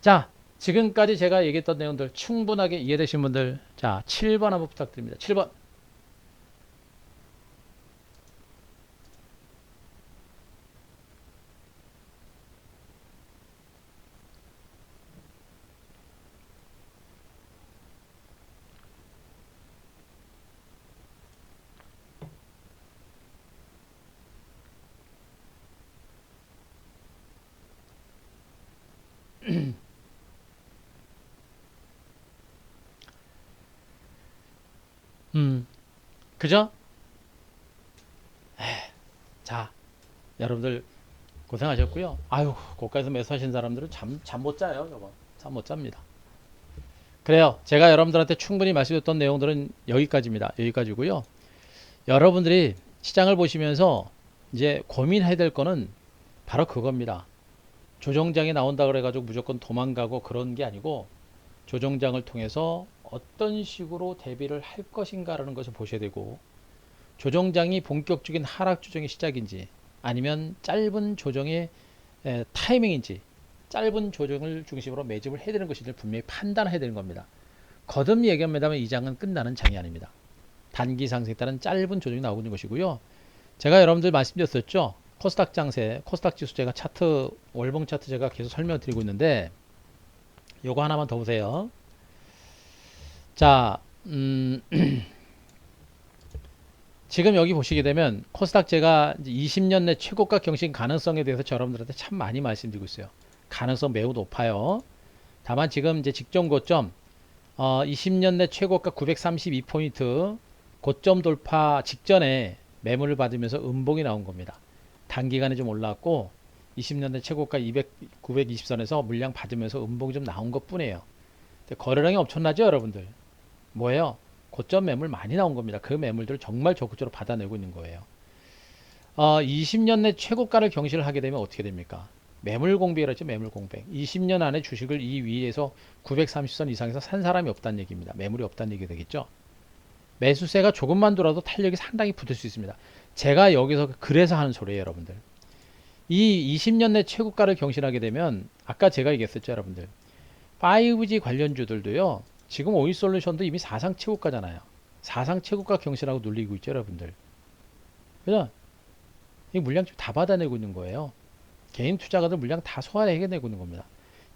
자, 지금까지 제가 얘기했던 내용들 충분하게 이해되신 분들 자 7번 한번 부탁드립니다. 7번 그죠? 자, 여러분들 고생하셨고요. 아유, 고가에서 매수하신 사람들은 잠 못 자요. 저거 잠 못 잡니다. 그래요. 제가 여러분들한테 충분히 말씀드렸던 내용들은 여기까지입니다. 여기까지고요. 여러분들이 시장을 보시면서 이제 고민해야 될 거는 바로 그겁니다. 조정장이 나온다 그래가지고 무조건 도망가고 그런 게 아니고 조정장을 통해서 어떤 식으로 대비를 할 것인가라는 것을 보셔야 되고 조정장이 본격적인 하락 조정의 시작인지 아니면 짧은 조정의 타이밍인지 짧은 조정을 중심으로 매집을 해야 되는 것인지 분명히 판단해야 되는 겁니다. 거듭 얘기합니다만 이 장은 끝나는 장이 아닙니다. 단기 상승에 따른 짧은 조정이 나오고 있는 것이고요. 제가 여러분들 말씀드렸었죠. 코스닥 장세, 코스닥 지수 제가 차트, 월봉 차트 제가 계속 설명을 드리고 있는데 요거 하나만 더 보세요. 자, 지금 여기 보시게 되면 코스닥 제가 20년 내 최고가 경신 가능성에 대해서 여러분들한테 참 많이 말씀드리고 있어요. 가능성 매우 높아요. 다만 지금 이제 직전 고점 20년 내 최고가 932포인트 고점 돌파 직전에 매물을 받으면서 음봉이 나온 겁니다. 단기간에 좀 올라왔고 20년 내 최고가 920선에서 물량 받으면서 음봉이 좀 나온 것 뿐이에요. 거래량이 엄청나죠 여러분들. 뭐예요? 고점 매물 많이 나온 겁니다. 그 매물들을 정말 적극적으로 받아내고 있는 거예요. 20년 내 최고가를 경신을 하게 되면 어떻게 됩니까? 매물 공백이라죠. 매물 공백. 20년 안에 주식을 이 위에서 930선 이상에서 산 사람이 없다는 얘기입니다. 매물이 없다는 얘기가 되겠죠. 매수세가 조금만 돌아도 탄력이 상당히 붙을 수 있습니다. 제가 여기서 그래서 하는 소리예요 여러분들. 이 20년 내 최고가를 경신하게 되면 아까 제가 얘기했었죠 여러분들. 5G 관련주들도요. 지금 오일솔루션도 이미 사상 최고가잖아요. 사상 최고가 경신하고 눌리고 있죠, 여러분들. 그죠? 이 물량 지금 다 받아내고 있는 거예요. 개인 투자가들 물량 다 소화해내고 있는 겁니다.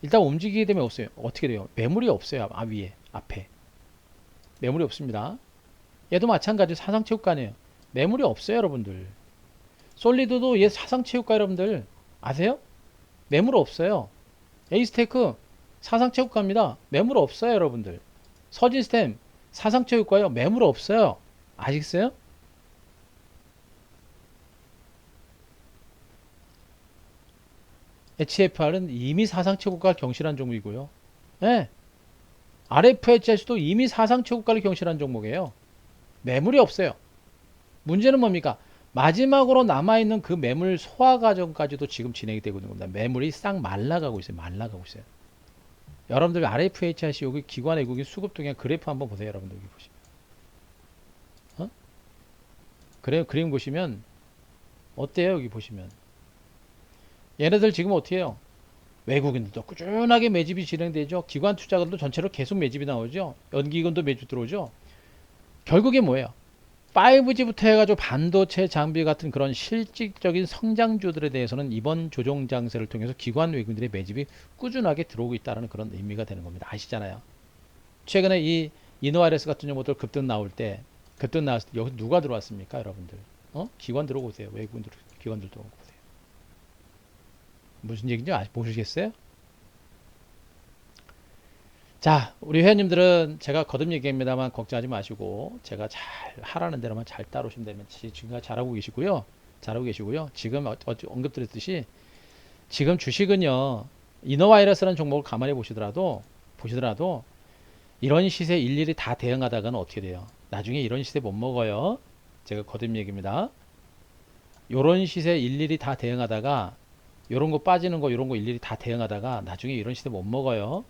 일단 움직이게 되면 없어요. 어떻게 돼요? 매물이 없어요. 위에, 앞에. 매물이 없습니다. 얘도 마찬가지 사상 최고가네요. 매물이 없어요, 여러분들. 솔리드도 얘 사상 최고가 여러분들 아세요? 매물 없어요. 에이스테크 사상 최고가입니다. 매물 없어요, 여러분들. 서진스템 사상 최고가요. 매물 없어요. 아시겠어요? HFR은 이미 사상 최고가 경신한 종목이고요. 네. RFHS도 이미 사상 최고가를 경신한 종목이에요. 매물이 없어요. 문제는 뭡니까? 마지막으로 남아있는 그 매물 소화 과정까지도 지금 진행이 되고 있는 겁니다. 매물이 싹 말라가고 있어요. 말라가고 있어요. 여러분들 RFHS 여기 기관 외국인 수급 동향 그래프 한번 보세요. 여러분들 여기 보시면. 그림 보시면 어때요? 여기 보시면. 얘네들 지금 어떻게 해요? 외국인들도 꾸준하게 매집이 진행되죠. 기관 투자자들도 전체로 계속 매집이 나오죠. 연기금도 매집 들어오죠. 결국에 뭐예요? 5G부터 해가지고 반도체 장비 같은 그런 실질적인 성장주들에 대해서는 이번 조정 장세를 통해서 기관 외국인들의 매집이 꾸준하게 들어오고 있다는 그런 의미가 되는 겁니다. 아시잖아요. 최근에 이 이노아이레스 같은 종목들 급등 나왔을 때 여기 누가 들어왔습니까, 여러분들? 기관 들어오고 오세요. 외국인들 기관들 들어오고 오세요. 무슨 얘기인지 모르시겠어요? 자, 우리 회원님들은 제가 거듭 얘기합니다만 걱정하지 마시고 제가 잘 하라는 대로만 잘 따르시면 되면 지금까지 잘하고 계시고요. 지금 언급드렸듯이 지금 주식은요. 이노바이러스라는 종목을 가만히 보시더라도 이런 시세 일일이 다 대응하다가는 어떻게 돼요? 나중에 이런 시세 못 먹어요. 제가 거듭 얘기입니다. 요런 시세 일일이 다 대응하다가 요런 거 빠지는 거 요런 거 일일이 다 대응하다가 나중에 이런 시세 못 먹어요.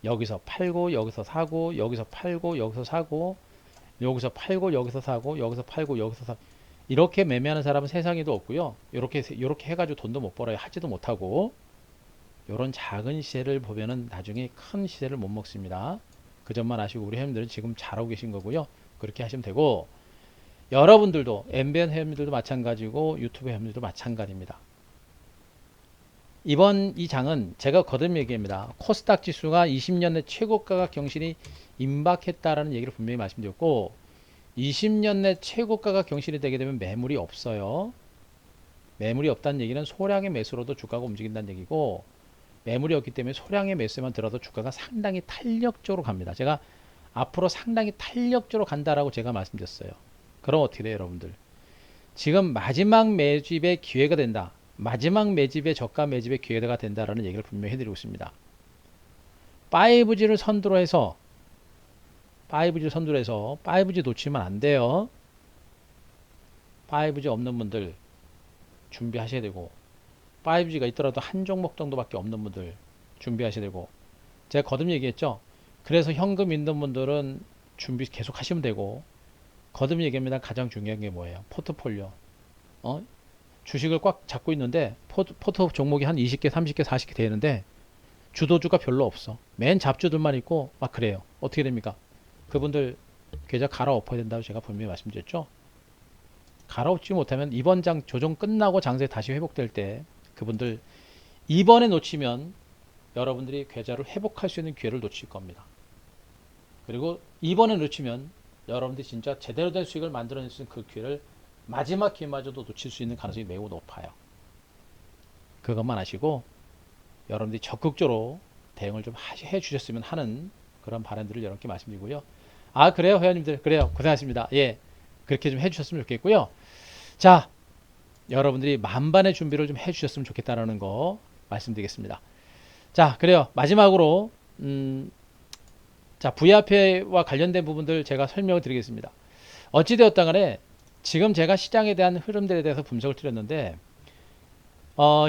여기서 팔고 여기서 사고 여기서 팔고 여기서 사고 여기서 팔고 여기서 사고 여기서 팔고 여기서 사고 이렇게 매매하는 사람은 세상에도 없고요. 이렇게 해가지고 돈도 못 벌어요. 하지도 못하고 이런 작은 시세를 보면은 나중에 큰 시세를 못 먹습니다. 그 점만 아시고 우리 회원님들은 지금 잘하고 계신 거고요. 그렇게 하시면 되고 여러분들도 MBN 회원님들도 마찬가지고 유튜브 회원님들도 마찬가지입니다. 이번 이 장은 제가 거듭 얘기합니다. 코스닥 지수가 20년 내 최고가가 경신이 임박했다라는 얘기를 분명히 말씀드렸고 20년 내 최고가가 경신이 되게 되면 매물이 없어요. 매물이 없다는 얘기는 소량의 매수로도 주가가 움직인다는 얘기고 매물이 없기 때문에 소량의 매수만 들어도 주가가 상당히 탄력적으로 갑니다. 제가 앞으로 상당히 탄력적으로 간다라고 제가 말씀드렸어요. 그럼 어떻게 돼요, 여러분들? 지금 마지막 매집의 기회가 된다. 마지막 매집의 저가 매집의 기회가 된다라는 얘기를 분명히 해드리고 있습니다. 5G를 선두로 해서 5G 놓치면 안 돼요. 5G 없는 분들 준비하셔야 되고 5G가 있더라도 한 종목 정도밖에 없는 분들 준비하셔야 되고 제가 거듭 얘기했죠. 그래서 현금 있는 분들은 준비 계속 하시면 되고 거듭 얘기합니다. 가장 중요한 게 뭐예요? 포트폴리오. 주식을 꽉 잡고 있는데 포트 종목이 한 20개, 30개, 40개 되는데 주도주가 별로 없어. 맨 잡주들만 있고 막 그래요. 어떻게 됩니까? 그분들 계좌 갈아엎어야 된다고 제가 분명히 말씀드렸죠. 갈아엎지 못하면 이번 장 조정 끝나고 장세 다시 회복될 때 그분들 이번에 놓치면 여러분들이 계좌를 회복할 수 있는 기회를 놓칠 겁니다. 그리고 이번에 놓치면 여러분들이 진짜 제대로 된 수익을 만들어낼 수 있는 그 기회를 마지막 기회마저도 놓칠 수 있는 가능성이 매우 높아요. 그것만 아시고 여러분들이 적극적으로 대응을 좀 해주셨으면 하는 그런 바람들을 여러분께 말씀드리고요. 그래요 회원님들 그래요 고생하셨습니다. 예, 그렇게 좀 해주셨으면 좋겠고요. 자, 여러분들이 만반의 준비를 좀 해주셨으면 좋겠다라는 거 말씀드리겠습니다. 자, 그래요. 마지막으로 자, VRP와 관련된 부분들 제가 설명을 드리겠습니다. 어찌되었다 간에 지금 제가 시장에 대한 흐름들에 대해서 분석을 드렸는데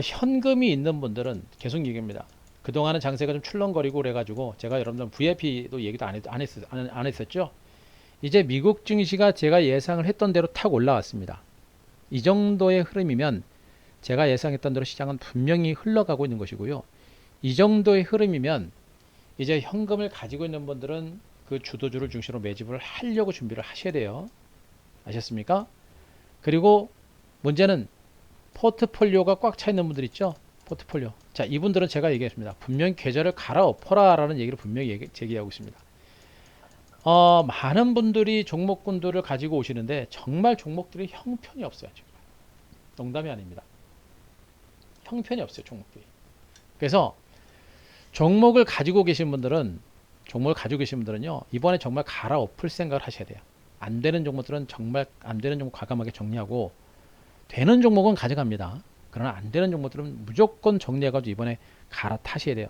현금이 있는 분들은 계속 얘기합니다. 그동안은 장세가 좀 출렁거리고 그래가지고 제가 여러분들 VIP도 얘기도 안 했었죠. 이제 미국 증시가 제가 예상을 했던 대로 탁 올라왔습니다. 이 정도의 흐름이면 제가 예상했던 대로 시장은 분명히 흘러가고 있는 것이고요. 이 정도의 흐름이면 이제 현금을 가지고 있는 분들은 그 주도주를 중심으로 매집을 하려고 준비를 하셔야 돼요. 아셨습니까? 그리고 문제는 포트폴리오가 꽉 차 있는 분들 있죠? 포트폴리오. 자, 이분들은 제가 얘기했습니다. 분명히 계좌를 갈아엎어라 라는 얘기를 분명히 제기하고 있습니다. 많은 분들이 종목군들을 가지고 오시는데 정말 종목들이 형편이 없어요. 지금. 농담이 아닙니다. 형편이 없어요. 종목들이. 그래서 종목을 가지고 계신 분들은 이번에 정말 갈아엎을 생각을 하셔야 돼요. 안 되는 종목들은 정말 안 되는 종목 과감하게 정리하고 되는 종목은 가져갑니다. 그러나 안 되는 종목들은 무조건 정리해가지고 이번에 갈아타셔야 돼요.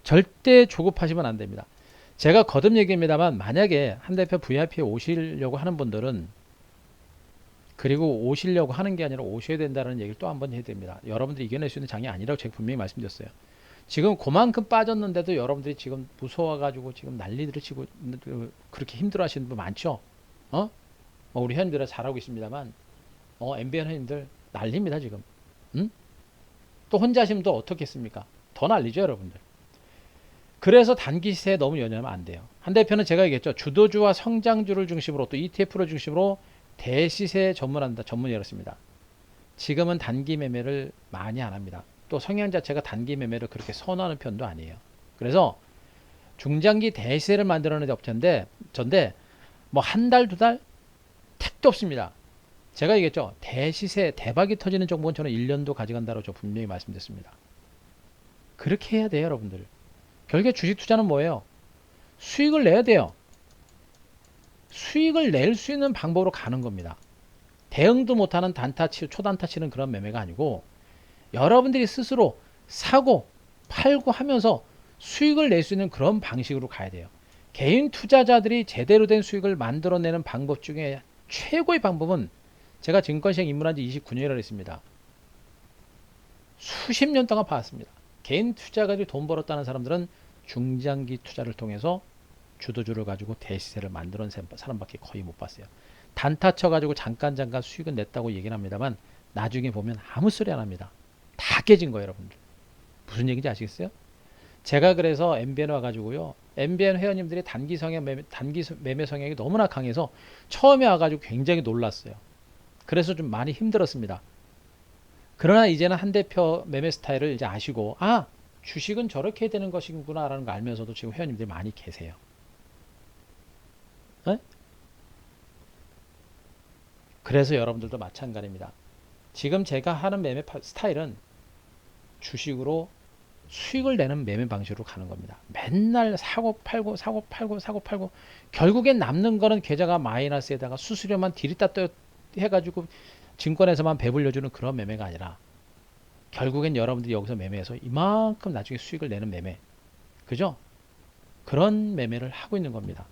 절대 조급하시면 안 됩니다. 제가 거듭 얘기입니다만 만약에 한 대표 VIP에 오시려고 하는 분들은 그리고 오시려고 하는 게 아니라 오셔야 된다는 얘기를 또 한 번 해야 됩니다. 여러분들이 이겨낼 수 있는 장이 아니라고 제가 분명히 말씀드렸어요. 지금 그만큼 빠졌는데도 여러분들이 지금 무서워가지고 지금 난리들을 치고 그렇게 힘들어 하시는 분 많죠? 우리 회원님들은 잘하고 있습니다만, MBN 회원님들 난립니다, 지금. 응? 또 혼자 하시면 또 어떻겠습니까? 더 난리죠, 여러분들. 그래서 단기 시세에 너무 연연하면 안 돼요. 한 대표는 제가 얘기했죠. 주도주와 성장주를 중심으로 또 ETF를 중심으로 대시세 전문한다. 전문이 열었습니다. 지금은 단기 매매를 많이 안 합니다. 또 성향 자체가 단기 매매를 그렇게 선호하는 편도 아니에요. 그래서 중장기 대시세를 만들어내는 업체인데 전데 뭐 한 달, 두 달 택도 없습니다. 제가 얘기했죠. 대시세 대박이 터지는 정보는 저는 1년도 가져간다고 저 분명히 말씀드렸습니다. 그렇게 해야 돼요, 여러분들. 결국에 주식 투자는 뭐예요? 수익을 내야 돼요. 수익을 낼 수 있는 방법으로 가는 겁니다. 대응도 못하는 단타치, 초단타치는 그런 매매가 아니고 여러분들이 스스로 사고 팔고 하면서 수익을 낼 수 있는 그런 방식으로 가야 돼요. 개인 투자자들이 제대로 된 수익을 만들어내는 방법 중에 최고의 방법은 제가 증권시장 입문한 지 29년이라 했습니다. 수십 년 동안 봐왔습니다. 개인 투자가지고 돈 벌었다는 사람들은 중장기 투자를 통해서 주도주를 가지고 대시세를 만들어낸 사람밖에 거의 못 봤어요. 단타 쳐가지고 잠깐 수익은 냈다고 얘기는 합니다만 나중에 보면 아무 소리 안 합니다. 다 깨진 거예요, 여러분들. 무슨 얘기인지 아시겠어요? 제가 그래서 MBN 와가지고요. MBN 회원님들이 단기 매매 성향이 너무나 강해서 처음에 와가지고 굉장히 놀랐어요. 그래서 좀 많이 힘들었습니다. 그러나 이제는 한 대표 매매 스타일을 이제 아시고 주식은 저렇게 되는 것이구나 라는 거 알면서도 지금 회원님들이 많이 계세요. 네? 그래서 여러분들도 마찬가지입니다. 지금 제가 하는 매매 스타일은 주식으로 수익을 내는 매매 방식으로 가는 겁니다. 맨날 사고 팔고 결국엔 남는 거는 계좌가 마이너스에다가 수수료만 디리다 해가지고 증권에서만 배불려주는 그런 매매가 아니라 결국엔 여러분들이 여기서 매매해서 이만큼 나중에 수익을 내는 매매, 그죠? 그런 매매를 하고 있는 겁니다.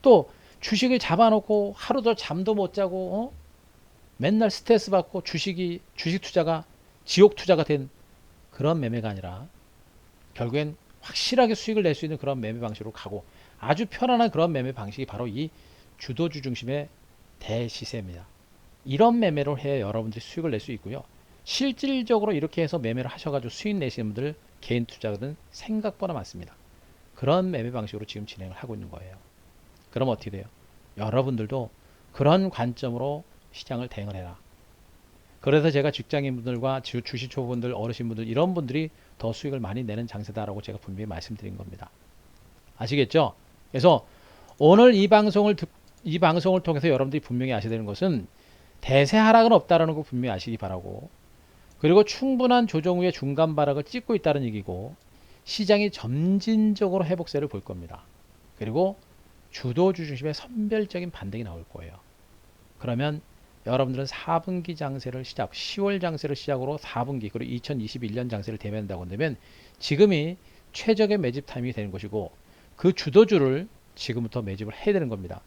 또 주식을 잡아놓고 하루도 잠도 못 자고 맨날 스트레스 받고 주식 투자가 지옥 투자가 된 그런 매매가 아니라 결국엔 확실하게 수익을 낼 수 있는 그런 매매 방식으로 가고 아주 편안한 그런 매매 방식이 바로 이 주도주 중심의 대시세입니다. 이런 매매를 해야 여러분들이 수익을 낼 수 있고요. 실질적으로 이렇게 해서 매매를 하셔가지고 수익 내시는 분들 개인 투자자들은 생각보다 많습니다. 그런 매매 방식으로 지금 진행을 하고 있는 거예요. 그럼 어떻게 돼요? 여러분들도 그런 관점으로 시장을 대응을 해라. 그래서 제가 직장인분들과 주식 초보분들, 어르신분들 이런 분들이 더 수익을 많이 내는 장세다라고 제가 분명히 말씀드린 겁니다. 아시겠죠? 그래서 오늘 이 방송을 통해서 여러분들이 분명히 아셔야 되는 것은 대세 하락은 없다라는 거 분명히 아시기 바라고, 그리고 충분한 조정 후에 중간 바락을 찍고 있다는 얘기고 시장이 점진적으로 회복세를 볼 겁니다. 그리고 주도주 중심의 선별적인 반등이 나올 거예요. 그러면 여러분들은 4분기 장세를 10월 장세를 시작으로 4분기 그리고 2021년 장세를 대면한다고 한다면 지금이 최적의 매집 타이밍이 되는 것이고 그 주도주를 지금부터 매집을 해야 되는 겁니다.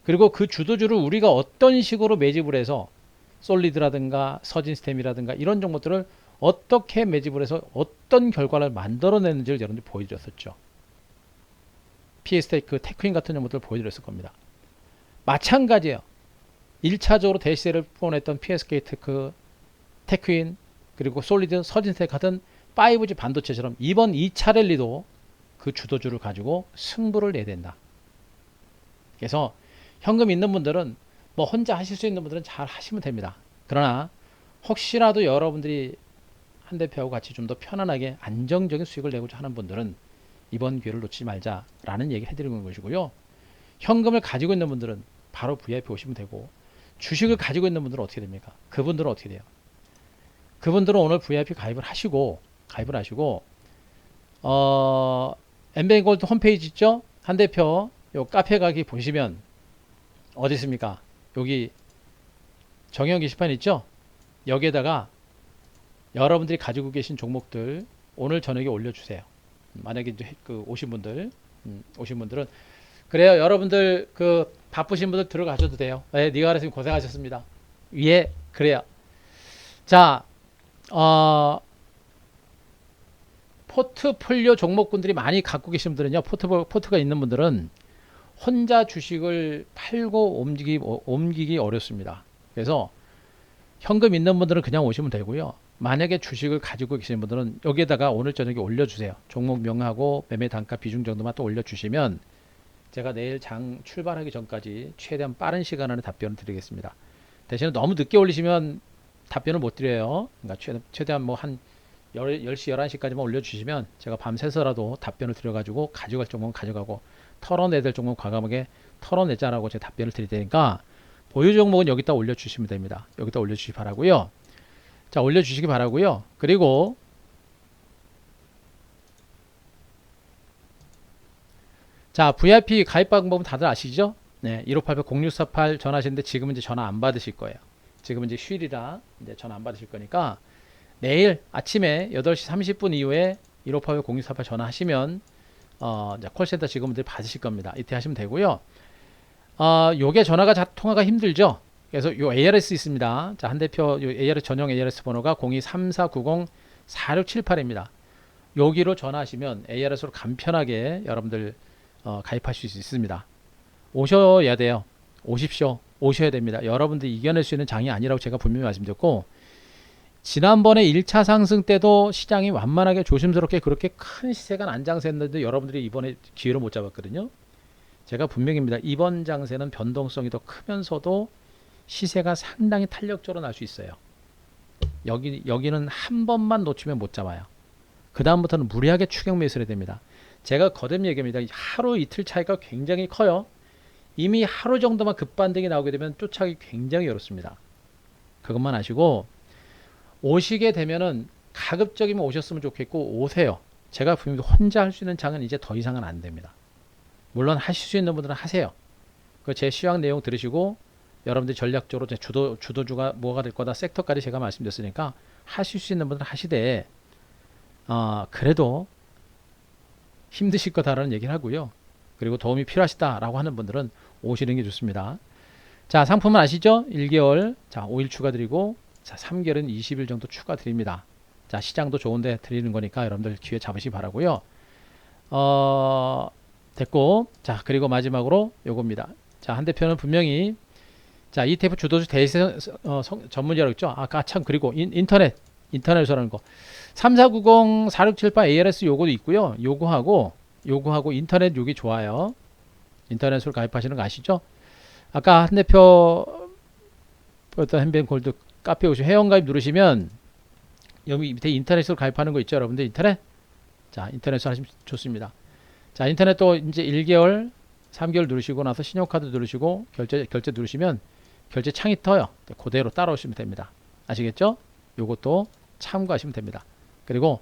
그리고 그 주도주를 우리가 어떤 식으로 매집을 해서 솔리드라든가 서진스템이라든가 이런 종목들을 어떻게 매집을 해서 어떤 결과를 만들어내는지를 여러분들이 보여드렸었죠. PS테이크, 테크인 같은 종목들을 보여드렸을 겁니다. 마찬가지예요. 1차적으로 대시세를 뿜어냈던 PS테이크, 테크인, 그리고 솔리드, 서진스텍 같은 5G 반도체처럼 이번 2차 랠리도 그 주도주를 가지고 승부를 내야 된다. 그래서 현금 있는 분들은 뭐 혼자 하실 수 있는 분들은 잘 하시면 됩니다. 그러나 혹시라도 여러분들이 한 대표하고 같이 좀 더 편안하게 안정적인 수익을 내고자 하는 분들은 이번 기회를 놓치지 말자라는 얘기 해드리는 것이고요. 현금을 가지고 있는 분들은 바로 VIP 오시면 되고, 주식을 가지고 있는 분들은 어떻게 됩니까? 그분들은 어떻게 돼요? 그분들은 오늘 VIP 가입을 하시고 엠뱅골드 홈페이지 있죠? 한 대표 요 카페 가기 보시면 어디 있습니까? 여기 정형 게시판 있죠? 여기에다가 여러분들이 가지고 계신 종목들 오늘 저녁에 올려주세요. 만약에 그 오신 분들은 그래요. 여러분들 그 바쁘신 분들 들어가셔도 돼요. 네, 니가 알아서 고생하셨습니다. 예, 그래요. 자, 포트폴리오 종목군들이 많이 갖고 계신 분들은요, 포트가 있는 분들은 혼자 주식을 팔고 옮기기 어렵습니다. 그래서 현금 있는 분들은 그냥 오시면 되고요. 만약에 주식을 가지고 계시는 분들은 여기에다가 오늘 저녁에 올려주세요. 종목명하고 매매 단가 비중 정도만 또 올려주시면 제가 내일 장 출발하기 전까지 최대한 빠른 시간 안에 답변을 드리겠습니다. 대신에 너무 늦게 올리시면 답변을 못 드려요. 그러니까 최대한 뭐 한 10시, 11시까지만 올려주시면 제가 밤새서라도 답변을 드려가지고 가져갈 종목은 가져가고 털어내야 될 종목은 과감하게 털어내자라고 제가 답변을 드릴 테니까 보유 종목은 여기다 올려주시면 됩니다. 여기다 올려주시기 바라고요. 자, 올려주시기 바라고요. 그리고 자, VIP 가입 방법은 다들 아시죠? 네, 1588-0648 전화하시는데 지금은 이제 전화 안 받으실 거예요. 지금은 이제 휴일이라 이제 전화 안 받으실 거니까 내일 아침에 8시 30분 이후에 1588-0648 전화하시면 이제 콜센터 직원분들이 받으실 겁니다. 이때 하시면 되고요. 요게 전화가 통화가 힘들죠? 그래서 요 ARS 있습니다. 자, 한 대표 요 ARS 전용 ARS 번호가 0234904678입니다. 여기로 전화하시면 ARS로 간편하게 여러분들 가입하실 수 있습니다. 오셔야 돼요. 오셔야 됩니다. 여러분들이 이겨낼 수 있는 장이 아니라고 제가 분명히 말씀드렸고, 지난번에 1차 상승 때도 시장이 완만하게 조심스럽게 그렇게 큰 시세가 난장세였는데 여러분들이 이번에 기회를 못 잡았거든요. 제가 분명입니다. 이번 장세는 변동성이 더 크면서도 시세가 상당히 탄력적으로 날 수 있어요. 여기는 한 번만 놓치면 못 잡아요. 그 다음부터는 무리하게 추격 매수를 해야 됩니다. 제가 거듭 얘기합니다. 하루 이틀 차이가 굉장히 커요. 이미 하루 정도만 급반등이 나오게 되면 쫓아가기 굉장히 어렵습니다. 그것만 아시고 오시게 되면은 가급적이면 오셨으면 좋겠고 오세요. 제가 분명히 혼자 할 수 있는 장은 이제 더 이상은 안 됩니다. 물론 하실 수 있는 분들은 하세요. 그 제 시황 내용 들으시고 여러분들 전략적으로 제 주도주가 뭐가 될 거다 섹터까지 제가 말씀드렸으니까 하실 수 있는 분들은 하시되 그래도 힘드실 거다라는 얘기를 하고요. 그리고 도움이 필요하시다라고 하는 분들은 오시는 게 좋습니다. 자, 상품은 아시죠? 1개월, 자, 5일 추가 드리고, 자, 3개월은 20일 정도 추가 드립니다. 자, 시장도 좋은데 드리는 거니까 여러분들 기회 잡으시기 바라고요. 됐고, 자, 그리고 마지막으로 요겁니다. 자, 한 대표는 분명히 자, ETF 주도주 대세 전문이라고 했죠. 아까 참 그리고 인터넷에서 하는 거 3490-4678 ARS 요거도 있고요. 요거하고 인터넷 요기 좋아요. 인터넷으로 가입하시는 거 아시죠? 아까 한 대표 어떤 햄뱅골드 카페 오시 회원가입 누르시면 여기 밑에 인터넷으로 가입하는 거 있죠, 여러분들 인터넷. 자, 인터넷으로 하시면 좋습니다. 자, 인터넷 또 이제 1개월, 3개월 누르시고 나서 신용카드 누르시고 결제 누르시면 결제 창이 떠요. 그대로 따라오시면 됩니다. 아시겠죠? 요것도 참고하시면 됩니다. 그리고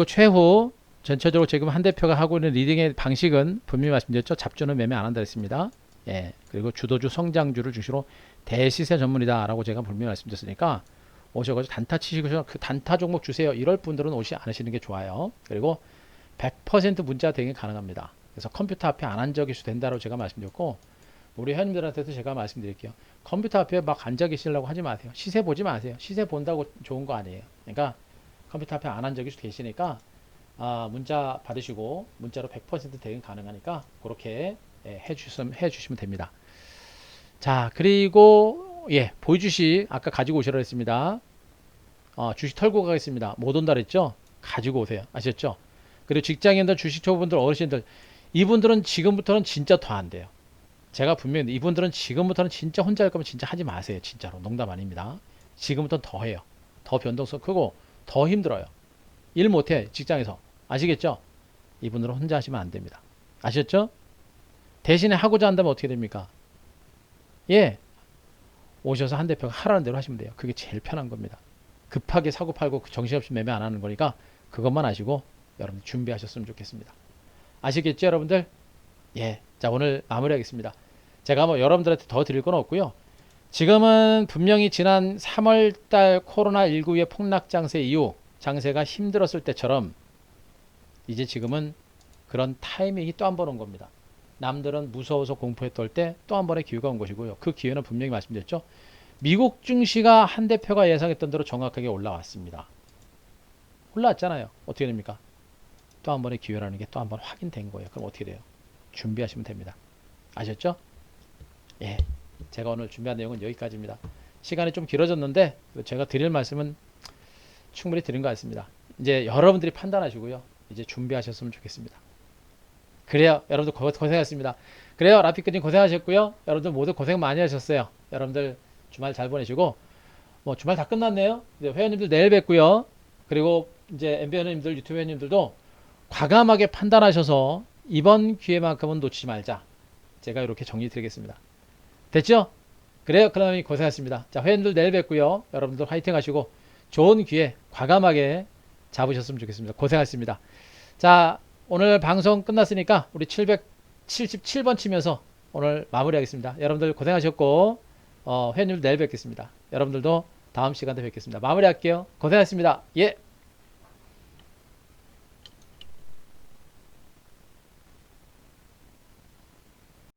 최후 전체적으로 지금 한 대표가 하고 있는 리딩의 방식은 분명히 말씀드렸죠. 잡주는 매매 안 한다 했습니다. 예. 그리고 주도주 성장주를 중시로 대시세 전문이다라고 제가 분명히 말씀드렸으니까 오셔가지고 단타 치시고 그 단타 종목 주세요. 이럴 분들은 오시 않으시는 게 좋아요. 그리고 100% 문자 대응이 가능합니다. 그래서 컴퓨터 앞에 안 앉아 계셔도 된다고 제가 말씀드렸고, 우리 회원님들한테도 제가 말씀드릴게요. 컴퓨터 앞에 막 앉아 계시려고 하지 마세요. 시세 보지 마세요. 시세 본다고 좋은 거 아니에요. 그러니까 컴퓨터 앞에 안 앉아 계시니까 문자 받으시고 문자로 100% 대응 가능하니까 그렇게 해주시면 됩니다. 자, 그리고 보유 주식 아까 가지고 오시라 했습니다. 주식 털고 가겠습니다. 못 온다 그랬죠? 가지고 오세요. 아셨죠? 그리고 직장인들, 주식 초보분들, 어르신들, 이분들은 지금부터는 진짜 더 안 돼요. 제가 분명히 이분들은 지금부터는 진짜 혼자 할 거면 진짜 하지 마세요. 진짜로 농담 아닙니다. 지금부터는 더 해요. 더 변동성 크고 더 힘들어요. 일 못해 직장에서. 아시겠죠? 이분들은 혼자 하시면 안 됩니다. 아셨죠? 대신에 하고자 한다면 어떻게 됩니까? 예, 오셔서 한 대표가 하라는 대로 하시면 돼요. 그게 제일 편한 겁니다. 급하게 사고 팔고 정신없이 매매 안 하는 거니까 그것만 아시고 여러분 준비하셨으면 좋겠습니다. 아시겠죠, 여러분들? 예, 자 오늘 마무리하겠습니다. 제가 뭐 여러분들한테 더 드릴 건 없고요. 지금은 분명히 지난 3월달 코로나19의 폭락 장세 이후 장세가 힘들었을 때처럼 이제 지금은 그런 타이밍이 또 한 번 온 겁니다. 남들은 무서워서 공포에 떨 때 또 한 번의 기회가 온 것이고요. 그 기회는 분명히 말씀드렸죠. 미국 증시가 한 대표가 예상했던 대로 정확하게 올라왔습니다. 올라왔잖아요. 어떻게 됩니까? 또 한 번의 기회라는 게 또 한 번 확인된 거예요. 그럼 어떻게 돼요? 준비하시면 됩니다. 아셨죠? 예. 제가 오늘 준비한 내용은 여기까지입니다. 시간이 좀 길어졌는데 제가 드릴 말씀은 충분히 드린 것 같습니다. 이제 여러분들이 판단하시고요. 이제 준비하셨으면 좋겠습니다. 그래요. 여러분들 고생하셨습니다. 그래요. 라피크님 고생하셨고요. 여러분들 모두 고생 많이 하셨어요. 여러분들 주말 잘 보내시고 뭐 주말 다 끝났네요. 이제 회원님들 내일 뵙고요. 그리고 이제 MB 회원님들, 유튜브 회원님들도 과감하게 판단하셔서 이번 기회만큼은 놓치지 말자. 제가 이렇게 정리 드리겠습니다. 됐죠? 그래요. 그러면 고생하셨습니다. 자, 회원들 내일 뵙고요. 여러분들 화이팅 하시고 좋은 기회 과감하게 잡으셨으면 좋겠습니다. 고생하셨습니다. 자, 오늘 방송 끝났으니까 우리 777번 치면서 오늘 마무리하겠습니다. 여러분들 고생하셨고 회원님들 내일 뵙겠습니다. 여러분들도 다음 시간에 뵙겠습니다. 마무리할게요. 고생하셨습니다. 예.